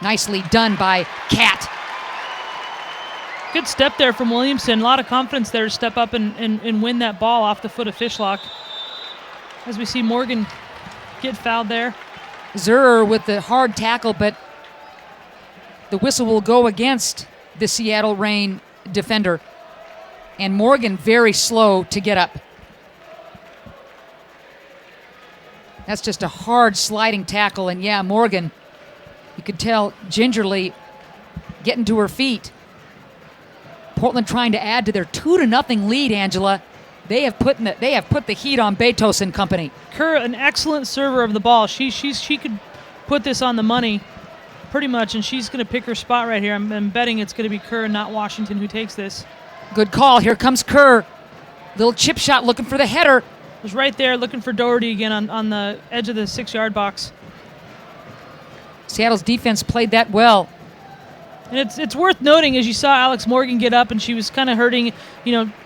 Nicely done by Kat. Good step there from Williamson. A lot of confidence there to step up and win that ball off the foot of Fishlock. As we see Morgan get fouled there. Zurer with the hard tackle, but the whistle will go against the Seattle Reign defender. And Morgan very slow to get up. That's just a hard sliding tackle. And yeah, Morgan, you could tell gingerly getting to her feet. Portland trying to add to their 2-0 lead, Angela. They have put the heat on Betos and company. Kerr, an excellent server of the ball. She could put this on the money pretty much, and she's going to pick her spot right here. I'm betting it's going to be Kerr and not Washington who takes this. Good call. Here comes Kerr. Little chip shot looking for the header. Was right there looking for Doherty again on the edge of the 6-yard box. Seattle's defense played that well. And it's worth noting, as you saw Alex Morgan get up and she was kind of hurting,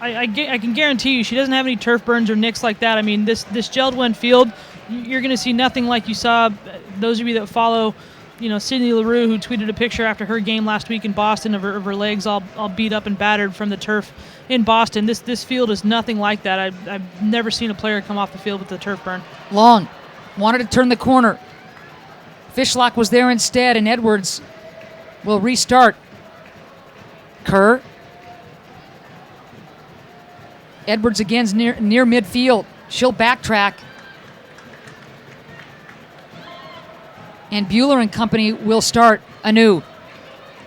I can guarantee you she doesn't have any turf burns or nicks like that. I mean, this JELD-WEN field, you're going to see nothing like you saw. Those of you that follow, Sydney LaRue, who tweeted a picture after her game last week in Boston of her legs all beat up and battered from the turf in Boston. This field is nothing like that. I've never seen a player come off the field with a turf burn. Long wanted to turn the corner. Fishlock was there instead, and Edwards will restart. Kerr. Edwards again near midfield. She'll backtrack. And Bueller and company will start anew.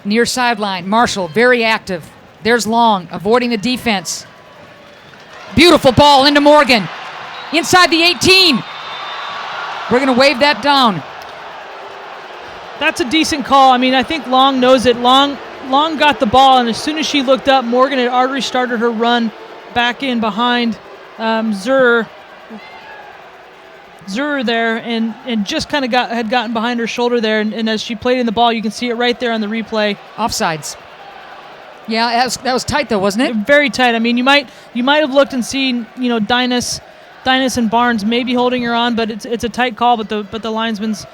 Near sideline. Marshall, very active. There's Long, avoiding the defense. Beautiful ball into Morgan. Inside the 18. We're going to wave that down. That's a decent call. I mean, I think Long knows it. Long got the ball, and as soon as she looked up, Morgan had already started her run back in behind Zurer there, and just kind of had gotten behind her shoulder there, and as she played in the ball, you can see it right there on the replay. Offsides. Yeah, that was tight though, wasn't it? Very tight. I mean, you might have looked and seen, Dynas and Barnes maybe holding her on, but it's a tight call. But the linesman's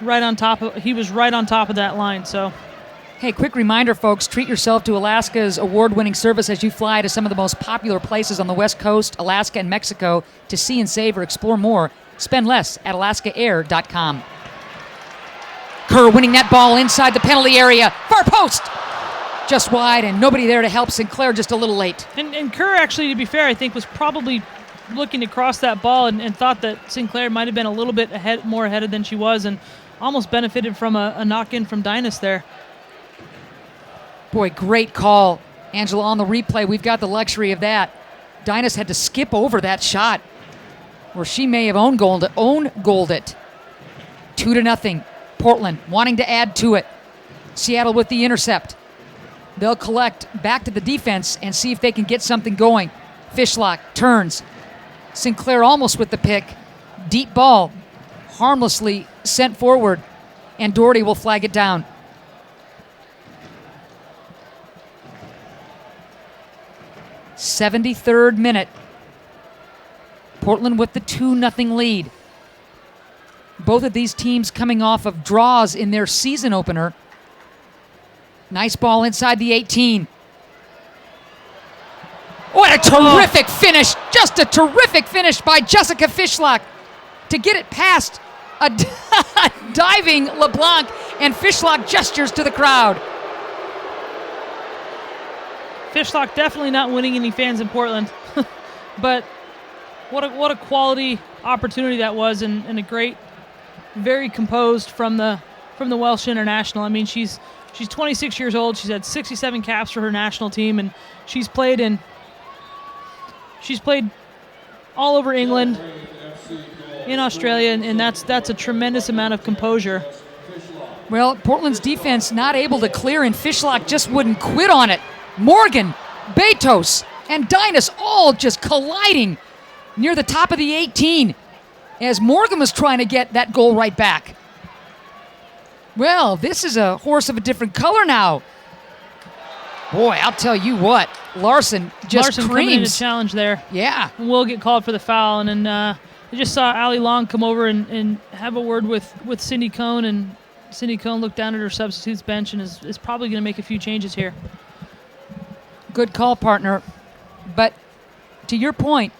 right on top of. He was right on top of that line. So. Hey, quick reminder, folks, treat yourself to Alaska's award-winning service as you fly to some of the most popular places on the West Coast, Alaska and Mexico to see and save or explore more. Spend less at alaskaair.com. Kerr winning that ball inside the penalty area. Far post! Just wide, and nobody there to help. Sinclair just a little late. And Kerr, actually, to be fair, I think was probably looking to cross that ball and thought that Sinclair might have been a little bit more ahead than she was, and almost benefited from a knock-in from Dynas there. Boy, Great call. Angela, on the replay, we've got the luxury of that. Dynas had to skip over that shot, where she may have own goaled it. 2-0. Portland wanting to add to it. Seattle with the intercept. They'll collect back to the defense and see if they can get something going. Fishlock turns. Sinclair almost with the pick. Deep ball, harmlessly sent forward, and Doherty will flag it down. '73rd minute. Portland with the 2-0 lead. Both of these teams coming off of draws in their season opener. Nice ball inside the 18. What a terrific finish. Just a terrific finish by Jessica Fishlock to get it past a diving LeBlanc, and Fishlock gestures to the crowd. Fishlock definitely not winning any fans in Portland, but what a quality opportunity that was, and a great, very composed from the Welsh international. I mean, she's 26 years old. She's had 67 caps for her national team, and she's played all over England, in Australia, and that's a tremendous amount of composure. Well, Portland's defense not able to clear, and Fishlock just wouldn't quit on it. Morgan, Betos, and Dynas all just colliding near the top of the 18 as Morgan was trying to get that goal right back. Well, this is a horse of a different color now. Boy, I'll tell you what, Larson just coming in to creams. challenge there. Yeah. And will get called for the foul, and then I just saw Ali Long come over and have a word with Cindy Cohn, and Cindy Cohn looked down at her substitutes bench and is probably going to make a few changes here. Good call, partner. But to your point,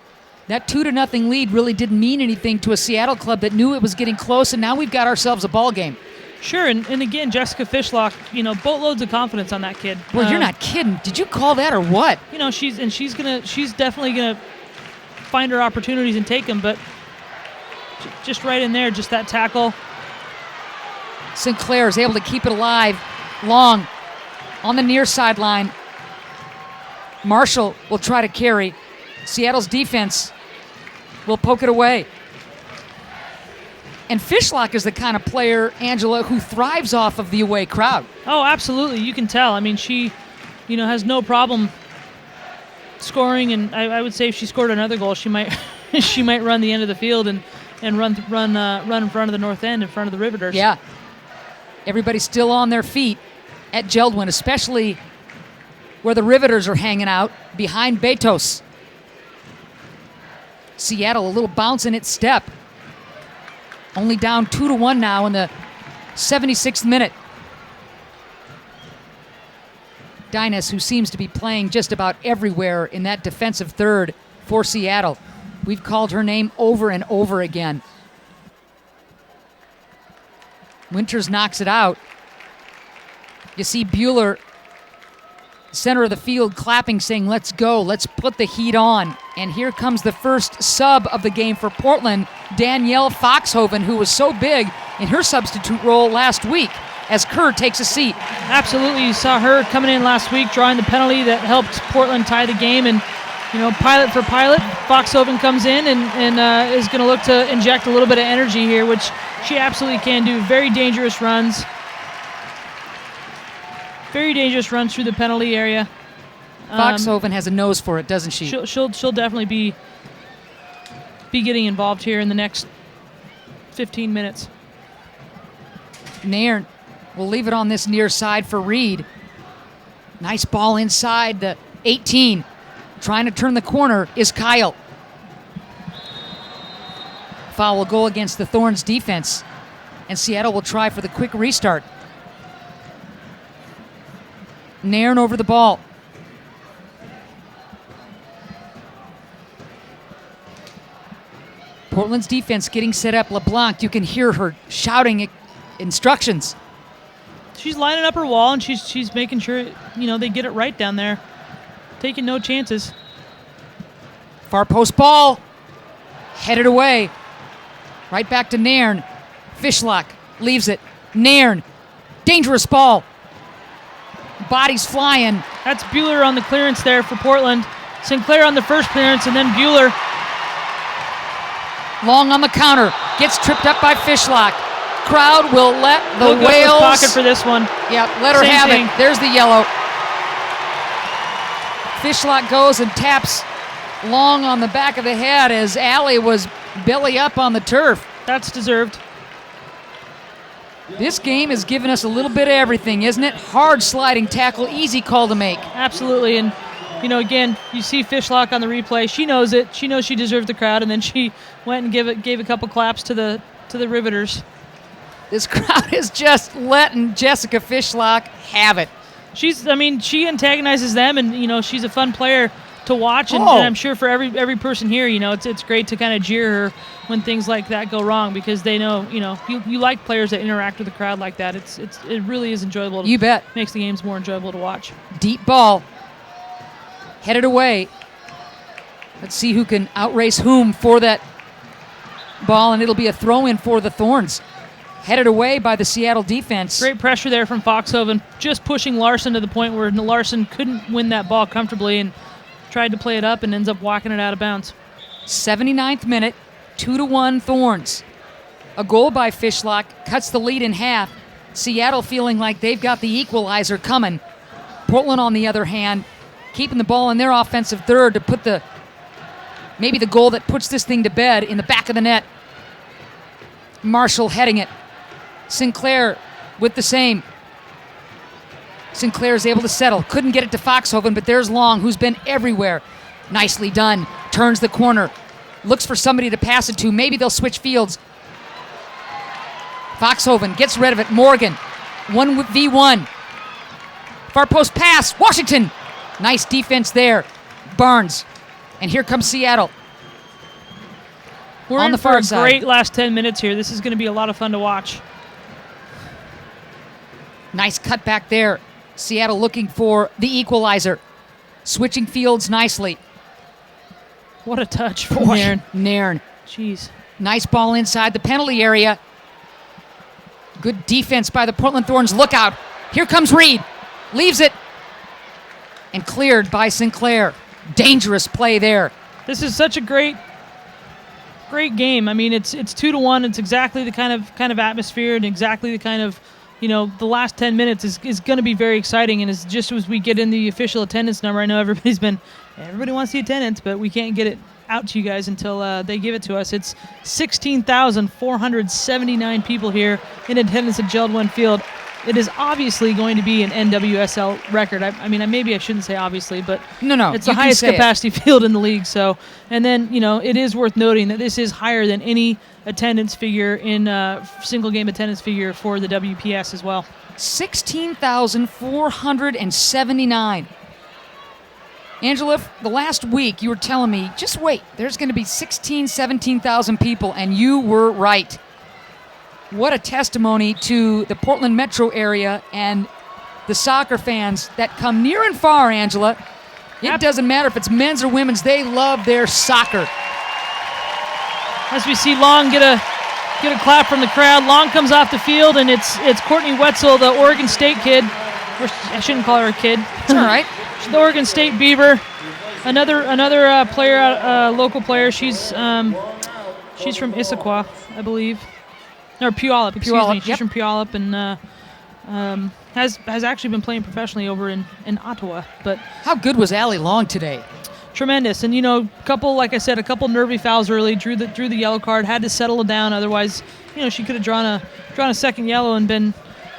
that 2-0 lead really didn't mean anything to a Seattle club that knew it was getting close, and now we've got ourselves a ball game. Sure, and again, Jessica Fishlock, boatloads of confidence on that kid. Well, you're not kidding. Did you call that or what? She's definitely gonna find her opportunities and take them, but just right in there, just that tackle. Sinclair is able to keep it alive. Long on the near sideline. Marshall will try to carry. Seattle's defense will poke it away. And Fishlock is the kind of player, Angela, who thrives off of the away crowd. Oh, absolutely. You can tell. I mean, she, has no problem scoring, and I would say if she scored another goal, she might she might run the end of the field and run in front of the north end, in front of the Riveters. Yeah. Everybody's still on their feet at JELD-WEN, especially where the Riveters are hanging out behind Betos. Seattle a little bounce in its step. Only down 2-1 now in the 76th minute. Dynas, who seems to be playing just about everywhere in that defensive third for Seattle. We've called her name over and over again. Winters knocks it out. You see Bueller, center of the field, clapping, saying, let's go, let's put the heat on. And here comes the first sub of the game for Portland, Danielle Foxhoven, who was so big in her substitute role last week as Kerr takes a seat. Absolutely. You saw her coming in last week, drawing the penalty that helped Portland tie the game. And, pilot for pilot, Foxhoven comes in and is going to look to inject a little bit of energy here, which she absolutely can do. Very dangerous runs. Very dangerous runs through the penalty area. Foxhoven has a nose for it, doesn't she? She'll definitely be getting involved here in the next 15 minutes. Nairn will leave it on this near side for Reed. Nice ball inside the 18. Trying to turn the corner is Kyle. Foul will go against the Thorns defense, and Seattle will try for the quick restart. Nairn over the ball. Portland's defense getting set up. LeBlanc, you can hear her shouting instructions. She's lining up her wall, and she's making sure they get it right down there. Taking no chances. Far post ball. Headed away. Right back to Nairn. Fishlock leaves it. Nairn. Dangerous ball. Bodies flying. That's Bueller on the clearance there for Portland. Sinclair on the first clearance, and then Bueller. Long on the counter. Gets tripped up by Fishlock. Crowd will let the Look up his Whales. pocket for this one. Yep, let her Same have thing. it. There's the yellow. Fishlock goes and taps Long on the back of the head as Allie was belly up on the turf. That's deserved. This game has given us a little bit of everything, isn't it? Hard sliding tackle, easy call to make. Absolutely, and again, you see Fishlock on the replay. She knows it. She knows she deserved the crowd, and then she went and gave a couple claps to the Riveters. This crowd is just letting Jessica Fishlock have it. She antagonizes them, and she's a fun player to watch, and I'm sure for every person here, it's great to kind of jeer her when things like that go wrong, because they know, you like players that interact with the crowd like that. It really is enjoyable. You bet. Makes the games more enjoyable to watch. Deep ball. Headed away. Let's see who can outrace whom for that ball, and it'll be a throw-in for the Thorns. Headed away by the Seattle defense. Great pressure there from Foxhoven, just pushing Larson to the point where Larson couldn't win that ball comfortably and tried to play it up and ends up walking it out of bounds. 79th minute, 2-1 Thorns. A goal by Fishlock cuts the lead in half. Seattle feeling like they've got the equalizer coming. Portland, on the other hand, keeping the ball in their offensive third to put maybe the goal that puts this thing to bed in the back of the net. Marshall heading it. Sinclair with the same. Sinclair is able to settle. Couldn't get it to Foxhoven, but there's Long, who's been everywhere. Nicely done. Turns the corner. Looks for somebody to pass it to. Maybe they'll switch fields. Foxhoven gets rid of it. Morgan, 1v1. Far post pass. Washington. Nice defense there. Barnes. And here comes Seattle. We're on in the for far a side. great last 10 minutes here. This is going to be a lot of fun to watch. Nice cut back there. Seattle looking for the equalizer. Switching fields nicely. What a touch from Nairn. Nairn. Jeez. Nice ball inside the penalty area. Good defense by the Portland Thorns. Look out. Here comes Reed. Leaves it. And cleared by Sinclair. Dangerous play there. This is such a great game. I mean, it's 2-1. It's exactly the kind of atmosphere and exactly the kind of, the last 10 minutes is going to be very exciting. And it's just as we get in the official attendance number, I know everybody wants the attendance, but we can't get it out to you guys until they give it to us. It's 16,479 people here in attendance at JELD-WEN Field. It is obviously going to be an NWSL record. I mean, maybe I shouldn't say obviously, but no, it's the highest capacity field in the league. So, and then it is worth noting that this is higher than any attendance figure in single game attendance figure for the WPS as well. 16,479. Angela, the last week you were telling me, just wait, there's going to be 17,000 people, and you were right. What a testimony to the Portland metro area and the soccer fans that come near and far, Angela. It doesn't matter if it's men's or women's, they love their soccer. As we see Long get a clap from the crowd. Long comes off the field, and it's Courtney Wetzel, the Oregon State kid. Or I shouldn't call her a kid. It's all right. She's the Oregon State Beaver. Another player, local player. She's from Issaquah, I believe. Or Puyallup, excuse me. She's from Puyallup and has actually been playing professionally over in Ottawa. But how good was Allie Long today? Tremendous. And a couple nervy fouls early, drew the yellow card, had to settle it down. Otherwise, she could have drawn a second yellow and been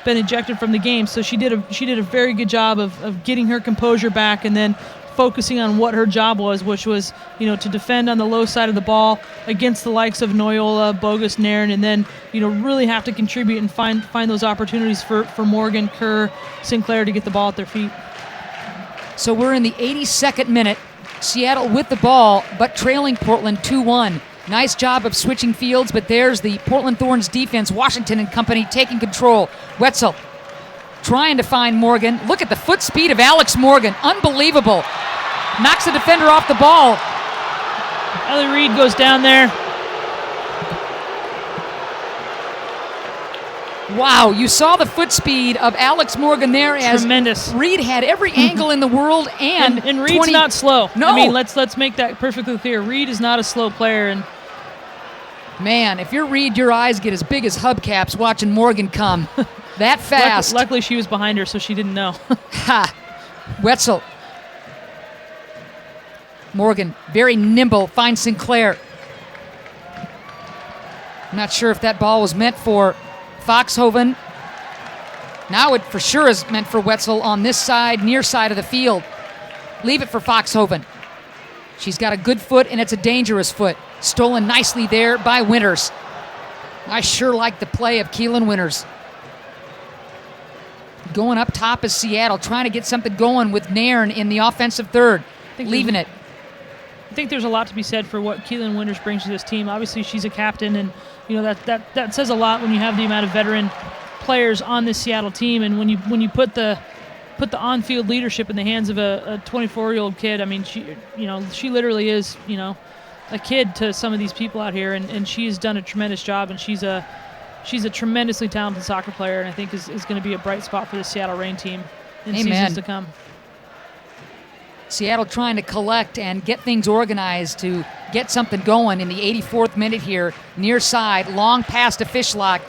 ejected from the game. So she did a very good job of getting her composure back and then focusing on what her job was, which was, to defend on the low side of the ball against the likes of Noyola, Bogus, Nairn, and then, really have to contribute and find those opportunities for Morgan, Kerr, Sinclair to get the ball at their feet. So we're in the 82nd minute. Seattle with the ball, but trailing Portland 2-1. Nice job of switching fields, but there's the Portland Thorns defense. Washington and company taking control. Wetzel trying to find Morgan. Look at the foot speed of Alex Morgan. Unbelievable. Knocks the defender off the ball. Ellie Reed goes down there. Wow, you saw the foot speed of Alex Morgan there as Tremendous. Reed had every angle in the world, and Reed's not slow. No. I mean, let's make that perfectly clear. Reed is not a slow player, and man, if you're Reed, your eyes get as big as hubcaps watching Morgan come that fast. Luckily, she was behind her, so she didn't know. Ha! Wetzel. Morgan, very nimble, finds Sinclair. I'm not sure if that ball was meant for Foxhoven. Now it for sure is meant for Wetzel on this side, near side of the field. Leave it for Foxhoven. She's got a good foot, and it's a dangerous foot. Stolen nicely there by Winters. I sure like the play of Keelan Winters. Going up top is Seattle, trying to get something going with Nairn in the offensive third. Leaving it. I think there's a lot to be said for what Keelan Winters brings to this team. Obviously, she's a captain, and that says a lot when you have the amount of veteran players on this Seattle team, and when you put the on-field leadership in the hands of a 24-year-old kid. I mean, she literally is a kid to some of these people out here, and she's done a tremendous job, and she's a tremendously talented soccer player, and I think is going to be a bright spot for the Seattle Reign team in seasons to come. Seattle trying to collect and get things organized to get something going in the 84th minute here. Near side, long pass to Fishlock.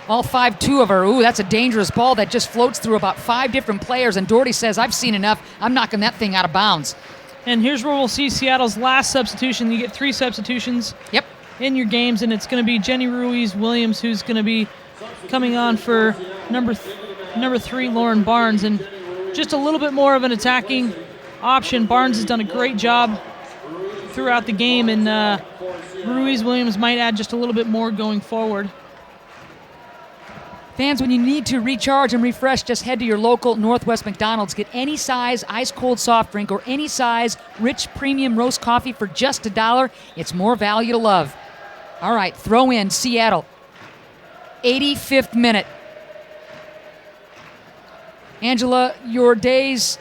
All 5-2 of her. Ooh, that's a dangerous ball that just floats through about 5 different players, and Doherty says, I've seen enough. I'm knocking that thing out of bounds. And here's where we'll see Seattle's last substitution. You get 3 substitutions in your games, and it's going to be Jenny Ruiz-Williams who's going to be coming on for number 3, Lauren Barnes. And just a little bit more of an attacking option. Barnes has done a great job throughout the game, and Ruiz-Williams might add just a little bit more going forward. Fans, when you need to recharge and refresh, just head to your local Northwest McDonald's. Get any size ice-cold soft drink or any size rich premium roast coffee for just $1. It's more value to love. All right, throw in Seattle. 85th minute. Angela, your days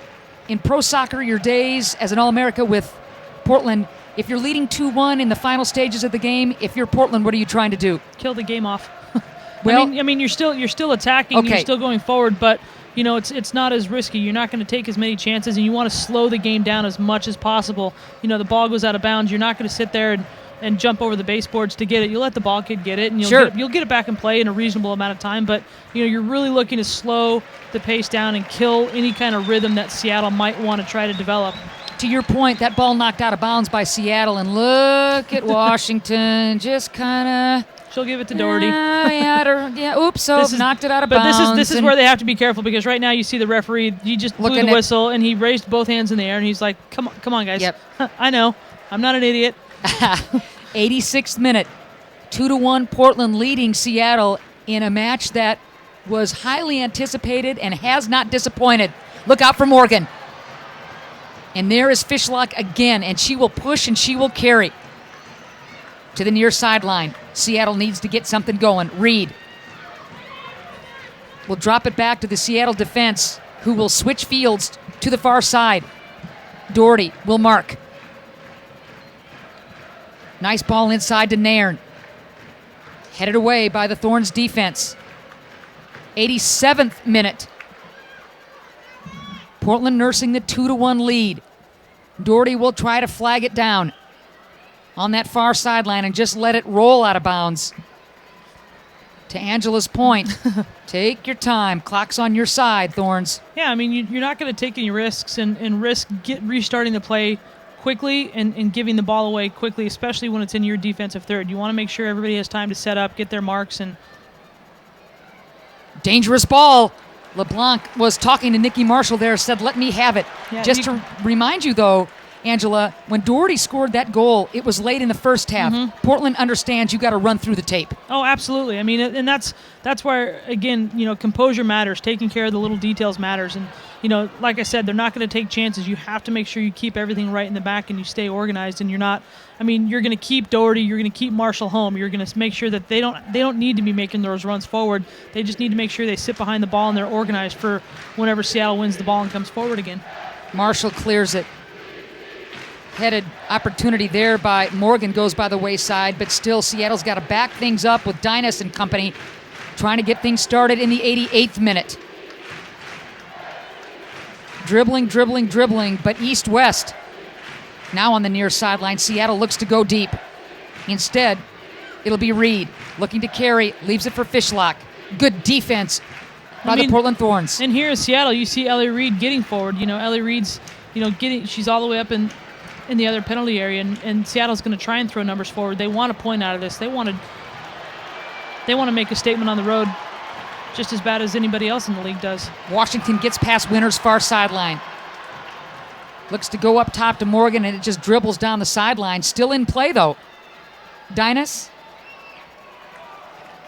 in pro soccer, your days as an All-America with Portland, if you're leading 2-1 in the final stages of the game, if you're Portland, what are you trying to do? Kill the game off. Well, I mean, you're still attacking. You're still going forward, but it's not as risky. You're not going to take as many chances, and you want to slow the game down as much as possible. The ball goes out of bounds. You're not going to sit there and jump over the baseboards to get it. You'll let the ball kid get it, and you'll get it back in play in a reasonable amount of time. But you're really looking to slow the pace down and kill any kind of rhythm that Seattle might want to try to develop. To your point, that ball knocked out of bounds by Seattle, and look at Washington, just kind of. She'll give it to Doherty. Oops, knocked it out of bounds. But this is where they have to be careful, because right now you see the referee, he just blew the whistle, and he raised both hands in the air, and he's like, come on, guys. Yep. I know. I'm not an idiot. 86th minute. 2-1 Portland leading Seattle in a match that was highly anticipated and has not disappointed. Look out for Morgan. And there is Fishlock again, and she will push and she will carry. To the near sideline. Seattle needs to get something going. Reed will drop it back to the Seattle defense, who will switch fields to the far side. Doherty will mark. Nice ball inside to Nairn. Headed away by the Thorns defense. 87th minute. Portland nursing the 2-1 lead. Doherty will try to flag it down on that far sideline and just let it roll out of bounds. To Angela's point, take your time. Clock's on your side, Thorns. Yeah, I mean, you're not going to take any risks and risk restarting the play quickly and giving the ball away quickly, especially when it's in your defensive third. You want to make sure everybody has time to set up, get their marks, and dangerous ball. LeBlanc was talking to Nikki Marshall there, said, let me have it. Yeah, just to remind you, though, Angela, when Doherty scored that goal, it was late in the first half. Mm-hmm. Portland understands you got to run through the tape. Oh, absolutely. I mean, and that's where, again, composure matters. Taking care of the little details matters. And, like I said, they're not going to take chances. You have to make sure you keep everything right in the back and you stay organized. And you're going to keep Doherty. You're going to keep Marshall home. You're going to make sure that they don't need to be making those runs forward. They just need to make sure they sit behind the ball and they're organized for whenever Seattle wins the ball and comes forward again. Marshall clears it. Headed opportunity there by Morgan goes by the wayside, but still Seattle's got to back things up with Dynas and company. trying to get things started in the 88th minute. Dribbling, but east-west. Now on the near sideline, Seattle looks to go deep. Instead, it'll be Reed looking to carry, leaves it for Fishlock. Good defense by the Portland Thorns. And here in Seattle, you see Ellie Reed getting forward. Ellie Reed's, she's all the way up in the other penalty area, and Seattle's going to try and throw numbers forward. They want a point out of this. They want to make a statement on the road just as bad as anybody else in the league does. Washington gets past Winters' far sideline. Looks to go up top to Morgan, and it just dribbles down the sideline. Still in play, though. Dinas.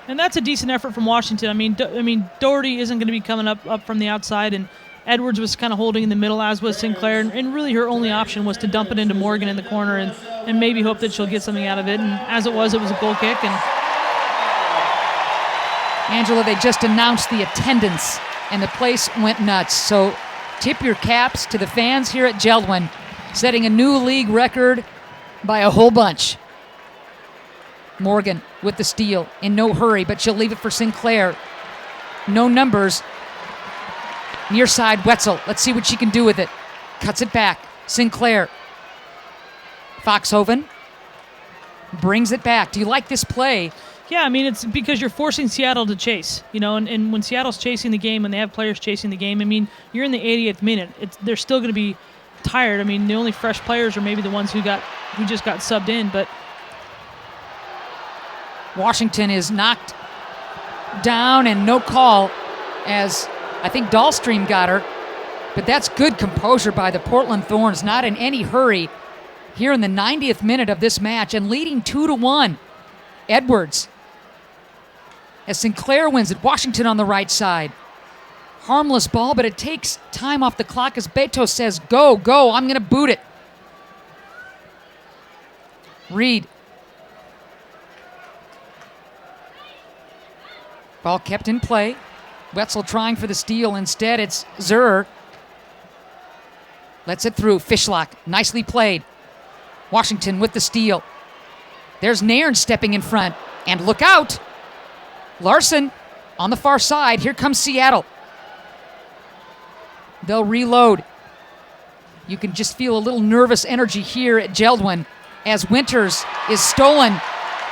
And that's a decent effort from Washington. I mean, Doherty isn't going to be coming up from the outside, and Edwards was kind of holding in the middle, as was Sinclair. And really her only option was to dump it into Morgan in the corner and maybe hope that she'll get something out of it. And as it was a goal kick. And Angela, they just announced the attendance, and the place went nuts. So tip your caps to the fans here at JELD-WEN, setting a new league record by a whole bunch. Morgan with the steal, in no hurry, but she'll leave it for Sinclair. No numbers. Near side, Wetzel. Let's see what she can do with it. Cuts it back. Sinclair. Foxhoven brings it back. Do you like this play? Yeah, it's because you're forcing Seattle to chase, and when Seattle's chasing the game, when they have players chasing the game, you're in the 80th minute. They're still going to be tired. The only fresh players are maybe the ones who just got subbed in, but Washington is knocked down and no call, as I think Dahlstream got her, but that's good composure by the Portland Thorns, not in any hurry here in the 90th minute of this match and leading 2-1. Edwards, as Sinclair wins it. Washington on the right side. Harmless ball, but it takes time off the clock as Beto says, go, I'm going to boot it. Reed. Ball kept in play. Wetzel trying for the steal. Instead, it's Zurr. Lets it through. Fishlock, nicely played. Washington with the steal. There's Nairn stepping in front. And look out! Larson on the far side. Here comes Seattle. They'll reload. You can just feel a little nervous energy here at JELD-WEN as Winters is stolen.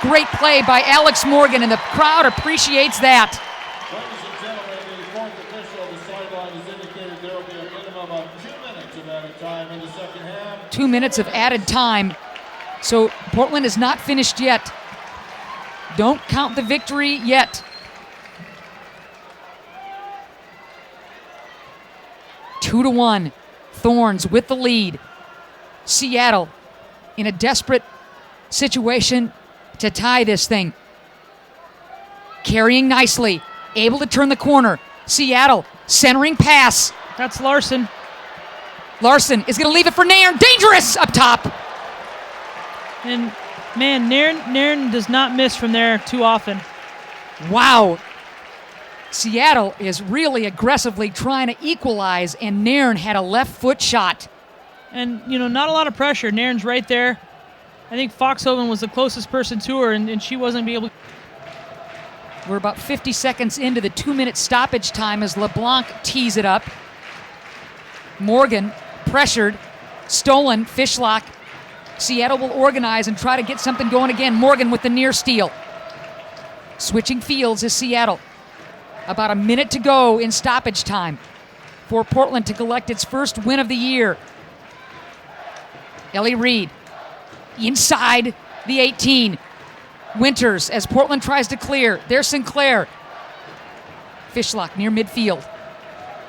Great play by Alex Morgan, and the crowd appreciates that. Ladies and gentlemen, the fourth official on the sideline has indicated there will be a minimum of 2 minutes of added time in the second half. 2 minutes of added time. So Portland is not finished yet. Don't count the victory yet. 2-1. Thorns with the lead. Seattle in a desperate situation to tie this thing. Carrying nicely. Able to turn the corner. Seattle centering pass. That's Larson. Larson is going to leave it for Nairn. Dangerous up top. And man, Nairn does not miss from there too often. Wow. Seattle is really aggressively trying to equalize, and Nairn had a left foot shot. And, not a lot of pressure. Nairn's right there. I think Foxhoven was the closest person to her, and she wasn't able to. We're about 50 seconds into the 2-minute stoppage time as LeBlanc tees it up. Morgan pressured, stolen, Fishlock. Seattle will organize and try to get something going again. Morgan with the near steal. Switching fields is Seattle. About a minute to go in stoppage time for Portland to collect its first win of the year. Ellie Reed inside the 18. Winters as Portland tries to clear. There's Sinclair. Fishlock near midfield.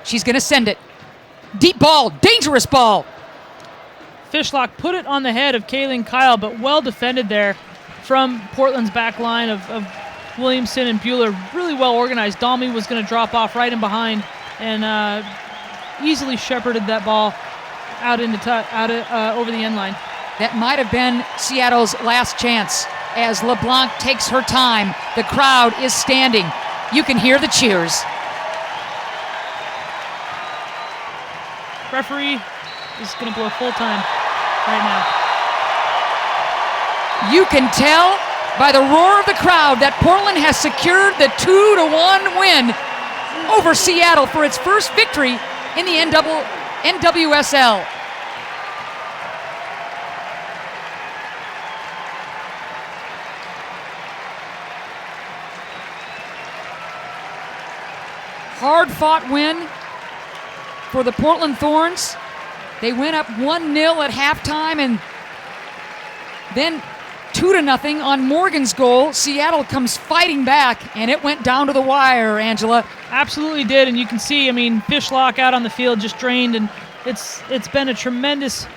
She's going to send it. Deep ball, dangerous ball. Fishlock put it on the head of Kaylin Kyle, but well defended there from Portland's back line of Williamson and Bueller. Really well organized. Dalmy was going to drop off right in behind and easily shepherded that ball out over the end line. That might have been Seattle's last chance as LeBlanc takes her time. The crowd is standing. You can hear the cheers. Referee is going to blow full time right now. You can tell by the roar of the crowd that Portland has secured the 2-1 win over Seattle for its first victory in the NWSL. Hard-fought win for the Portland Thorns. They went up 1-0 at halftime and then 2-0 on Morgan's goal. Seattle comes fighting back, and it went down to the wire, Angela. Absolutely did, and you can see, Fishlock out on the field just drained, and it's been a tremendous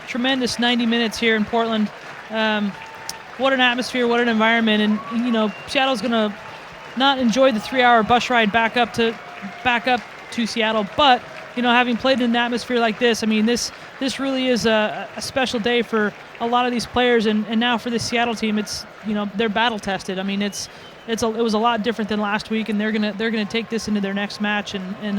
90 minutes here in Portland. What an atmosphere, what an environment, and Seattle's gonna not enjoy the 3-hour bus ride back up to Seattle, but having played in an atmosphere like this, this really is a special day for a lot of these players, and now for the Seattle team, it's they're battle tested. It was a lot different than last week, and they're gonna take this into their next match, and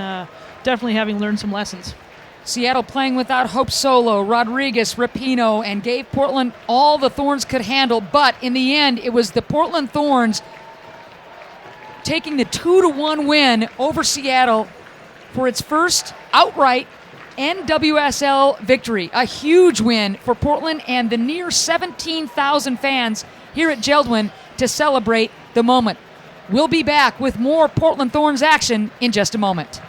definitely having learned some lessons. Seattle playing without Hope Solo, Rodriguez, Rapinoe, and gave Portland all the Thorns could handle, but in the end, it was the Portland Thorns taking the 2-1 win over Seattle for its first outright NWSL victory. A huge win for Portland and the near 17,000 fans here at JELD-WEN to celebrate the moment. We'll be back with more Portland Thorns action in just a moment.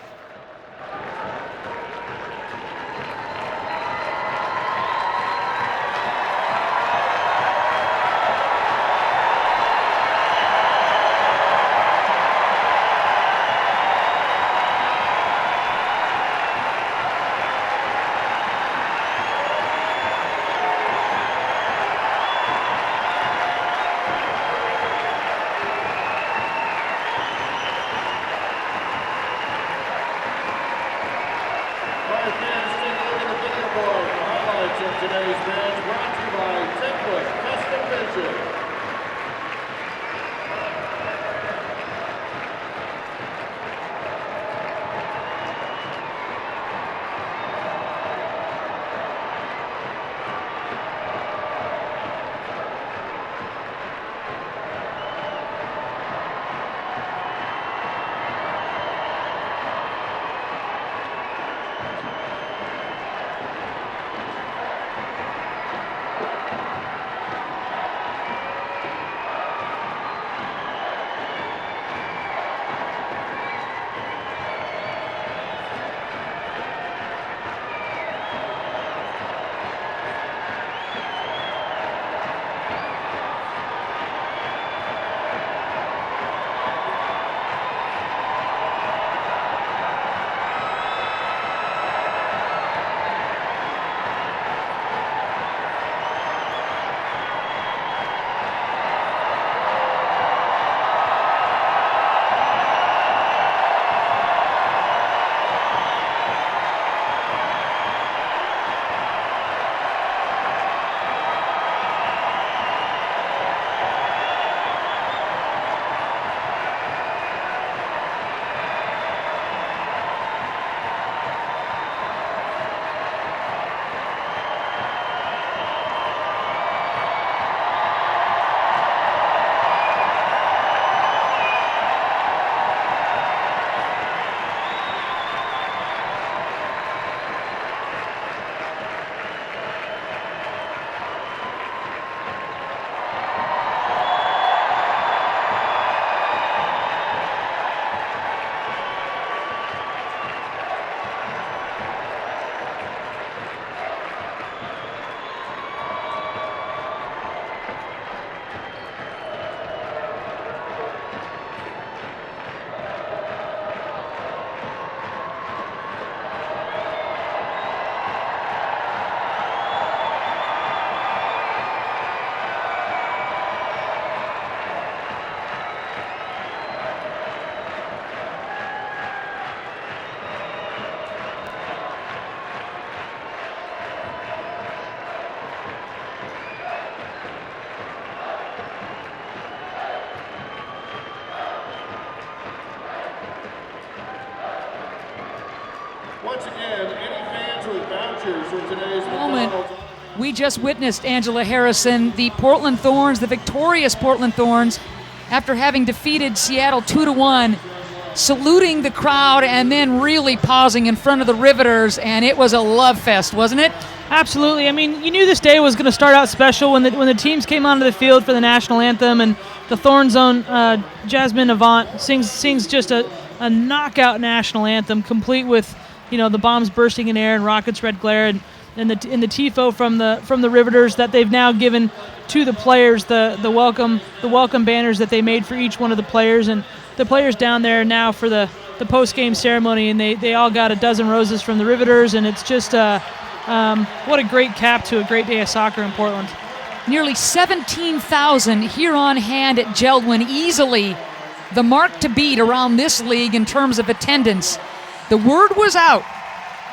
Once again, any fans with vouchers for today's Moment We just witnessed, Angela Harrison, the Portland Thorns, the victorious Portland Thorns, after having defeated Seattle 2-1, saluting the crowd and then really pausing in front of the Riveters, and it was a love fest, wasn't it? Absolutely. I mean, you knew this day was going to start out special when the teams came onto the field for the national anthem, and the Thorns' own Jasmine Avant sings just a knockout national anthem, complete with the bombs bursting in air and rockets red glare, and the tifo from the Riveters that they've now given to the players, the welcome banners that they made for each one of the players, and the players down there now for the post-game ceremony, and they all got a dozen roses from the Riveters, and it's just what a great cap to a great day of soccer in Portland. Nearly 17,000 here on hand at JELD-WEN, easily the mark to beat around this league in terms of attendance. The word was out.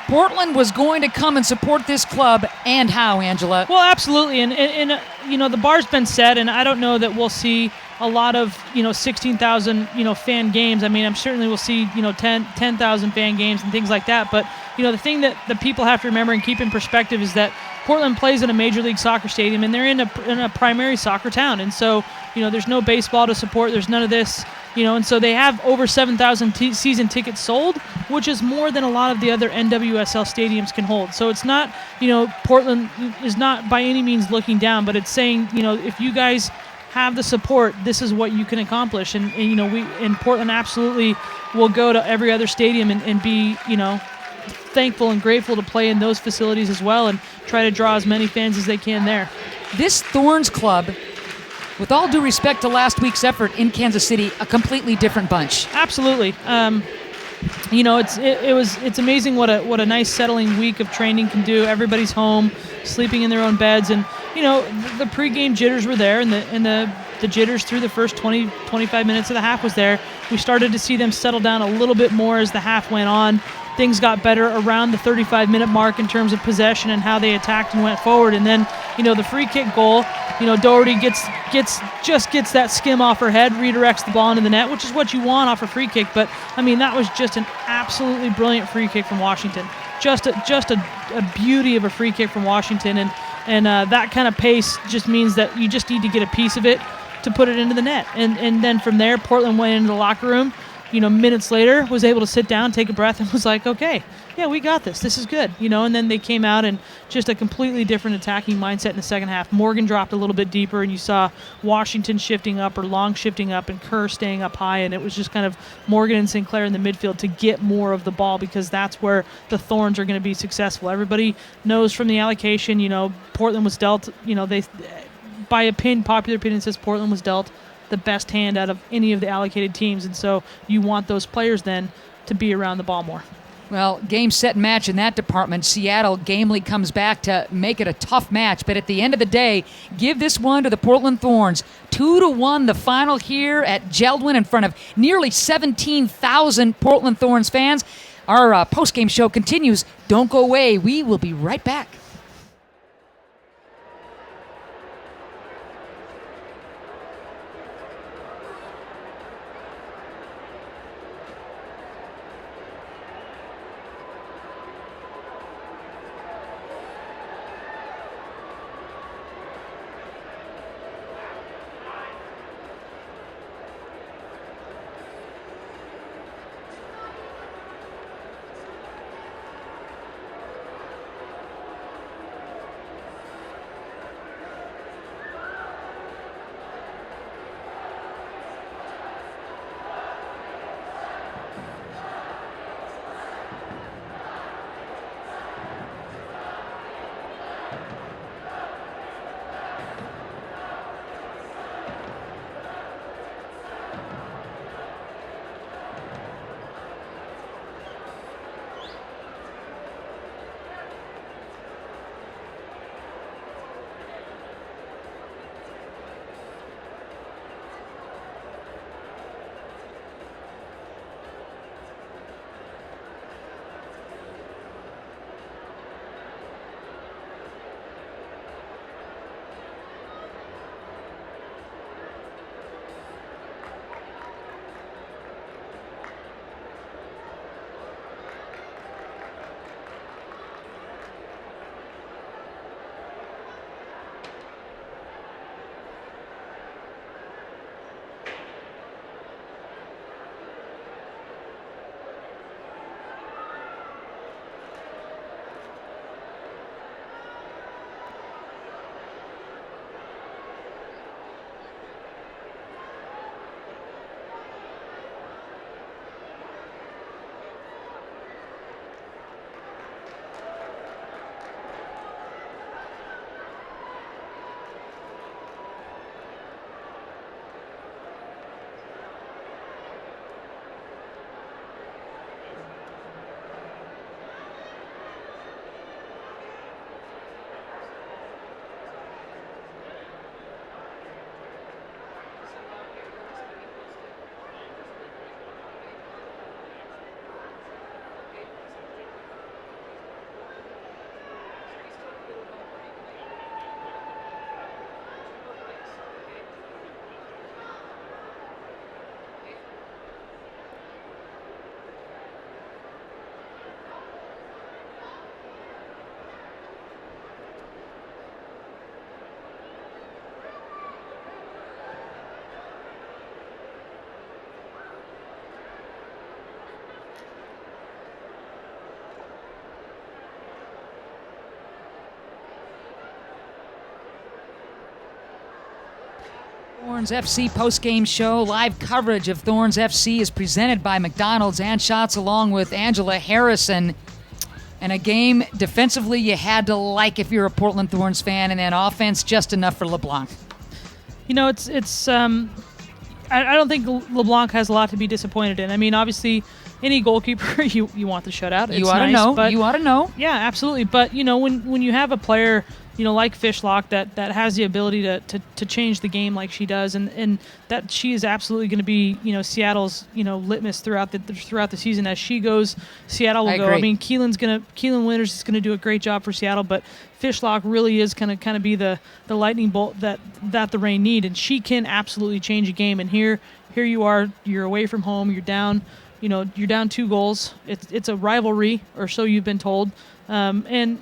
Portland was going to come and support this club, and how, Angela? Well, absolutely, and the bar's been set, and I don't know that we'll see a lot of 16,000 fan games. I mean, I'm certainly we'll see 10,000 fan games and things like that. But the thing that the people have to remember and keep in perspective is that Portland plays in a Major League Soccer stadium, and they're in a primary soccer town, and so there's no baseball to support. There's none of this. And so they have over 7,000 season tickets sold, which is more than a lot of the other NWSL stadiums can hold. So it's not, Portland is not by any means looking down, but it's saying, if you guys have the support, this is what you can accomplish. And we in Portland absolutely will go to every other stadium and be, thankful and grateful to play in those facilities as well and try to draw as many fans as they can there. This Thorns club, with all due respect to last week's effort in Kansas City, a completely different bunch. Absolutely. It's amazing what a nice settling week of training can do. Everybody's home, sleeping in their own beds, and the pregame jitters were there, and the jitters through the first 20-25 minutes of the half was there. We started to see them settle down a little bit more as the half went on. Things got better around the 35-minute mark in terms of possession and how they attacked and went forward. And then, the free kick goal, Doherty gets that skim off her head, redirects the ball into the net, which is what you want off a free kick. But I mean, that was just an absolutely brilliant free kick from Washington. Just a beauty of a free kick from Washington, and that kind of pace just means that you just need to get a piece of it to put it into the net. And then from there, Portland went into the locker room. Minutes later, was able to sit down, take a breath, and was like, okay, yeah, we got this. This is good. And then they came out and just a completely different attacking mindset in the second half. Morgan dropped a little bit deeper, and you saw Washington shifting up or Long shifting up and Kerr staying up high, and it was just kind of Morgan and Sinclair in the midfield to get more of the ball because that's where the Thorns are going to be successful. Everybody knows from the allocation, Portland was dealt, they by popular opinion says Portland was dealt the best hand out of any of the allocated teams, and so you want those players then to be around the ball more. Well, game, set, match in that department. Seattle gamely comes back to make it a tough match, but at the end of the day, give this one to the Portland Thorns. 2-1 the final here at JELD-WEN in front of nearly 17,000 Portland Thorns fans. Our post-game show continues. Don't go away. We will be right back. Thorns FC post-game show. Live coverage of Thorns FC is presented by McDonald's and Shots, along with Angela Harrison. And a game defensively you had to like if you're a Portland Thorns fan, and then offense just enough for LeBlanc. You know, I don't think LeBlanc has a lot to be disappointed in. I mean, obviously, any goalkeeper you want the shutout. You ought to know. You ought to know. Yeah, absolutely. But you know, when you have a player, you know, like Fishlock that has the ability to change the game like she does, and that she is absolutely going to be, you know, Seattle's, you know, litmus throughout the season. As she goes, Seattle will go. I mean, Keelan Winters is gonna do a great job for Seattle, but Fishlock really is gonna kind of be the lightning bolt that the Reign need, and she can absolutely change a game. And here you are, you're away from home, you're down. You know, you're down 2 goals. It's a rivalry, or so you've been told, and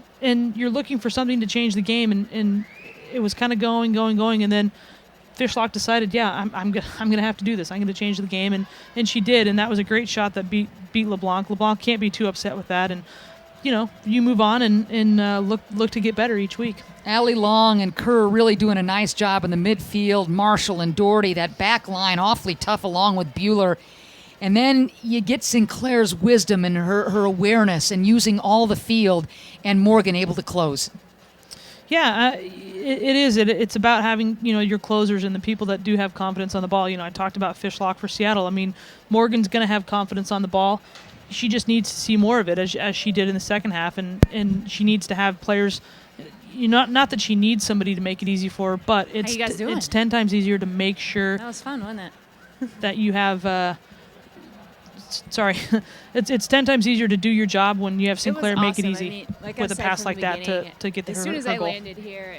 you're looking for something to change the game, and it was kind of going, and then Fishlock decided, yeah, I'm gonna have to do this. I'm gonna change the game, and she did, and that was a great shot that beat LeBlanc. LeBlanc can't be too upset with that, and you know, you move on and look to get better each week. Allie Long and Kerr really doing a nice job in the midfield. Marshall and Doherty, that back line awfully tough, along with Bueller. And then you get Sinclair's wisdom and her awareness and using all the field, and Morgan able to close. Yeah, it is. It's about having, you know, your closers and the people that do have confidence on the ball. You know, I talked about Fishlock for Seattle. I mean, Morgan's going to have confidence on the ball. She just needs to see more of it, as she did in the second half, and she needs to have players. You know, not that she needs somebody to make it easy for her, but it's 10 times easier to make sure. That was fun, wasn't it? That you have. Sorry, it's 10 times easier to do your job when you have Sinclair make it easy with a pass like that to get the her goal.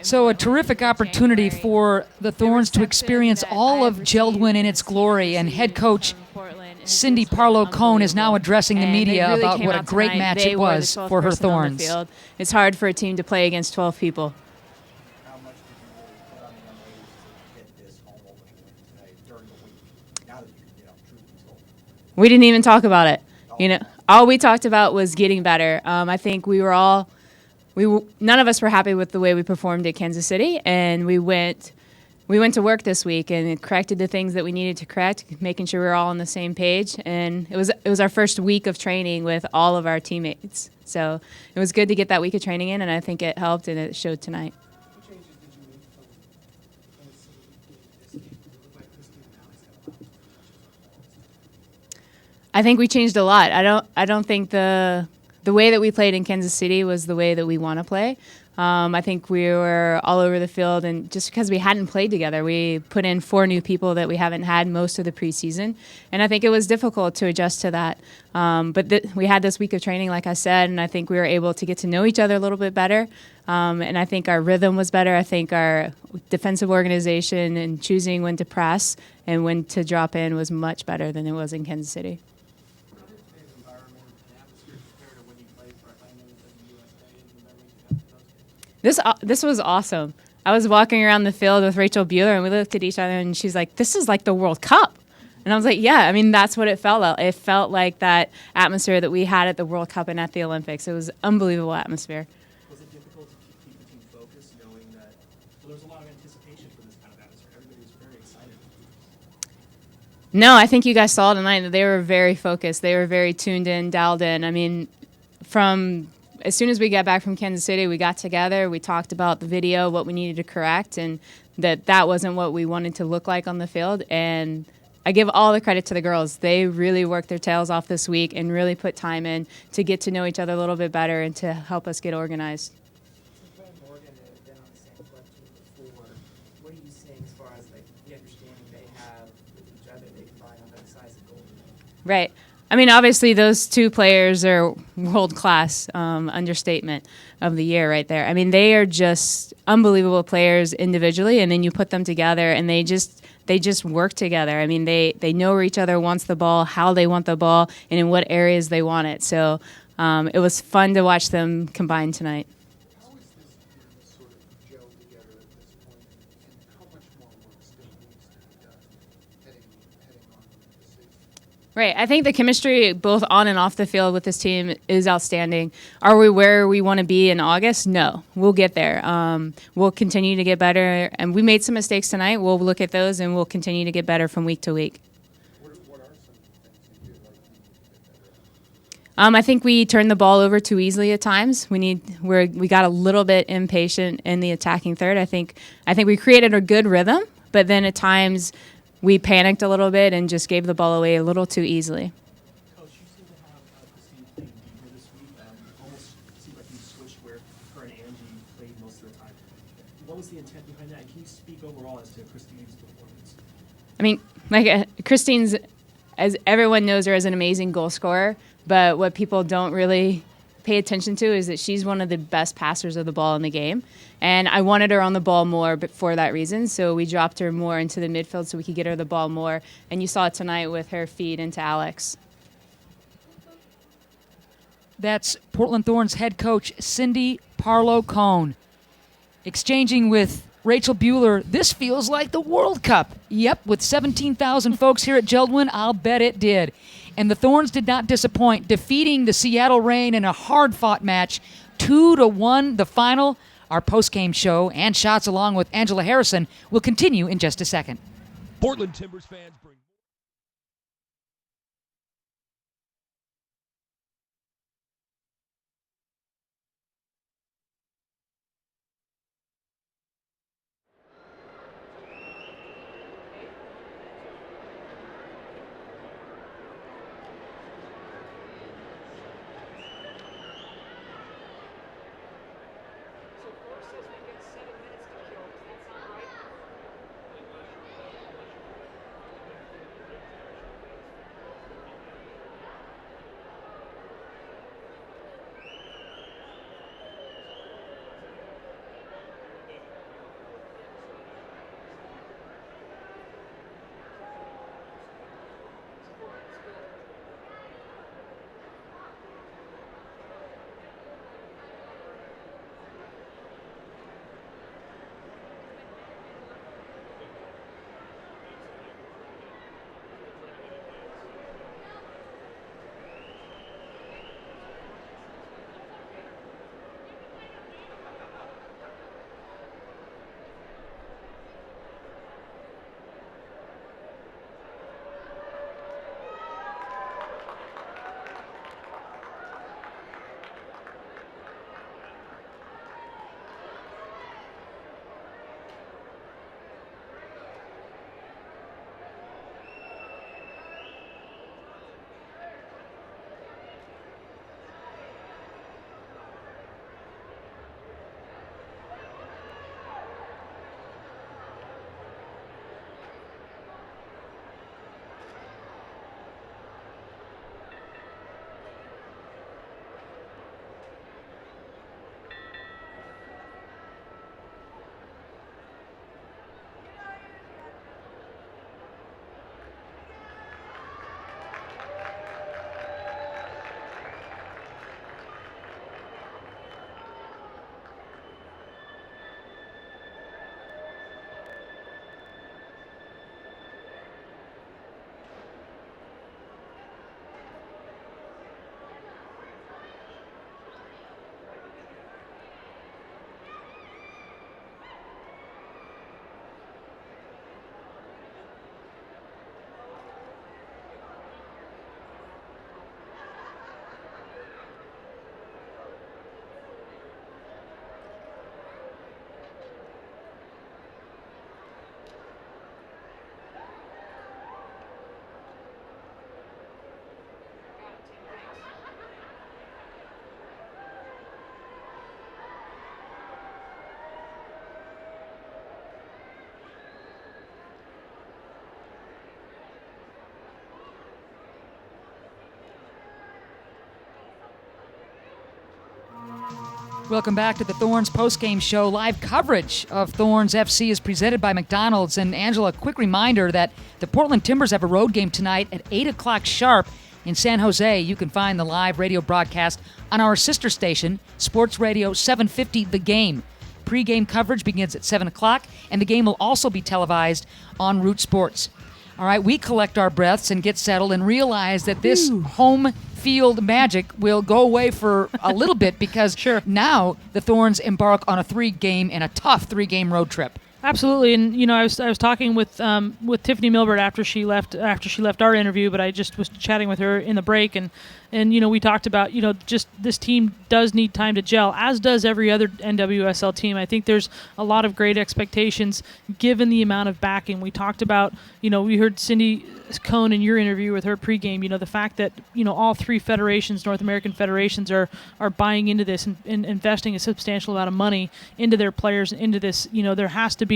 So a terrific opportunity for the Thorns to experience all of JELD-WEN in its glory, and head coach Cindy Parlow-Cone is now addressing the media about what a great match it was for her Thorns. It's hard for a team to play against 12 people. We didn't even talk about it. You know, all we talked about was getting better. I think none of us were happy with the way we performed at Kansas City, and we went to work this week and corrected the things that we needed to correct, making sure we were all on the same page. And it was our first week of training with all of our teammates. So it was good to get that week of training in, and I think it helped, and it showed tonight. I think we changed a lot. I don't think the way that we played in Kansas City was the way that we want to play. I think we were all over the field, and just because we hadn't played together, we put in 4 new people that we haven't had most of the preseason, and I think it was difficult to adjust to that. But we had this week of training, like I said, and I think we were able to get to know each other a little bit better, and I think our rhythm was better. I think our defensive organization and choosing when to press and when to drop in was much better than it was in Kansas City. This was awesome. I was walking around the field with Rachel Bueller, and we looked at each other, and she's like, "This is like the World Cup." And I was like, "Yeah, I mean, that's what it felt like. It felt like that atmosphere that we had at the World Cup and at the Olympics. It was an unbelievable atmosphere." Was it difficult to keep the team focused, knowing that there was a lot of anticipation for this kind of atmosphere? Everybody was very excited. No, I think you guys saw tonight that they were very focused. They were very tuned in, dialed in. I mean, as soon as we got back from Kansas City, we got together, we talked about the video, what we needed to correct, and that wasn't what we wanted to look like on the field. And I give all the credit to the girls. They really worked their tails off this week and really put time in to get to know each other a little bit better and to help us get organized. Since Morgan has been on the same club team before, what are you seeing as far as like the understanding they have with each other they combine on both sides of goal? Right. I mean, obviously, those 2 players are world-class, understatement of the year right there. I mean, they are just unbelievable players individually, and then you put them together, and they just work together. I mean, they know where each other wants the ball, how they want the ball, and in what areas they want it. So it was fun to watch them combine tonight. How is this sort of gel together at this point, and how much more work still needs to be done heading on to the season? Right. I think the chemistry both on and off the field with this team is outstanding. Are we where we want to be in August? No. We'll get there. We'll continue to get better. And we made some mistakes tonight. We'll look at those and we'll continue to get better from week to week. I think we turned the ball over too easily at times. We got a little bit impatient in the attacking third. I think we created a good rhythm, but then at times we panicked a little bit and just gave the ball away a little too easily. Coach, you seem to have Christine playing deeper this week. Almost seemed like you switched where her and Angie played most of the time. What was the intent behind that? And can you speak overall as to Christine's performance? I mean, Christine's, as everyone knows her as an amazing goal scorer, but what people don't really pay attention to is that she's one of the best passers of the ball in the game. And I wanted her on the ball more but for that reason, so we dropped her more into the midfield so we could get her the ball more. And you saw it tonight with her feed into Alex. That's Portland Thorns head coach Cindy Parlow-Cone. Exchanging with Rachel Bueller, this feels like the World Cup. Yep, with 17,000 folks here at JELD-WEN, I'll bet it did. And the Thorns did not disappoint, defeating the Seattle Reign in a hard-fought match, 2-1 the final. Our post-game show and shots along with Angela Harrison will continue in just a second. Portland Timbers fans bring Welcome back to the Thorns postgame show. Live coverage of Thorns FC is presented by McDonald's. And Angela, a quick reminder that the Portland Timbers have a road game tonight at 8 o'clock sharp in San Jose. You can find the live radio broadcast on our sister station, Sports Radio 750 The Game. Pre-game coverage begins at 7 o'clock, and the game will also be televised on Root Sports. All right, we collect our breaths and get settled and realize that this home field magic will go away for a little bit because now the Thorns embark on a tough 3-game road trip. Absolutely, and I was talking with Tiffany Milbert after she left our interview, but I just was chatting with her in the break, and we talked about just this team does need time to gel, as does every other NWSL team. I think there's a lot of great expectations given the amount of backing. We talked about we heard Cindy Cohn in your interview with her pregame. The fact that all 3 federations, North American federations, are buying into this and investing a substantial amount of money into their players, into this. There has to be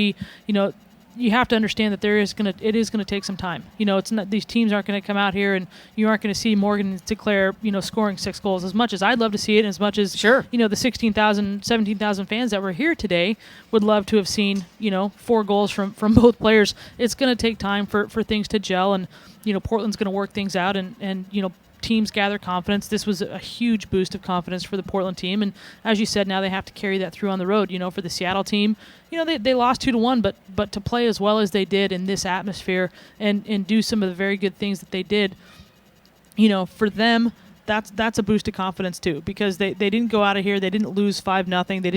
you have to understand that it is gonna take some time. It's not, these teams aren't gonna come out here and you aren't gonna see Morgan and Sinclair scoring 6 goals. As much as I'd love to see it, and as much as the 16,000, 17,000 fans that were here today would love to have seen 4 goals from both players. It's gonna take time for things to gel, and Portland's gonna work things out, and teams gather confidence. This was a huge boost of confidence for the Portland team, and as you said, now they have to carry that through on the road. For the Seattle team, they lost 2-1, but to play as well as they did in this atmosphere and do some of the very good things that they did, for them, that's a boost of confidence too, because they didn't go out of here, they didn't lose 5-0, they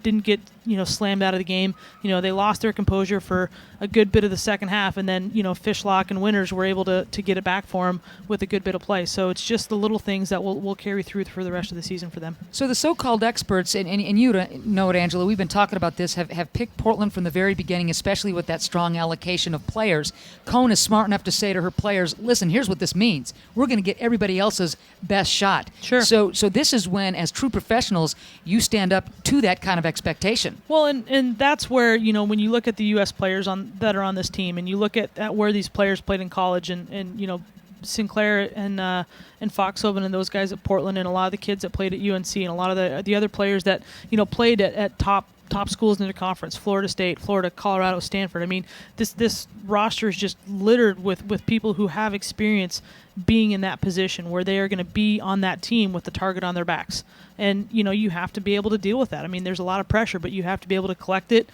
didn't get slammed out of the game. They lost their composure for a good bit of the second half, and then Fishlock and Winters were able to get it back for them with a good bit of play. So it's just the little things that will carry through for the rest of the season for them. So the so-called experts, and you know it, Angela, we've been talking about this, have picked Portland from the very beginning, especially with that strong allocation of players. Cohn is smart enough to say to her players, listen, here's what this means. We're going to get everybody else's best shot. Sure. So this is when, as true professionals, you stand up to that kind of expectation. Well, and that's where, when you look at the U.S. players that are on this team, and you look at where these players played in college, and Sinclair and Foxhoven and those guys at Portland, and a lot of the kids that played at UNC, and a lot of the other players that played at top schools in the conference, Florida State, Florida, Colorado, Stanford. I mean, this roster is just littered with people who have experience being in that position where they are going to be on that team with the target on their backs. And, you have to be able to deal with that. I mean, there's a lot of pressure, but you have to be able to collect it,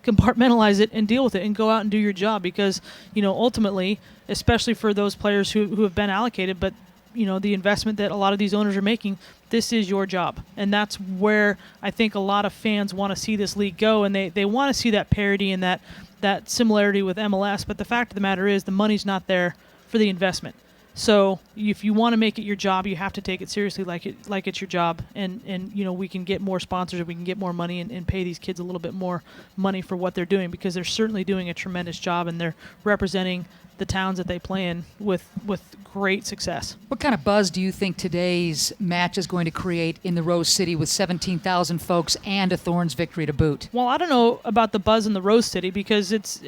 compartmentalize it, and deal with it, and go out and do your job, because, ultimately, especially for those players who have been allocated, but, the investment that a lot of these owners are making, this is your job. And that's where I think a lot of fans want to see this league go, and they want to see that parity and that similarity with MLS. But the fact of the matter is the money's not there for the investment. So if you want to make it your job, you have to take it seriously like it's your job. And we can get more sponsors, we can get more money, and pay these kids a little bit more money for what they're doing, because they're certainly doing a tremendous job, and they're representing the towns that they play in with great success. What kind of buzz do you think today's match is going to create in the Rose City with 17,000 folks and a Thorns victory to boot? Well, I don't know about the buzz in the Rose City, because it's,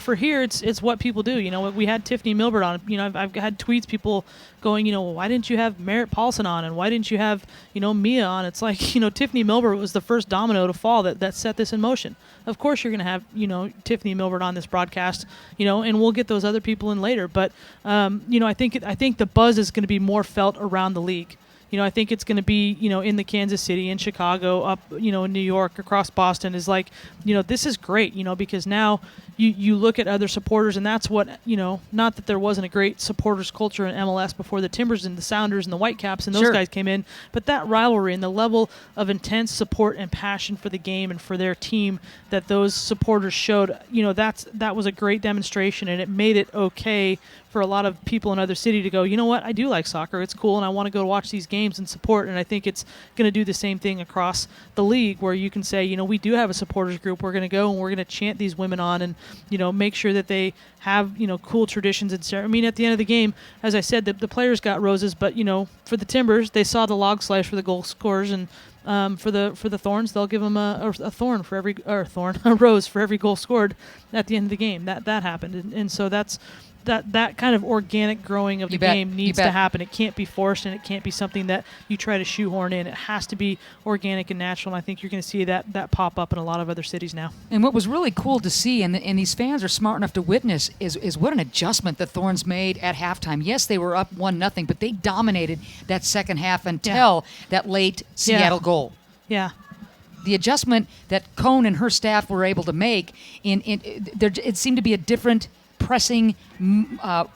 for here, it's what people do. We had Tiffany Milbert on. I've had tweets, people going, why didn't you have Merritt Paulson on, and why didn't you have, Mia on? It's like, Tiffany Milbert was the first domino to fall that set this in motion. Of course you're going to have, Tiffany Milbert on this broadcast, and we'll get those other people in later. But, I think the buzz is going to be more felt around the league. I think it's going to be, in the Kansas City, in Chicago, up, in New York, across Boston, is like, this is great, because now you look at other supporters, and that's what, not that there wasn't a great supporters culture in MLS before the Timbers and the Sounders and the Whitecaps and those guys came in, but that rivalry and the level of intense support and passion for the game and for their team that those supporters showed, that was a great demonstration, and it made it okay for a lot of people in other city to go, you know what, I do like soccer, it's cool, and I want to go watch these games and support. And I think it's going to do the same thing across the league, where you can say, we do have a supporters group, we're going to go and we're going to chant these women on, and make sure that they have cool traditions. And at the end of the game, as I said, the players got roses, but for the Timbers, they saw the log slash for the goal scorers, and for the Thorns, they'll give them a thorn for every a rose for every goal scored at the end of the game. That happened, and so that's that kind of organic growing of the game needs to happen. It can't be forced, and it can't be something that you try to shoehorn in. It has to be organic and natural, and I think you're going to see that pop up in a lot of other cities now. And what was really cool to see, and these fans are smart enough to witness, is what an adjustment the Thorns made at halftime. Yes, they were up 1-0, but they dominated that second half until that late Seattle goal. Yeah. The adjustment that Cohn and her staff were able to make, it seemed to be a different pressing,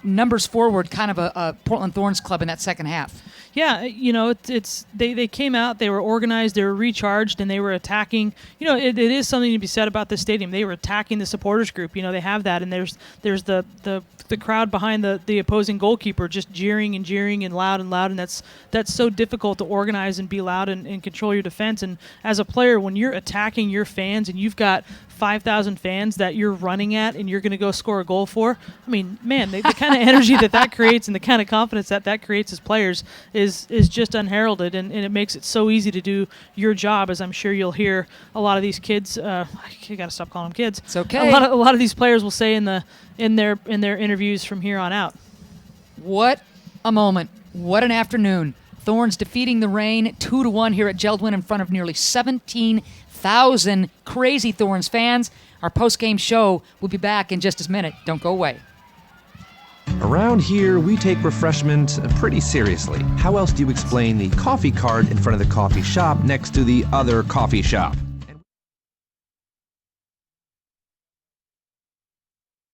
numbers forward kind of a Portland Thorns club in that second half. Yeah, you know, they came out, they were organized, they were recharged, and they were attacking. You know, it is something to be said about this stadium. They were attacking the supporters group. You know, they have that, and there's the crowd behind the opposing goalkeeper just jeering and loud, and that's so difficult to organize and be loud and control your defense. And as a player, when you're attacking your fans and you've got 5,000 fans that you're running at and you're going to go score a goal for, I mean, man, the kind of energy that creates and the kind of confidence that creates as players is just unheralded, and it makes it so easy to do your job, as I'm sure you'll hear a lot of these kids, I got to stop calling them kids. It's okay. A lot of these players will say in their interviews from here on out. What a moment. What an afternoon. Thorns defeating the Reign 2-1 here at JELD-WEN in front of nearly 17,000 crazy Thorns fans. Our post-game show will be back in just a minute. Don't go away. Around here, we take refreshment pretty seriously. How else do you explain the coffee cart in front of the coffee shop next to the other coffee shop?